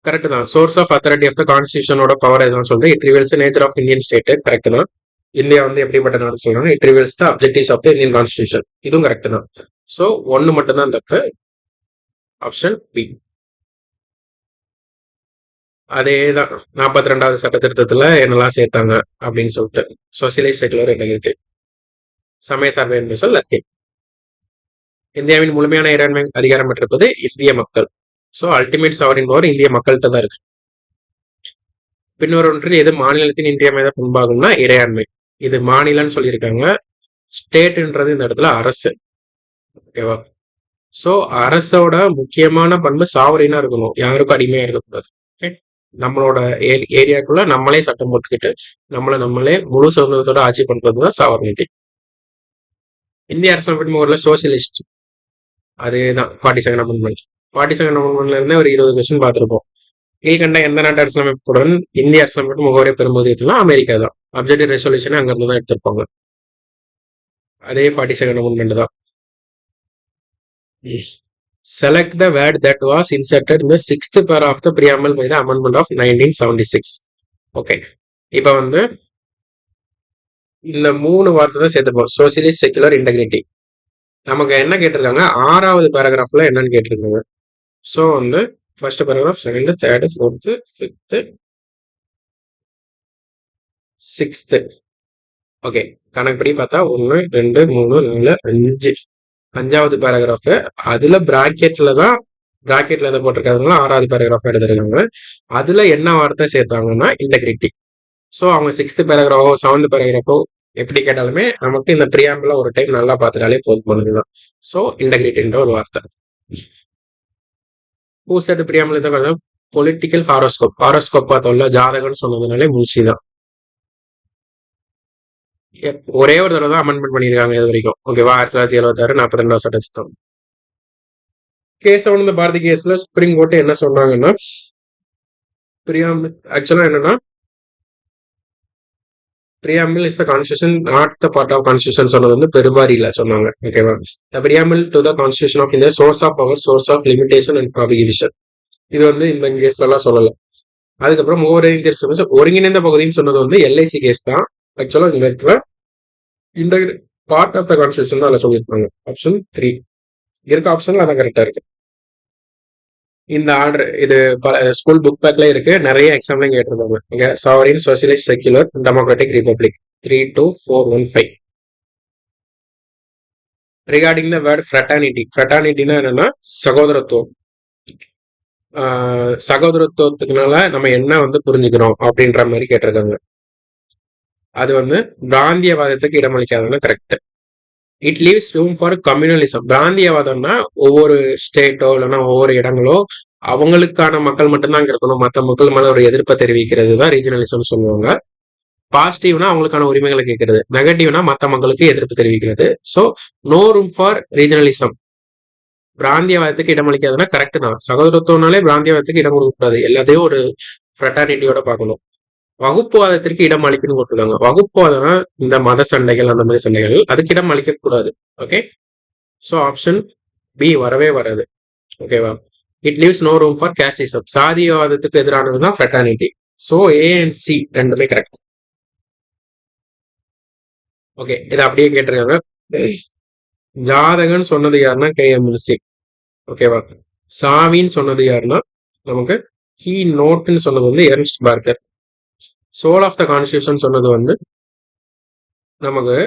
கரெக்ட் தான். Source of authority of the கான்ஸ்டியூஷனோட பவர் எதுவும் சொல்றது. It reveals nature of Indian state. Correct தான். இந்தியா வந்து எப்படிப்பட்ட நாடு சொல்றாங்க. It reveals the objectives of the Indian constitution. இதுவும் கரெக்ட் தான். ஸோ 1 மட்டும் தான் தப்பு. Option B. அதேதான் 42வது சட்ட திருத்தத்துல என்னெல்லாம் சேர்த்தாங்க அப்படின்னு சொல்லிட்டு. Socialist, secular integrity. சமய சார்பு என்று சொல் லத்தீன். இந்தியாவின் முழுமையான இறையாண்மை அதிகாரம் பெற்றிருப்பது இந்திய மக்கள். ஸோ அல்டிமேட் சாவரின் பவர் இந்திய மக்கள்கிட்ட தான் இருக்கு. பின்வரும் ஒன்றில் எது மாநிலத்தின் இன்றியமையாத பண்பாகும்னா இறையாண்மை. இது மாநிலம்னு சொல்லியிருக்காங்க. ஸ்டேட்ன்றது இந்த இடத்துல அரசு. ஓகேவா? ஸோ அரசோட முக்கியமான பண்பு சாவரினா இருக்கணும், யாருக்கும் அடிமையா இருக்கக்கூடாது. ஓகே, நம்மளோட ஏரியாக்குள்ள நம்மளே சட்டம் போட்டுக்கிட்டு நம்மளே முழு சுதந்திரத்தோட ஆட்சி பண்றதுதான் சாவர்னிட்டி. இந்திய அரசமைப்பு முறையில சோசியலிஸ்ட் அதேதான் 42 அமெண்ட்மெண்ட். 42 அமெண்ட்மெண்ட்ல இருந்து ஒரு 20 கொஸ்டின் பார்த்திருப்போம். கீழ்கண்ட எந்த நாட்டு அரசமைப்புடன் இந்திய அரசமைப்பு முகவரை பெறும்போது அமெரிக்கா தான். அப்ஜெக்டிவ் ரெசல்யூஷன் அங்க இருந்து தான் எடுத்திருப்பாங்க. அதே 42 அமெண்ட்மெண்ட் தான். Select the word that was inserted in the 6th para of the preamble by the amendment of 1976. Okay, இப்ப வந்து இந்த 3 வார்த்தை தான் சேர்த்துப்போம். Socialist, secular, integrity. நமக்கு என்ன கேட்டிருக்காங்க, 6வது பேராகிராஃப்ல என்னன்னு கேட்டிருக்காங்க. ஸோ வந்து first paragraph, second, third, fourth, fifth, 6th. Okay, கணக்குப்படி பார்த்தா 1 2 3 4 5 5வது பேராகிராஃப். அதுல பிராக்கெட்ல எதை போட்டிருக்காங்கன்னா 6வது பேராகிராஃப் எடுத்துருக்காங்க. அதுல என்ன வார்த்தை சேர்த்தாங்கன்னா இன்டெகிரிட்டி. ஸோ அவங்க 6th பேராகிராஃபோ 7th பேராகிராஃபோ எப்படி கேட்டாலுமே நமக்கு இந்த பிரியாம்பிள ஒரு டைம் நல்லா பார்த்துட்டாலே போதுமானதுதான். ஸோ இன்டெகிரிட்டின்ற ஒரு வார்த்தை. பூசட் பிரியாம்பிள் தான் பொலிட்டிக்கல் ஹாரோஸ்கோப் பார்த்தோம்ல, ஜாதகம்னு சொன்னதுனாலே மூச்சிதான். ஒரே ஒரு தடவை தான் அமெண்ட்மெண்ட் பண்ணியிருக்காங்க இது வரைக்கும். ஓகேவா? 1976 42வது சட்ட திருத்தம். கேஸ் இந்த பாரதி கேஸ்ல சுப்ரீம் கோர்ட் என்ன சொன்னாங்கன்னா, ஆக்சுவலா என்னன்னா, preamble is the constitution, not the part of constitution சொன்னது வந்து பெருபாரியில சொன்னாங்க. ஓகேவா? The preamble to the constitution of India, source of power, source of limitation and prohibition. இது வந்து இந்த கேஸ்ல எல்லாம் சொல்லல. அதுக்கப்புறம் ஒருங்கிணைந்த பகுதின்னு சொன்னது வந்து எல்ஐசி கேஸ் தான். ஆக்சுவலா இந்த இடத்துல பார்ட் ஆஃப் த கான்ஸ்டியூஷன் தான் சொல்லியிருப்பாங்க. ஆப்ஷன் 3 இருக்க ஆப்ஷன்ல அதான் கரெக்டா இருக்கு. இந்த ஆர்டர் இது ஸ்கூல் புக் பேக்ல இருக்கு, நிறைய எக்ஸாம்லையும் கேட்டிருக்காங்க. Okay, sovereign, socialist, secular, democratic, republic 3, 2, 4, 1, 5. Regarding the word fraternity. ஃப்ரெட்டர்னிட்டினா என்னன்னா சகோதரத்துவம். சகோதரத்துவத்துக்குனால நம்ம என்ன வந்து புரிஞ்சுக்கிறோம் அப்படின்ற மாதிரி கேட்டிருக்காங்க. அது வந்து பிராந்தியவாதத்துக்கு இடமளிக்காதுன்னு correct. It leaves room for communalism. பிராந்தியவாதம்னா ஒவ்வொரு ஸ்டேட்டோ இல்லைன்னா ஒவ்வொரு இடங்களோ அவங்களுக்கான மக்கள் மட்டும்தான் அங்க இருக்கணும், மற்ற மக்கள் மேல ஒரு எதிர்ப்பை தெரிவிக்கிறது தான் ரீஜனலிசம் சொல்லுவாங்க. பாசிட்டிவ்னா அவங்களுக்கான உரிமைகளை கேட்கறது, நெகட்டிவ்னா மற்ற மக்களுக்கு எதிர்ப்பு தெரிவிக்கிறது. So no room for regionalism. பிராந்தியவாதத்துக்கு இடமளிக்காதுன்னா கரெக்ட் தான். சகோதரத்துவம்னாலே பிராந்தியவாதத்துக்கு இடம் கொடுக்கக்கூடாது, எல்லாத்தையும் ஒரு ஃப்ரெட்டர்னிட்டியோட பார்க்கணும். வகுப்புவாதத்திற்கு இடம் அளிக்கணும்னு கொடுத்துருக்காங்க. வகுப்புவாதம்னா இந்த மத சண்டைகள், அந்த மாதிரி சண்டைகள், அதுக்கு இடம் அளிக்க கூடாது. ஓகே, ஸோ ஆப்ஷன் பி வரவே வராது. ஓகேவா? It leaves no room for casteism. சாதியவாதத்துக்கு எதிரானதுதான் fraternity. So A and C ரெண்டுமே கரெக்ட். ஓகே, இதை அப்படியே கேட்டிருக்காங்க. ஜாதகன்னு சொன்னது யாருன்னா KMC. ஓகேவா? சாவின்னு சொன்னது யாருன்னா நமக்கு கீ நோட்னு சொன்னது வந்து Ernest Barker. Soul of the constitution சொன்னது வந்து நமக்கு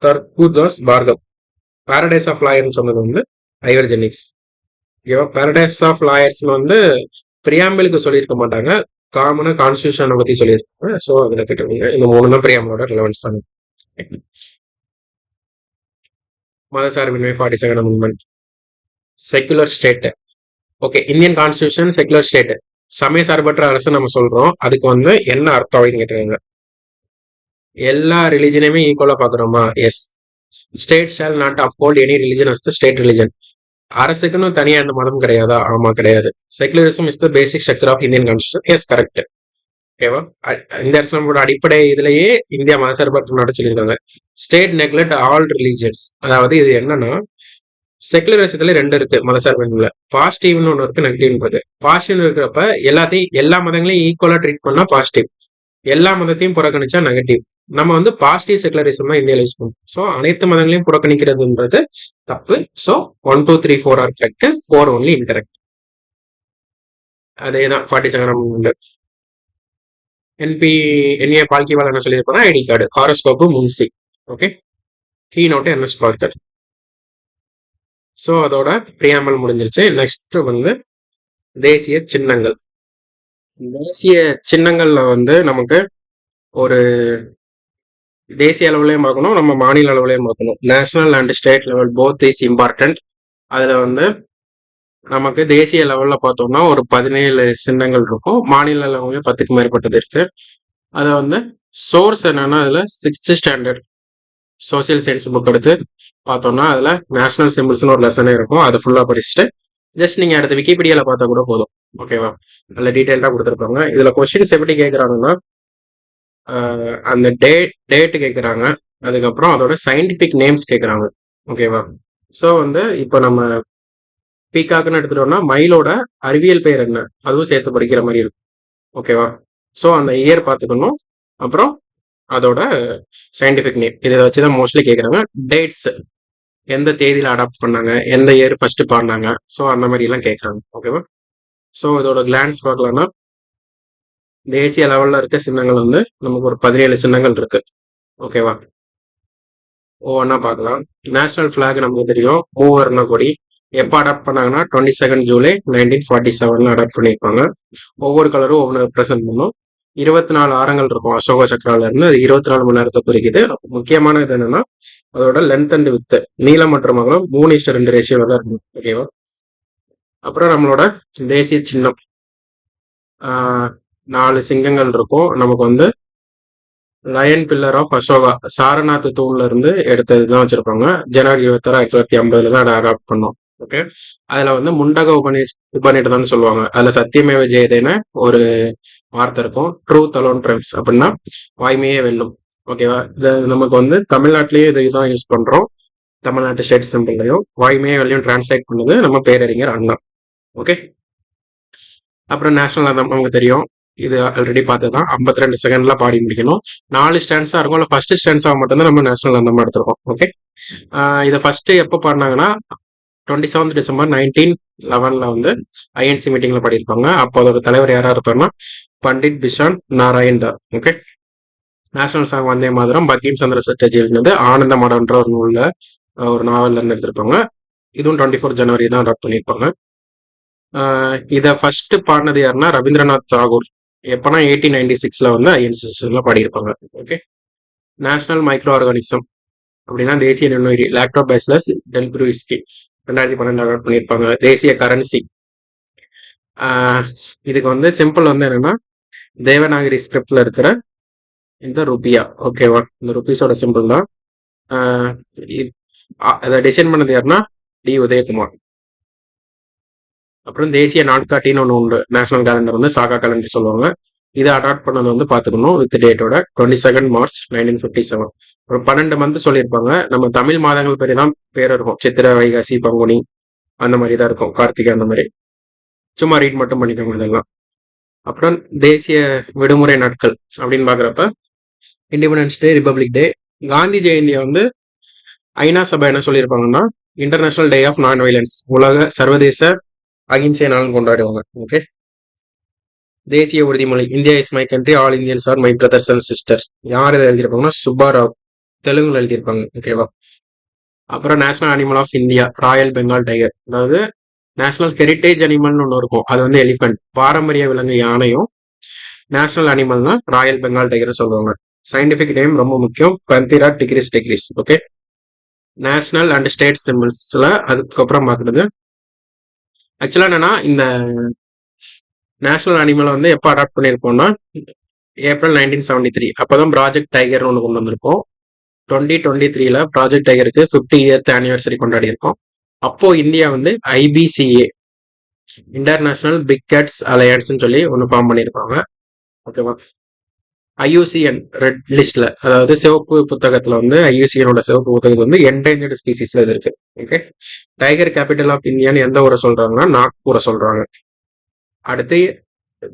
தர்குதாஸ் பார்கவ். பாரடைஸ் ஆஃப் லாயர்னு சொன்னது வந்து ஐவர்ஜெனிக்ஸ். ஓகேவா? பாரடைஸ் ஆஃப் லாயர்ஸ் வந்து பிரியாம்பிளுக்கு சொல்லியிருக்க மாட்டாங்க, காமனா கான்ஸ்டியூஷனை பத்தி சொல்லியிருக்காங்க. ஸோ அதுல கேட்டுருக்கீங்க. இந்த 3 தான் பிரியாம்பிளோட ரிலவன்ஸ் தான். மதசார்பின்மை 42 amendment. Secular state. Okay, Indian constitution secular state, சமய சார்பற்ற அரசு நம்ம சொல்றோம். அதுக்கு வந்து என்ன அர்த்தம் அப்படின்னு கேட்டுருக்காங்க. எல்லா ரிலிஜனையுமே ஈக்குவலா பாக்குறோமா? Yes. State shall not uphold any religion as the state religion. அரசுக்குன்னு தனியா அந்த மதம் கிடையாதா? ஆமா, கிடையாது. Secularism is the basic structure of Indian constitution. Yes, correct. ஓகேவா? இந்த அரசோட அடிப்படை இதுலயே இந்தியா மதசார்பற்ற நாடு சொல்லியிருக்காங்க. State neglect all religions. அதாவது இது என்னன்னா, செக்குலரிசத்துல 2 இருக்கு மதசார்பின்மையில. பாசிட்டிவ்னு ஒன்று இருக்கு, நெகட்டிவ்னு இருக்கு. பாசிட்டிவ் இருக்கிறப்ப எல்லா மதங்களையும் ஈக்குவலா ட்ரீட் பண்ணா பாசிட்டிவ், எல்லா மதத்தையும் புறக்கணிச்சா நெகட்டிவ். நம்ம வந்து பாசிட்டிவ் செக்குலரிசம் தான் இந்தியாவில் யூஸ் பண்ணுவோம். ஸோ அனைத்து மதங்களையும் புறக்கணிக்கிறதுன்றது தப்பு. So 1, 2, 3, 4 are correct, 4 only incorrect. அதேதான் 47 அமெண்ட்மெண்ட். NA பால்கிவால் என்ன சொல்லியிருப்போம்னா ID card, horoscope, Munshi. Okay, key note Ernest Barker. So அதோட பிரியாம்பிள் முடிஞ்சிருச்சு. நெக்ஸ்ட் வந்து தேசிய சின்னங்கள். தேசிய சின்னங்கள்ல வந்து நமக்கு ஒரு தேசிய அளவுலையும் பார்க்கணும், நம்ம மாநில அளவுலையும் பார்க்கணும். National and state level both is important. அதுல வந்து நமக்கு தேசிய லெவல்ல பார்த்தோம்னா ஒரு 17 சின்னங்கள் இருக்கும். மாநில லெவலில் 10க்கு மேற்பட்டது இருக்கு. அதை வந்து சோர்ஸ் என்னன்னா அதுல 6th standard social science book எடுத்து பார்த்தோம்னா அதுல நேஷனல் சிம்பிள்ஸ்னு ஒரு லெசனே இருக்கும். அது ஃபுல்லா படிச்சுட்டு ஜஸ்ட் நீங்க அடுத்த விக்கிபீடியால பார்த்தா கூட போதும். ஓகேவா? நல்ல டீடைல்டா கொடுத்துருப்பாங்க. இதுல கொஸ்டின்ஸ் எப்படி கேட்கறாங்கன்னா அந்த டேட் கேட்குறாங்க, அதுக்கப்புறம் அதோட சயின்டிபிக் நேம்ஸ் கேட்குறாங்க. ஓகேவா? ஸோ வந்து இப்போ நம்ம பீகாக்னு எடுத்துட்டோம்னா மயிலோட அறிவியல் பெயர் என்ன, அதுவும் சேர்த்து படிக்கிற மாதிரி இருக்கும். ஓகேவா? ஸோ அந்த இயர் பார்த்துக்கணும், அப்புறம் அதோட சயின்டிபிக் நேம், இதை வச்சு தான் மோஸ்ட்லி கேட்குறாங்க. டேட்ஸ் எந்த தேதியில் அடாப்ட் பண்ணாங்க, எந்த இயர் ஃபர்ஸ்ட் பாடினாங்க, ஸோ அந்த மாதிரி எல்லாம் கேட்குறாங்க. ஓகேவா? ஸோ இதோட கிளான்ஸ் பார்க்கலாம்னா தேசிய லெவல்ல இருக்க சின்னங்கள் வந்து நமக்கு ஒரு 17 சின்னங்கள் இருக்கு. ஓகேவா? ஒவ்வொன்றா பார்க்கலாம். நேஷனல் ஃபிளாக் நமக்கு தெரியும், மூவர்ண கொடி. எப்போ அடாப்ட் பண்ணாங்கன்னா 22 ஜூலை 1947 அடாப்ட் பண்ணியிருப்பாங்க. ஒவ்வொரு கலரும் ஒவ்வொன்று ரெப்ரசென்ட் பண்ணும். 24 ஆரங்கள் இருக்கும் அசோக சக்கரால இருந்து, அது 24 மணி நேரத்தை குறிக்குது. முக்கியமான இது என்னன்னா அதோட லென்த் அண்ட் வித்து, நீளம் மற்றும் அகலம் 3:2 ரேஷியோல தான் இருக்கும். ஓகேவா? அப்புறம் நம்மளோட தேசிய சின்னம் 4 சிங்கங்கள் இருக்கும். நமக்கு வந்து lion pillar of Ashoka Sarnath தூண்ல இருந்து எடுத்ததுதான் வச்சிருப்பாங்க. ஜனவரி 26, 1950 தான் அதை அடாப்ட் பண்ணோம். ஓகே, அதுல வந்து முண்டக உபநிடதம்னு சொல்லுவாங்க. அதுல சத்தியமேவ ஜெயதேன்னு ஒரு வார்த்தை இருக்கும். ட்ரூத் அலோன் ட்ரைம்ஸ் அப்படின்னா வாய்மையே வெல்லும். ஓகேவா? இது நமக்கு வந்து தமிழ்நாட்டிலேயே இதுதான் யூஸ் பண்றோம். தமிழ்நாட்டு ஸ்டேட் சிம்பிள்லையும் வாய்மையே வெல்லும் டிரான்ஸ்லேட் பண்ணது நம்ம பேரறிஞர் அண்ணா. ஓகே, அப்புறம் நேஷனல் அந்தம் நமக்கு தெரியும், இது ஆல்ரெடி பார்த்ததுதான். 52 செகண்ட்ல பாடி முடிக்கணும். 4 ஸ்டான்ஸா இருக்கும். இல்லை ஃபர்ஸ்ட் ஸ்டான்ஸா மட்டும்தான் நம்ம நேஷனல் அந்தமா எடுத்திருக்கோம். ஓகே, இதை ஃபர்ஸ்ட் எப்போ பாடினாங்கன்னா 27 டிசம்பர் 1911 வந்து ஐஎன்சி மீட்டிங்ல பாடியிருப்பாங்க. அப்போ அதோட தலைவர் யாரா இருப்பாருன்னா Pandit Bishan Narayan Das. Okay, national song Vande Mataram Bankim Chandra Chatterjee எழுதினது ஆனந்த மடம்ன்ற ஒரு நூல்ல ஒரு நாவல்ல இருந்து எடுத்திருப்பாங்க. இதுவும் 24 ஜனவரி தான் அடாப்ட் பண்ணியிருப்பாங்க. இதை ஃபர்ஸ்ட் பாடினது யாருன்னா ரவீந்திரநாத் தாகூர். எப்பனா 1896 வந்து ஐஎன்சில பாடியிருப்பாங்க. ஓகே, நேஷனல் மைக்ரோ ஆர்கானிசம் அப்படின்னா தேசிய நுண்ணுயிரி லாக்டோபைசிலஸ் டெல்ப்ரூயிஸ்கி 2012 அடாப்ட் பண்ணியிருப்பாங்க. தேசிய கரன்சி இதுக்கு வந்து சிம்பிள் வந்து என்னன்னா தேவநாகரி ஸ்கிரிப்ட்ல இருக்கிற இந்த ருபியா. ஓகேவா? இந்த ருபீஸோட சிம்பிள் தான். அதை டிசைன் பண்ணது யாருன்னா டி உதயகுமார். அப்புறம் தேசிய நாட்காட்டின்னு ஒன்று உண்டு. நேஷனல் கேலண்டர் வந்து சாகா கேலண்டர் சொல்லுவாங்க. இதை அடாப்ட் பண்ணது வந்து பார்த்துக்கணும் வித் டேட்டோட 22 மார்ச் 1957. ஒரு 12 மந்த் சொல்லியிருப்பாங்க. நம்ம தமிழ் மாதங்கள் பேர் தான் பேர் இருக்கும். சித்திரை, வைகாசி, பங்குனி அந்த மாதிரி தான் இருக்கும். கார்த்திகை அந்த மாதிரி. சும்மா ரீட் மட்டும் பண்ணிக்கோங்க இதெல்லாம். அப்புறம் தேசிய விடுமுறை நாட்கள் அப்படின்னு பாக்குறப்ப independence day, republic day. Gandhi ஜெயந்தியை வந்து ஐநா சபை என்ன சொல்லியிருப்பாங்கன்னா international day of non violence, உலக சர்வதேச அகிம்சை நாள் கொண்டாடுவாங்க. ஓகே, தேசிய உறுதிமொழி India is my country, all Indians are my brothers and sister. யார் இதை எழுதியிருப்பாங்கன்னா சுப்பாராவ், தெலுங்குல எழுதியிருப்பாங்க. ஓகேவா? அப்புறம் national animal of India royal Bengal tiger. அதாவது நேஷனல் ஹெரிட்டேஜ் அனிமல்னு ஒன்று இருக்கும், அது வந்து எலிஃபென்ட். பாரம்பரிய விலங்கு யானையும். நேஷனல் அனிமல்னா ராயல் பெங்கால் டைகர் சொல்லுவாங்க. சயின்டிபிக் நேம் ரொம்ப முக்கியம், panthera tigris tigris. Okay, national and state சிம்பிள்ஸ்ல அதுக்கப்புறம் பார்க்குறது ஆக்சுவலா என்னன்னா இந்த நேஷனல் அனிமலை வந்து எப்போ அடாப்ட் பண்ணியிருப்போம்னா ஏப்ரல் 1973. அப்போதான் ப்ராஜெக்ட் டைகர் ஒன்று கொண்டு வந்திருக்கோம். 2023 ப்ராஜெக்ட் டைகருக்கு 50th ஆனிவர்சரி கொண்டாடி இருக்கோம். அப்போ இந்தியா வந்து IBCA international big cats alliance சொல்லி ஒன்று ஃபார்ம் பண்ணியிருப்பாங்க. ஓகேவா? IUCN ரெட் லிஸ்ட்ல, அதாவது சிவப்பு புத்தகத்துல வந்து IUCN சிவப்பு புத்தகத்துல வந்து என்டேஞ்சர்டு ஸ்பீசிஸ்ல இது இருக்கு. ஓகே, டைகர் கேபிட்டல் ஆஃப் இந்தியான்னு எந்த ஊரை சொல்றாங்கன்னா நாக்பூரை சொல்றாங்க. அடுத்து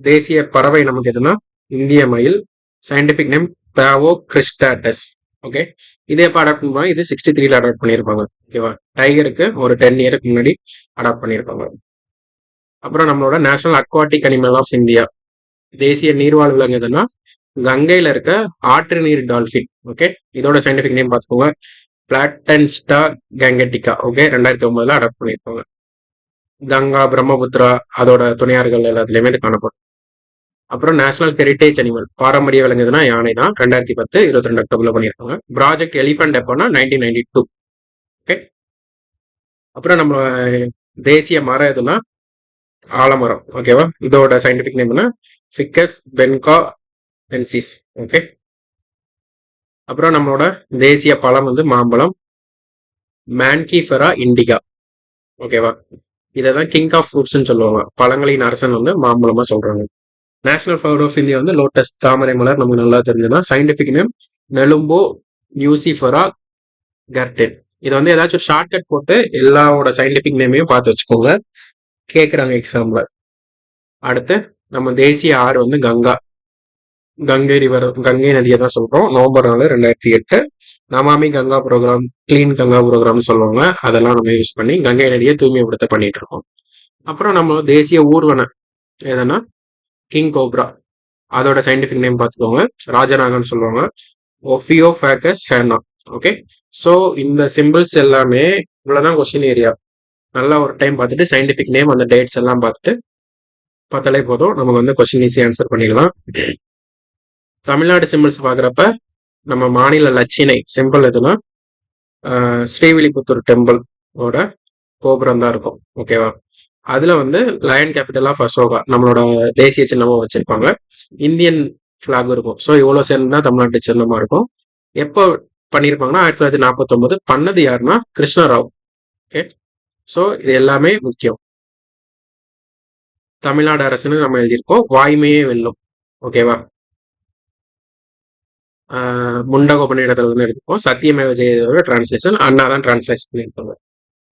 தேசிய பறவை நமக்கு எதுனா இந்திய மயில். Scientific name pavo cristatus. Okay, இதே எப்போ அடாப்ட் பண்ணுவாங்க? இது 63 அடாப்ட் பண்ணியிருப்பாங்க. ஓகேவா? டைகருக்கு ஒரு 10 இயருக்கு முன்னாடி அடாப்ட் பண்ணியிருப்பாங்க. அப்புறம் நம்மளோட national aquatic animal of India, தேசிய நீர்வாழ் விலங்கு எதுனா கங்கையில இருக்க ஆற்று நீர் டால்பின். ஓகே, இதோட சயின்டிபிக் நேம் பார்த்துக்கோங்க பிளாட்டன்ஸ்டா கேங்கட்டிகா. ஓகே, 2009 அடாப்ட் பண்ணியிருப்பாங்க. கங்கா, பிரம்மபுத்திரா அதோட துணையார்கள் எல்லாத்துலயுமே இது காணப்படும். அப்புறம் நேஷனல் ஹெரிட்டேஜ் அனிமல் பாரம்பரிய விலங்குதுன்னா யானை தான். 2010 22 அக்டோபர்ல பண்ணியிருக்காங்க. ப்ராஜெக்ட் எலிஃபண்ட் எப்போனா 1992. ஓகே. அப்புறம் நம்ம தேசிய மரம் எதுனா ஆலமரம். ஓகேவா. இதோட சயின்டிபிக் நேம்னா ஃபிக்கஸ் பென்கா பென்சிஸ். ஓகே. அப்புறம் நம்மளோட தேசிய பழம் வந்து மாம்பழம், மேன்கிஃபெரா இண்டிகா. ஓகேவா. இதை தான் கிங் ஆஃப் ஃப்ரூட்ஸ்னு சொல்லுவாங்க. பழங்களின் அரசன் வந்து மாம்பழமா சொல்றாங்க. நேஷனல் ஃப்ளவர் ஆஃப் இந்தியா வந்து லோட்டஸ், தாமரை மலர், நமக்கு நல்லா தெரிஞ்சதுதான். Scientific name nelumbo nucifera Gaertn. இது வந்து ஏதாச்சும் ஒரு ஷார்ட்கட் போட்டு எல்லாவோட சயின்டிபிக் நேமையும் பார்த்து வச்சுக்கோங்க, கேட்குறாங்க எக்ஸாம்ல. அடுத்து நம்ம தேசிய ஆறு வந்து கங்கா. கங்கை ரிவர், கங்கை நதியை தான் சொல்றோம். November 4 2008 Namami Ganga program, clean Ganga ப்ரோக்ராம்னு சொல்லுவாங்க. அதெல்லாம் நம்ம யூஸ் பண்ணி கங்கை நதியை தூய்மைப்படுத்த பண்ணிட்டு இருக்கோம். அப்புறம் நம்ம தேசிய ஊர்வன எதுனா கிங் கோப்ரா. அதோட சயின்டிபிக் நேம் பார்த்துக்கோங்க, ராஜநாகன் சொல்லுவாங்க. ஒஃபியோஃபேகஸ் ஹேனா. ஓகே. ஸோ இந்த சிம்பிள்ஸ் எல்லாமே இவ்வளோதான் கொஸ்டின் ஏரியா. நல்லா ஒரு டைம் பார்த்துட்டு சயின்டிபிக் நேம், அந்த டேட்ஸ் எல்லாம் பார்த்தாலே போதும், நமக்கு வந்து கொஸ்டின் ஈஸி ஆன்சர் பண்ணிடலாம். தமிழ்நாடு சிம்பிள்ஸ் பார்க்குறப்ப நம்ம மாநில லட்சினை சிம்பிள் எதுனா ஸ்ரீவில்லிபுத்தூர் டெம்பிளோட கோபுரம் தான் இருக்கும். ஓகேவா. அதுல வந்து லயன் கேபிட்டல் ஆஃப் அசோகா நம்மளோட தேசிய சின்னமும் வச்சிருப்பாங்க. இந்தியன் பிளாக் இருக்கும். ஸோ இவ்வளோ சேர்ந்து தான் தமிழ்நாட்டு சின்னமா இருக்கும். எப்போ பண்ணியிருப்பாங்கன்னா 1949. பண்ணது யாருன்னா கிருஷ்ணராவ். ஓகே. ஸோ இது எல்லாமே முக்கியம். தமிழ்நாடு அரசுன்னு நம்ம எழுதியிருக்கோம். வாய்மையே வெல்லும். ஓகேவா. முண்டகோபனிடத்துல வந்து எடுத்துப்போம். சத்தியமேவ ஜெயதேவோட டிரான்ஸ்லேஷன் அண்ணா தான் டிரான்ஸ்லேஷன் பண்ணியிருப்பாங்க.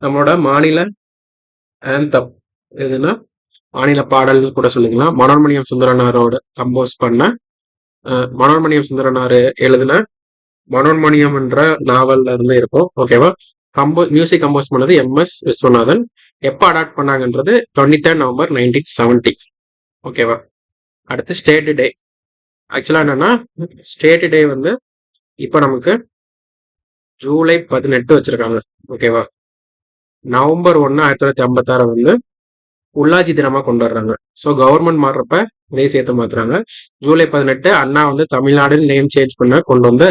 நம்மளோட மாநில ஆந்தம் எதுனா மாநில பாடல் கூட சொல்லிக்கலாம். மனோன்மணியம் சுந்தரனாரோட கம்போஸ் பண்ண, மனோன்மணியம் சுந்தரனார் எழுதின மனோன்மணியம் என்ற நாவல்ல இருந்து இருக்கும். ஓகேவா. மியூசிக் கம்போஸ் பண்ணது MS விஸ்வநாதன். எப்போ அடாப்ட் பண்ணாங்கன்றது 23 நவம்பர் 1970. ஓகேவா. அடுத்து ஸ்டேட் டே. ஆக்சுவலா என்னன்னா ஸ்டேட் டே வந்து இப்போ நமக்கு ஜூலை 18 வச்சிருக்காங்க. ஓகேவா. நவம்பர் 1 1956 வந்து உள்ளாட்சி தினமா கொண்டாடுறாங்க. ஸோ கவர்மெண்ட் மாறுறப்ப தேசியத்தை மாத்துறாங்க. ஜூலை 18 அண்ணா வந்து தமிழ்நாடு நேம் சேஞ்ச் பண்ண கொண்டு வந்த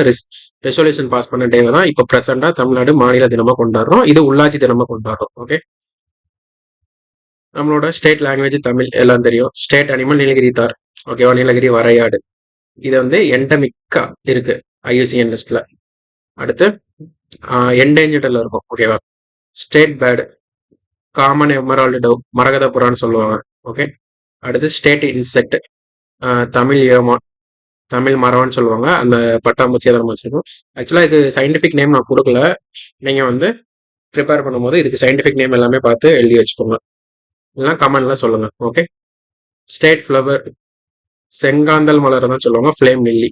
ரெசல்யூஷன் பாஸ் பண்ண டே தான் இப்போ பிரசண்டா தமிழ்நாடு மாநில தினமா கொண்டாடுறோம். இது உள்ளாட்சி தினமா கொண்டாடுறோம். ஓகே. நம்மளோட ஸ்டேட் லாங்குவேஜ் தமிழ் எல்லாம் தெரியும். ஸ்டேட் அனிமல் நீலகிரி தார். ஓகேவா. நீலகிரி வரையாடு. இது வந்து எண்டமிக்கா இருக்கு IUCN லிஸ்ட்ல. அடுத்து என்டேஞ்சர்ட்ல இருக்கும். ஓகேவா. State bird common emerald dove, மரகத புறான்னு சொல்லுவாங்க. ஓகே. அடுத்து state insect Tamil yeoman, Tamil மரம்னு சொல்லுவாங்க. அந்த பட்டாம்பூச்சி அதெல்லாம் வச்சிருக்கோம். ஆக்சுவலா இது சயின்டிபிக் நேம் நான் கொடுக்கல. நீங்க வந்து ப்ரிப்பேர் பண்ணும்போது இதுக்கு சயின்டிபிக் நேம் எல்லாமே பார்த்து எழுதி வச்சுக்கோங்க, இல்லைன்னா கமெண்ட்ல சொல்லுங்க. ஓகே. ஸ்டேட் ஃப்ளவர் செங்காந்தல் மலர் தான் சொல்லுவாங்க, ஃப்ளேம் லில்லி.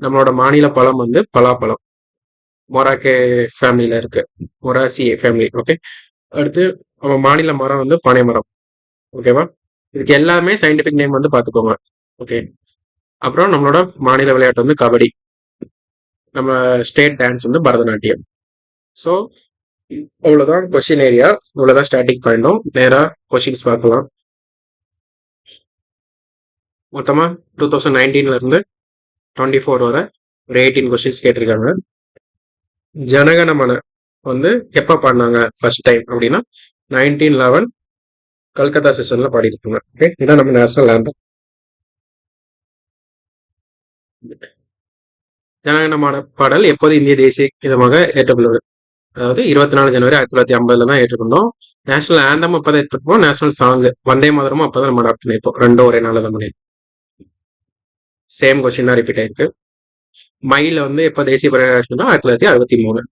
நம்மளோட மாநில பழம் வந்து பலாப்பழம், மொராக்கே ஃபேமிலியில இருக்கு, மொராசி ஃபேமிலி. ஓகே. அடுத்து நம்ம மாநில மரம் வந்து பனை மரம். ஓகேவா. இதுக்கு எல்லாமே சயின்டிபிக் நேம் வந்து பார்த்துக்கோங்க. ஓகே. அப்புறம் நம்மளோட மாநில விளையாட்டு வந்து கபடி. நம்ம ஸ்டேட் டான்ஸ் வந்து பரதநாட்டியம். ஸோ அவ்வளோதான் கொஸ்டின் ஏரியா, இவ்வளோதான் ஸ்டாட்டிக் பாயிண்டும். நேராக கொஸ்டின்ஸ் பார்க்கலாம். மொத்தமாக 2019 இருந்து 24 வரை ஒரு 18 கொஸ்டின்ஸ் கேட்டிருக்காங்க. ஜனகணமன வந்து எப்போ பாடினாங்க ஃபர்ஸ்ட் டைம் அப்படின்னா 1911 கல்கத்தா செஷன்ல பாடியிருக்காங்க. ஓகே. இதான் நம்ம நேஷனல் ஆந்தம். ஜனகணமான பாடல் எப்போது இந்திய தேசிய கீதமாக ஏற்றுக்கொள்வது, அதாவது 24 ஜனவரி 1950 தான் ஏற்றுக்கொண்டோம். நேஷனல் ஆந்தம் அப்பதான் ஏற்றுப்போம். நேஷனல் சாங் வந்தே மாதரமும் அப்பதான் நம்ம அடாப்ட் பண்ணியிருப்போம். ரெண்டும் ஒரே நாள் தான் பண்ணியிருப்போம். சேம் கொஸ்டின் தான் ரிப்பீட் ஆயிருக்கு. மயில வந்து எப்போ தேசிய பறவை 1963.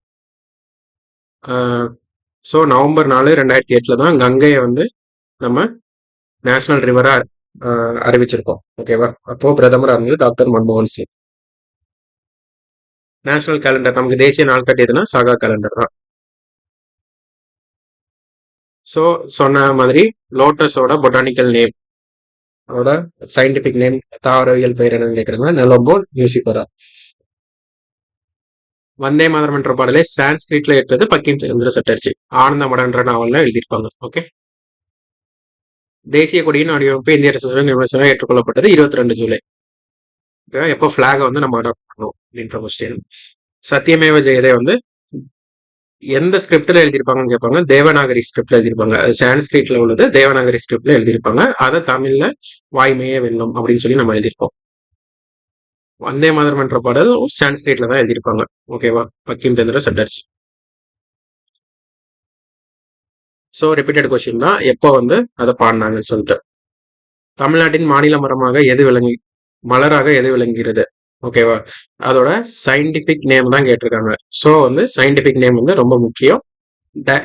ஸோ நவம்பர் 4 2008 தான் கங்கையை வந்து நம்ம நேஷனல் ரிவரா அறிவிச்சிருக்கோம். ஓகேவா. அப்போ பிரதமர் வந்து டாக்டர் மன்மோகன் சிங். நேஷனல் கேலண்டர் நமக்கு தேசிய நாள்காட்டி எதுனா சாகா கேலண்டர் தான். ஸோ சொன்ன மாதிரி லோட்டஸோட பொட்டானிக்கல் நேம், அதோட சயின்டிபிக் நேம், தாவரவியல் பெயர் என்னன்னு கேட்குறாங்க, நெலம்போ நியூசிஃபரா. வந்தே மாதரம் என்ற பாடலை சான்ஸ்கிரிட்ல ஏற்றது பக்கிம் சந்திர சட்டர்ஜி. ஆனந்த மடன்ற நாவல்ல எழுதியிருப்பாங்க. ஓகே. தேசிய கொடியின் வடிவமைப்பு இந்திய அரசு விமர்சனம் ஏற்றுக்கொள்ளப்பட்டது 22 ஜூலை. எப்போ பிளாக வந்து நம்ம அடாப்ட் பண்ணோம் அப்படின்ற கொஸ்டின். சத்தியமேவ ஜெயதே வந்து எந்த ஸ்கிரிப்ட்ல எழுதியிருப்பாங்கன்னு கேட்பாங்க. தேவநாகரி ஸ்கிரிப்ட்ல எழுதியிருப்பாங்க. சான்ஸ்கிரிட்ல உள்ளது தேவநாகரி ஸ்கிரிப்ட்ல எழுதியிருப்பாங்க. அதை தமிழ்ல வாய்மையே வெல்லும் அப்படின்னு சொல்லி நம்ம எழுதியிருப்போம். வந்தே மாதரம் என்ற பாடல் சான்ஸ்கிரிட்ல தான் எழுதியிருப்பாங்க. ஓகேவா? பக்கிம் சந்திர சட்டர்ஜி. ஸோ ரிப்பீட்டட் கொஸ்டின் தான், எப்போ வந்து அதை பாடினாங்கன்னு சொல்லிட்டு. தமிழ்நாட்டின் மாநில மலராக எது விளங்குகிறது? ஓகேவா? அதோட சயின்டிபிக் நேம் தான் கேட்டிருக்காங்க. ஸோ வந்து சயின்டிபிக் நேம் வந்து ரொம்ப முக்கியம்.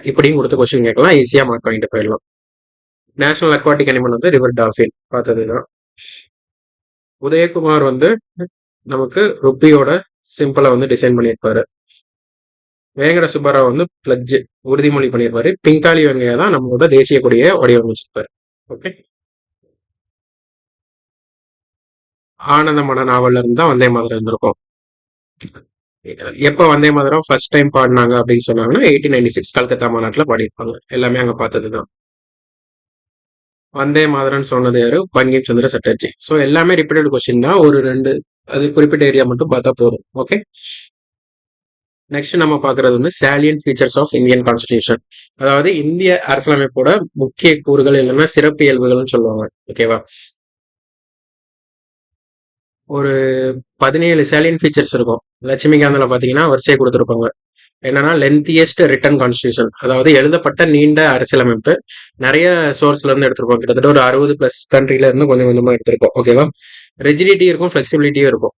இப்படியும் கொடுத்த கொஸ்டின் கேட்கலாம், ஈஸியா மார்க் வாங்கிட்டு போயிடலாம். நேஷனல் அக்வாட்டிக் அனிமல் வந்து ரிவர் டால்ஃபின், பார்த்ததுதான். உதயகுமார் வந்து நமக்கு ருப்பியோட சிம்பிளை வந்து டிசைன் பண்ணியிருப்பாரு. வேங்கட சுப்பராவ் வந்து பிளட்ஜ் உறுதிமொழி பண்ணியிருப்பாரு. பிங்காலி வெங்கையா தான் நம்மளோட தேசிய கொடியை வடிவமைச்சிருப்பாரு. ஓகே, ஆனந்தமான நாவல்ல இருந்து தான் வந்தே மாதரம் இருந்திருக்கும். எப்ப வந்தே மாதரம் ஃபர்ஸ்ட் டைம் பாடினாங்க அப்படின்னு சொன்னாங்கன்னா 1896 கல்கத்தா மாநாட்டில் பாடியிருப்பாங்க. எல்லாமே அங்க பார்த்ததுதான். வந்தே மாதரன் சொன்னது யாரு? பங்கிம் சந்திர சட்டர்ஜி. ஸோ எல்லாமே ரிப்பீட்டட் கொஸ்டின் தான். ஒரு 2 அது குறிப்பிட்ட ஏரியா மட்டும் பார்த்தா போதும். ஓகே, நெக்ஸ்ட் நம்ம பாக்குறது வந்து salient features of Indian constitution. அதாவது இந்திய அரசியலமைப்போட முக்கிய கூறுகள் இல்லைன்னா சிறப்பு இயல்புகள்னு சொல்லுவாங்க. ஓகேவா? ஒரு 17 சாலியன் ஃபீச்சர்ஸ் இருக்கும். லட்சுமிகாந்தில் பார்த்தீங்கன்னா வரிசையை கொடுத்துருப்பாங்க. என்னன்னா லென்த்தியஸ்ட் ரிட்டன் கான்ஸ்டியூஷன், அதாவது எழுதப்பட்ட நீண்ட அரசியலமைப்பு. நிறைய சோர்ஸ்ல இருந்து எடுத்திருப்போம். கிட்டத்தட்ட ஒரு 60+ கண்ட்ரில இருந்து கொஞ்சம் கொஞ்சமா எடுத்திருக்கோம். ஓகேவா? ரெஜிடிட்டி இருக்கும், ஃபிளெக்சிபிலிட்டியும் இருக்கும்.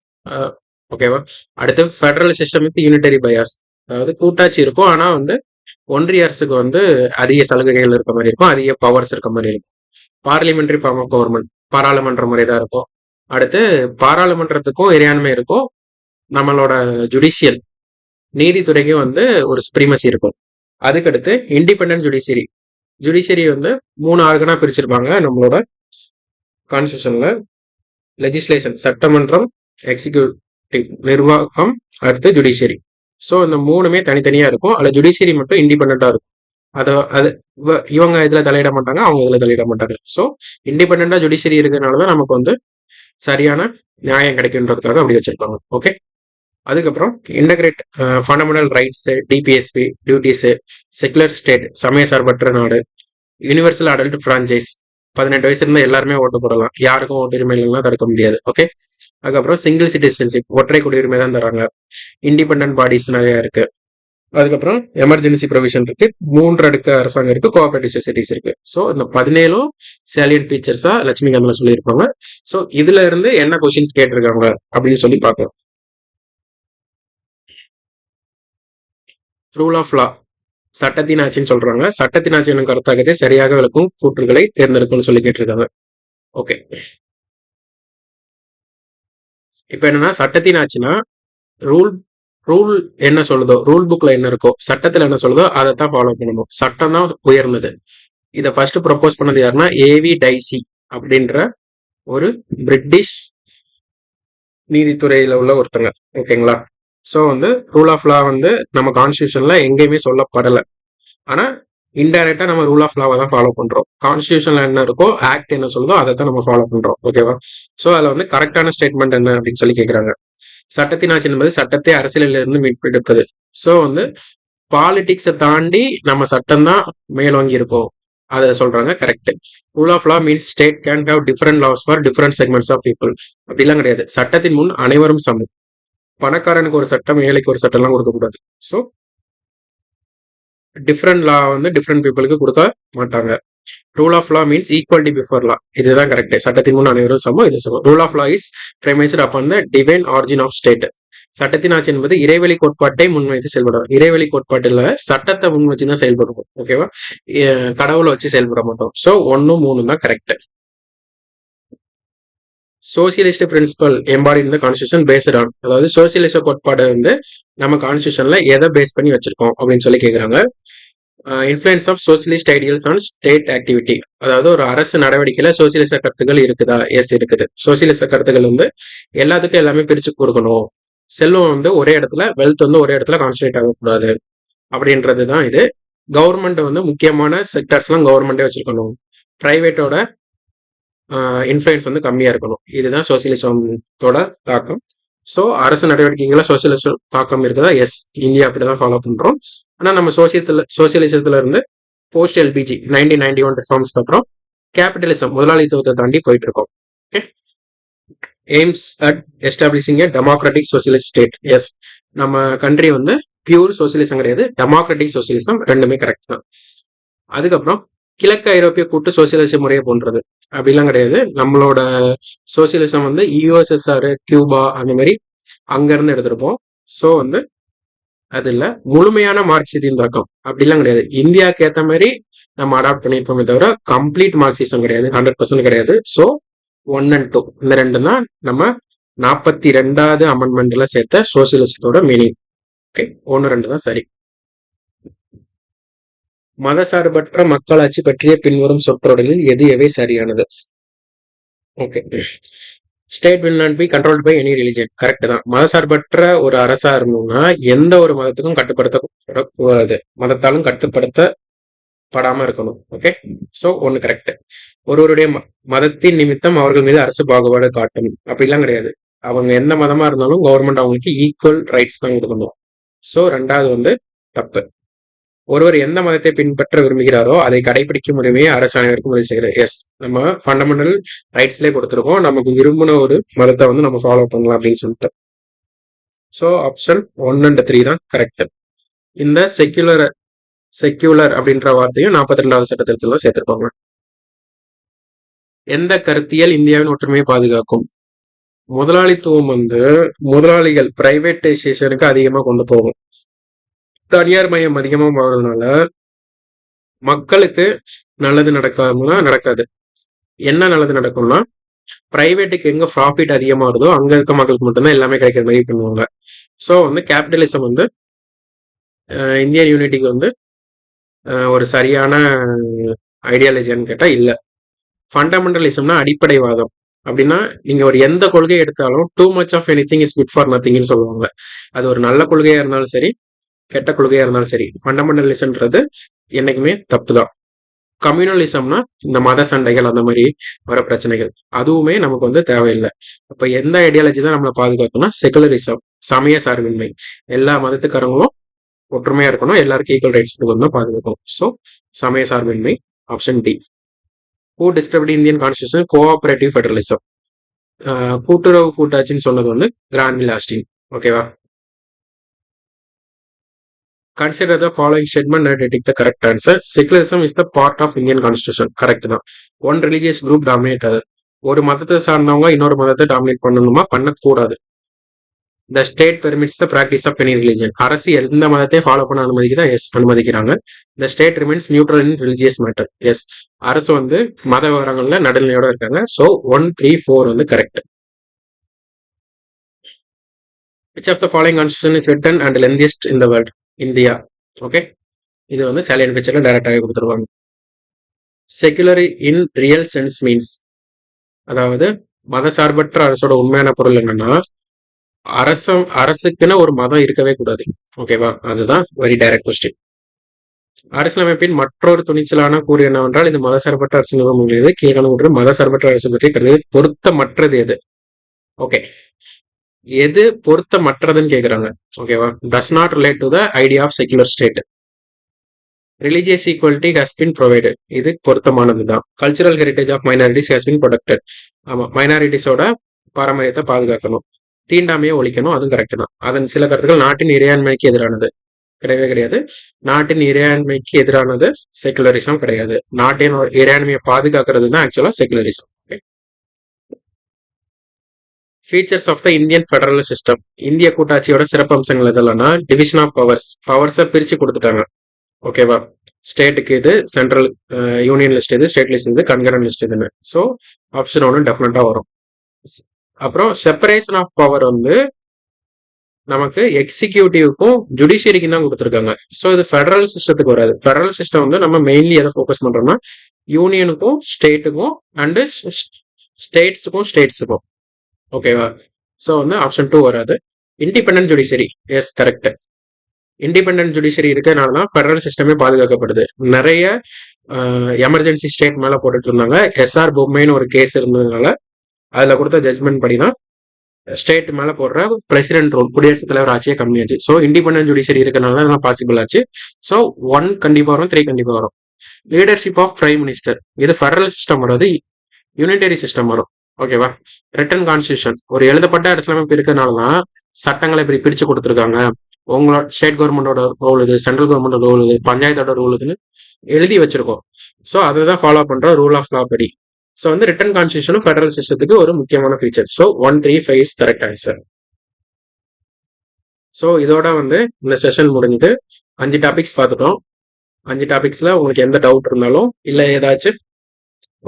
ஓகேவா? அடுத்து federal system with unitary bias, அதாவது கூட்டாட்சி இருக்கும், ஆனா வந்து ஒன்றிய அரசுக்கு வந்து அதிக சலுகைகள் இருக்க மாதிரி இருக்கும், அதிக பவர்ஸ் இருக்க மாதிரி இருக்கும். பார்லிமெண்டரி ஃபார்ம் ஆஃப் கவர்மெண்ட், பாராளுமன்ற முறை தான் இருக்கும். அடுத்து பாராளுமன்றத்துக்கும் இறையாண்மை இருக்கும். நம்மளோட ஜுடிஷியல் நீதித்துறைக்கும் வந்து ஒரு சுப்ரீமசி இருக்கும். அதுக்கடுத்து இண்டிபெண்டன்ட் ஜுடிஷியரி. ஜுடிஷியரி வந்து 3 ஆர்கனா பிரிச்சிருப்பாங்க நம்மளோட கான்ஸ்டியூஷன்ல. லெஜிஸ்லேஷன் சட்டமன்றம், எக்ஸிக்யூட்டிவ் நிர்வாகம், அடுத்து ஜுடிஷியரி. ஸோ இந்த 3மே தனித்தனியா இருக்கும். அதில் ஜுடிஷியரி மட்டும் இண்டிபெண்டா இருக்கும். அது இவங்க இதுல தலையிட மாட்டாங்க, அவங்க இதுல தலையிட மாட்டாங்க. ஸோ இண்டிபெண்டா ஜுடிஷியரி இருக்கிறதுனாலதான் நமக்கு வந்து சரியான நியாயம் கிடைக்குன்றதுக்காக அப்படி வச்சிருப்பாங்க. ஓகே, அதுக்கப்புறம் integrate fundamental rights, DPSP duties, secular state சமய சார்பற்ற நாடு, யூனிவர்சல் அடல்ட் பிரான்ச்சைஸ், 18 வயசு இருந்தால் எல்லாருமே ஓட்டு போடலாம், யாருக்கும் ஓட்டுரிமை இல்லைன்னா தடுக்க முடியாது. ஓகே, அதுக்கப்புறம் சிங்கிள் சிட்டிசன்ஷிப், ஒற்றை குடியுரிமை தான் தராங்க. இண்டிபெண்டன்ட் பாடிஸ் நிறைய இருக்கு. அதுக்கப்புறம் எமர்ஜென்சி ப்ரொவிஷன் இருக்கு, 3 அடுக்கு அரசாங்கம் இருக்கு, கோஆபரேட்டிவ் சொசைட்டிஸ் இருக்கு. ஸோ இந்த 17 சேலியன் ஃபீச்சர்ஸா லட்சுமிகாந்த்ல சொல்லியிருப்பாங்க. ஸோ இதுல இருந்து என்ன கொஸ்டின்ஸ் கேட்டிருக்காங்க அப்படின்னு சொல்லி பார்க்கலாம். ரூல் ஆஃப் லா, சட்டத்தின் ஆட்சின்னு சொல்றாங்க. சட்டத்தின் ஆட்சி எனும் கருத்தாக்கத்தை சரியாக விளக்கும் கூற்றுகளை தேர்ந்தெடுக்கும்னு சொல்லி கேட்டிருக்காங்க. ஓகே, இப்ப என்னன்னா சட்டத்தின் ஆட்சினா ரூல் ரூல் என்ன சொல்லுதோ, ரூல் புக்ல என்ன இருக்கோ, சட்டத்துல என்ன சொல்லுதோ அதைத்தான் ஃபாலோ பண்ணணும். சட்டம் தான் உயர்ந்தது. இதை ஃபர்ஸ்ட் ப்ரொபோஸ் பண்ணது யாருன்னா ஏவி டைசி அப்படின்ற ஒரு பிரிட்டிஷ் நீதித்துறையில உள்ள ஒருத்தங்க. ஓகேங்களா? ஸோ வந்து ரூல் ஆஃப் லா வந்து நம்ம கான்ஸ்டியூஷன்ல எங்கேயுமே சொல்லப்படலை. ஆனா இன்டைரக்டா நம்ம ரூல் ஆஃப் லாவை தான் ஃபாலோ பண்றோம். கான்ஸ்டியூஷன்ல என்ன இருக்கோ, ஆக்ட் என்ன சொல்லுதோ அதை தான் நம்ம ஃபாலோ பண்றோம். ஓகேவா? ஸோ அதுல வந்து கரெக்டான ஸ்டேட்மெண்ட் என்ன அப்படின்னு சொல்லி கேட்குறாங்க. சட்டத்தின் ஆட்சி என்பது சட்டத்தை அரசியலில் இருந்து மீட்டெடுப்பது. ஸோ வந்து பாலிடிக்ஸை தாண்டி நம்ம சட்டம் தான் மேலோங்கி இருக்கும், அதை சொல்றாங்க. Correct. Rule of law means state can have different laws for different segments of people. அப்படிலாம் கிடையாது. சட்டத்தின் முன் அனைவரும் சமம். பணக்காரனுக்கு ஒரு சட்டம், ஏழைக்கு ஒரு சட்டம் எல்லாம் கொடுக்கக்கூடாது. ஸோ டிஃப்ரெண்ட் லா வந்து டிஃப்ரெண்ட் பீப்புளுக்கு கொடுக்க மாட்டாங்க. Rule of law means equality before law. இதுதான் கரெக்ட். சட்டத்தின் முன் அனைவரும் சமம், இது சமம். Rule of law is premised upon the divine origin of state. சட்டத்தின் ஆட்சி என்பது இறைவெளி கோட்பாட்டை முன்வைத்து செயல்படும். இறைவெளி கோட்பாட்டுல சட்டத்தை முன் வச்சுதான் செயல்படுவோம். ஓகேவா? கடவுளை வச்சு செயல்பட மாட்டோம். ஸோ 1, 3 தான் கரெக்ட். சோசியலிஸ்ட் பிரின்சிபல் எம்பாடி இந்த கான்ஸ்டியூஷன் பேஸ்ட் ஆன், அதாவது சோசியலிச கோட்பாடு வந்து நம்ம கான்ஸ்டியூஷன்ல எதை பேஸ் பண்ணி வச்சிருக்கோம் அப்படின்னு சொல்லி கேட்குறாங்க. Influence of socialist ideals on state activity, அதாவது ஒரு அரசு நடவடிக்கையில சோசியலிச கருத்துக்கள் இருக்குதா? எஸ், இருக்குது. சோசியலிச கருத்துக்கள் வந்து எல்லாத்துக்கும் எல்லாமே பிரிச்சு கொடுக்கணும், செல்வம் வந்து ஒரே இடத்துல, வெல்த் வந்து ஒரே இடத்துல கான்சன்ட்ரேட் ஆகக்கூடாது அப்படின்றது தான் இது. கவர்மெண்ட் வந்து முக்கியமான செக்டர்ஸ்லாம் கவர்மெண்டே வச்சிருக்கணும். பிரைவேட்டோட இன்ஃப்ளூயன்ஸ் வந்து கம்மியா இருக்கணும். இதுதான் சோசியலிசத்தோட தாக்கம். ஸோ அரசு நடவடிக்கைகள சோசியலிசம் தாக்கம் இருக்குதா? எஸ், இந்தியா அப்படிதான் ஃபாலோ பண்றோம். ஆனா நம்ம சோசியலிசத்துல இருந்து போஸ்ட் எல்பிஜி 1991 ரிஃபார்ம்ஸ்க்கு அப்புறம் கேபிட்டலிசம் முதலாளித்துவத்தை தாண்டி போயிட்டு இருக்கோம். Okay, aims at establishing a democratic socialist state. Yes, நம்ம கண்ட்ரி வந்து பியூர் சோசியலிசம் கிடையாது, டெமோக்ராட்டிக் சோசியலிசம், ரெண்டுமே கரெக்ட் தான். அதுக்கப்புறம் கிழக்கு ஐரோப்பிய கூட்டு சோசியலிச முறையை போன்றது அப்படிலாம் கிடையாது. நம்மளோட சோசியலிசம் வந்து யூஎஸ்எஸ்ஆர், கியூபா அந்த மாதிரி அங்க இருந்து எடுத்திருப்போம். ஸோ வந்து அது இல்ல முழுமையான மார்க்சியத்தின் தாக்கம் அப்படிலாம் கிடையாது. இந்தியாவுக்கு ஏற்ற மாதிரி நம்ம அடாப்ட் பண்ணியிருப்போமே தவிர கம்ப்ளீட் மார்க்சிசம் கிடையாது, 100% கிடையாது. ஸோ 1 and 2 இந்த ரெண்டு தான் நம்ம 42வது அமெண்ட்மெண்ட்ல சேர்த்த சோசியலிசத்தோட மீனிங். ஓகே, 1, 2 தான் சரி. மதசார்பற்ற மக்களாட்சி பற்றிய பின்வரும் சொற்றொடரில் எது எவை சரியானது? Okay, state will not be controlled by any religion. Correct தான். மதசார்பற்ற ஒரு அரசா இருந்தோம்னா எந்த ஒரு மதத்துக்கும் கட்டுப்படுத்தக்கூடாது, மதத்தாலும் கட்டுப்படுத்தப்படாம இருக்கணும். Okay, so 1 correct. ஒருவருடைய மதத்தின் நிமித்தம் அவர்கள் மீது அரசு பாகுபாடு காட்டும் அப்படிலாம் கிடையாது. அவங்க எந்த மதமா இருந்தாலும் கவர்மெண்ட் அவங்களுக்கு ஈக்குவல் ரைட்ஸ் தான் கொடுக்கணும். ஸோ 2வது வந்து தப்பு. ஒருவர் எந்த மதத்தை பின்பற்ற விரும்புகிறாரோ அதை கடைபிடிக்கும் உரிமையை அரசு அனைவருக்கும் உறுதி செய்கிறது. எஸ், நம்ம ஃபண்டமெண்டல் ரைட்ஸ்லேயே கொடுத்துருக்கோம், நமக்கு விரும்பின ஒரு மதத்தை வந்து நம்ம ஃபாலோ பண்ணலாம் அப்படின்னு சொல்லிட்டு. ஸோ ஆப்ஷன் 1 and 3 தான் கரெக்ட். இந்த செக்யூலர் அப்படின்ற வார்த்தையும் 42வது சட்டத்திட்டத்தில் தான் சேர்த்திருப்பாங்க. எந்த கருத்தியல் இந்தியாவின் ஒற்றுமையை பாதுகாக்கும்? முதலாளித்துவம் வந்து முதலாளிகள் பிரைவேட்டைசேஷனுக்கு அதிகமா கொண்டு போகும். தனியார் மையம் அதிகமா போறதுனால மக்களுக்கு நல்லது நடக்காது. என்ன நல்லது நடக்கும்னா, பிரைவேட்டுக்கு எங்க ப்ராஃபிட் அதிகமா வருதோ அங்க இருக்க மக்களுக்கு மட்டும்தான் எல்லாமே கிடைக்கிற மாதிரி பண்ணுவாங்க. ஸோ வந்து கேபிட்டலிசம் வந்து இந்தியன் யூனிட்டிக்கு வந்து ஒரு சரியான ஐடியாலஜின்னு கேட்டா இல்ல. ஃபண்டமெண்டலிசம்னா அடிப்படைவாதம். அப்படின்னா நீங்க ஒரு எந்த கொள்கையை எடுத்தாலும் too much of anything is good for நத்திங்னு சொல்லுவாங்க. அது ஒரு நல்ல கொள்கையா இருந்தாலும் சரி, கெட்ட கொள்கையா இருந்தாலும் சரி, ஃபண்டமெண்டலிசம்ன்றது என்னைக்குமே தப்பு தான். கம்யூனலிசம்னா இந்த மத சண்டைகள் அந்த மாதிரி வர பிரச்சனைகள், அதுவுமே நமக்கு வந்து தேவையில்லை. அப்ப எந்த ஐடியாலஜி தான் நம்மளை பாதுகாக்கணும்னா செகுலரிசம், சமய சார்பின்மை. எல்லா மதத்துக்காரங்களும் ஒற்றுமையா இருக்கணும், எல்லாருக்கும் ஈக்குவல் ரைட்ஸ் கொடுக்கணும், பாதுகாக்கணும். ஸோ சமய சார்பின்மை, option D. Who described Indian constitution cooperative federalism? கூட்டுறவு கூட்டாட்சின்னு சொன்னது வந்து கிரான்வில் ஆஸ்டின். ஓகேவா? Consider the following statement and detect the correct answer. Secularism is the part of Indian constitution. Correct தான். One religious group dominate other. ஒரு மதத்தை சார்ந்தவங்க இன்னொரு மதத்தை டாமினேட் பண்ணணுமா? பண்ணக்கூடாது. The state permits the practice of any religion. அரசு எந்த மதத்தை ஃபாலோ பண்ண அனுமதிக்குதா? எஸ், அனுமதிக்கிறாங்க. The state remains neutral in religious matter. Yes, அரசு வந்து மத விவரங்கள்ல நடுநிலையோட இருக்காங்க. ஸோ 1, 3, 4 வந்து correct. Which of the following constitution is written and lengthiest in the world? India. Okay, இது வந்து சாலியன் பிக்சர்ல டைரக்டாவே கொடுத்துருவாங்க. செகுலர் இன் ரியல் சென்ஸ் மீன்ஸ், அதாவது மதசார்பற்ற அரசோட உண்மையான பொருள் என்னன்னா, அரசுக்குன்னு ஒரு மதம் இருக்கவே கூடாது. ஓகேவா? அதுதான் வெரி டைரக்ட் கொஸ்டின். அரசியலமைப்பின் மற்றொரு துணிச்சலான கூறு என்னவென்றால், இது மதசார்பற்ற அரசு நிறுவ முடியாது. கீழே மதசார்பற்ற அரசு பற்றி கருது பொருத்தமற்றது எது? ஓகே, எது பொருத்தமற்றதுன்னு கேக்குறாங்க. ஓகேவா? Does not relate to the idea of secular state. Religious equality has been provided, இது பொருத்தமானதுதான். Cultural heritage of minorities has been protected. ஆமா, மைனாரிட்டிஸோட பாரம்பரியத்தை பாதுகாக்கணும். தீண்டாமையை ஒழிக்கணும், அதுவும் கரெக்ட் தான். அதன் சில கருத்துக்கள் நாட்டின் இறையாண்மைக்கு எதிரானது. கிடையவே கிடையாது. நாட்டின் இறையாண்மைக்கு எதிரானது செகுலரிசம் கிடையாது. நாட்டின் இறையாண்மையை பாதுகாக்கிறது தான் ஆக்சுவலா secularism. Features of the Indian federal system. இந்திய கூட்டாட்சியோட சிறப்பு அம்சங்கள் எதெல்லாம்னா, டிவிஷன் ஆஃப் பவர்ஸை பிரிச்சு கொடுத்துட்டாங்க. ஓகேவா? ஸ்டேட்டுக்கு இது சென்ட்ரல், யூனியன் லிஸ்ட் இது, ஸ்டேட் லிஸ்ட் இது, கன்கரண்ட் லிஸ்ட் இதுன்னு. ஸோ ஆப்ஷன் 1 டெஃபினட்டா வரும். அப்புறம் செப்பரேஷன் ஆஃப் பவர் வந்து நமக்கு எக்ஸிக்யூட்டிவ்க்கும் ஜுடிஷியரிக்கும் தான் கொடுத்துருக்காங்க. ஸோ இது ஃபெடரல் சிஸ்டத்துக்கு வராது. ஃபெடரல் சிஸ்டம் வந்து நம்ம மெயின்லி எதை ஃபோக்கஸ் பண்றோம்னா, யூனியனுக்கும் ஸ்டேட்டுக்கும் அண்டு ஸ்டேட்ஸுக்கும். ஓகேவா? ஸோ வந்து ஆப்ஷன் 2 வராது. Independent judiciary, yes correct. Independent judiciary இருக்கிறதுனால தான் ஃபெடரல் சிஸ்டமே பாதுகாக்கப்படுது. நிறைய எமர்ஜென்சி ஸ்டேட் மேல போட்டுட்டு இருந்தாங்க. எஸ்ஆர் பொம்மைன்னு ஒரு கேஸ் இருந்ததுனால அதுல கொடுத்த ஜட்மெண்ட் படினா ஸ்டேட் மேல போடுற பிரசிடென்ட் ரூல், குடியரசுத் தலைவர் ஆட்சியே கம்மியாச்சு. ஸோ இண்டிபெண்டன்ட் ஜுடிஷியரி இருக்கனால அதெல்லாம் பாசிபிள் ஆச்சு. ஸோ 1 கண்டிப்பா வரும், 3 கண்டிப்பா வரும். லீடர்ஷிப் ஆஃப் பிரைம் மினிஸ்டர், இது ஃபெடரல் சிஸ்டம் வராது, யூனிட்டரி சிஸ்டம் வரும். ஓகேவா? ரிட்டன் கான்ஸ்டியூஷன், ஒரு எழுதப்பட்ட அரசியலமைப்பு இருக்கிறனால தான் சட்டங்களை இப்படி பிரிச்சு கொடுத்துருக்காங்க. உங்களோட ஸ்டேட் கவர்மெண்டோட ரூல் இது, சென்ட்ரல் கவர்மெண்டோட ரூல் இது, பஞ்சாயத்தோட ரூல் இதுன்னு எழுதி வச்சிருக்கோம். ஸோ அதை தான் ஃபாலோ பண்ற ரூல் ஆஃப் லா படி. ஸோ வந்து ரிட்டன் கான்ஸ்டியூஷனும் ஃபெடரல் சிஸ்டத்துக்கு ஒரு முக்கியமான feature. So 1, 3, 5 is correct answer. So இதோட வந்து இந்த செஷன் முடிஞ்சுட்டு 5 டாபிக்ஸ் பார்த்துட்டோம். 5 டாபிக்ஸ்ல உங்களுக்கு எந்த டவுட் இருந்தாலும் இல்லை ஏதாச்சும்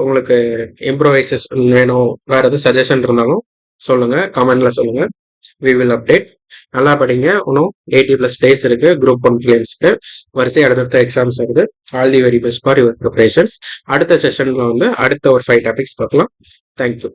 உங்களுக்கு இம்ப்ரோவைசஸ் வேணும், வேற எதுவும் சஜஷன் இருந்தாலும் சொல்லுங்க, கமெண்ட்ல சொல்லுங்க. We will update. நல்லா படிங்க. இன்னும் 80+ டேஸ் இருக்கு குரூப் 1 பிலிம்ஸ்க்கு. வரிசை அடுத்தடுத்த எக்ஸாம்ஸ் வருது. All the very best for your preparations. அடுத்த செஷன்ல வந்து அடுத்த ஒரு 5 டாபிக்ஸ் பார்க்கலாம். தேங்க்யூ.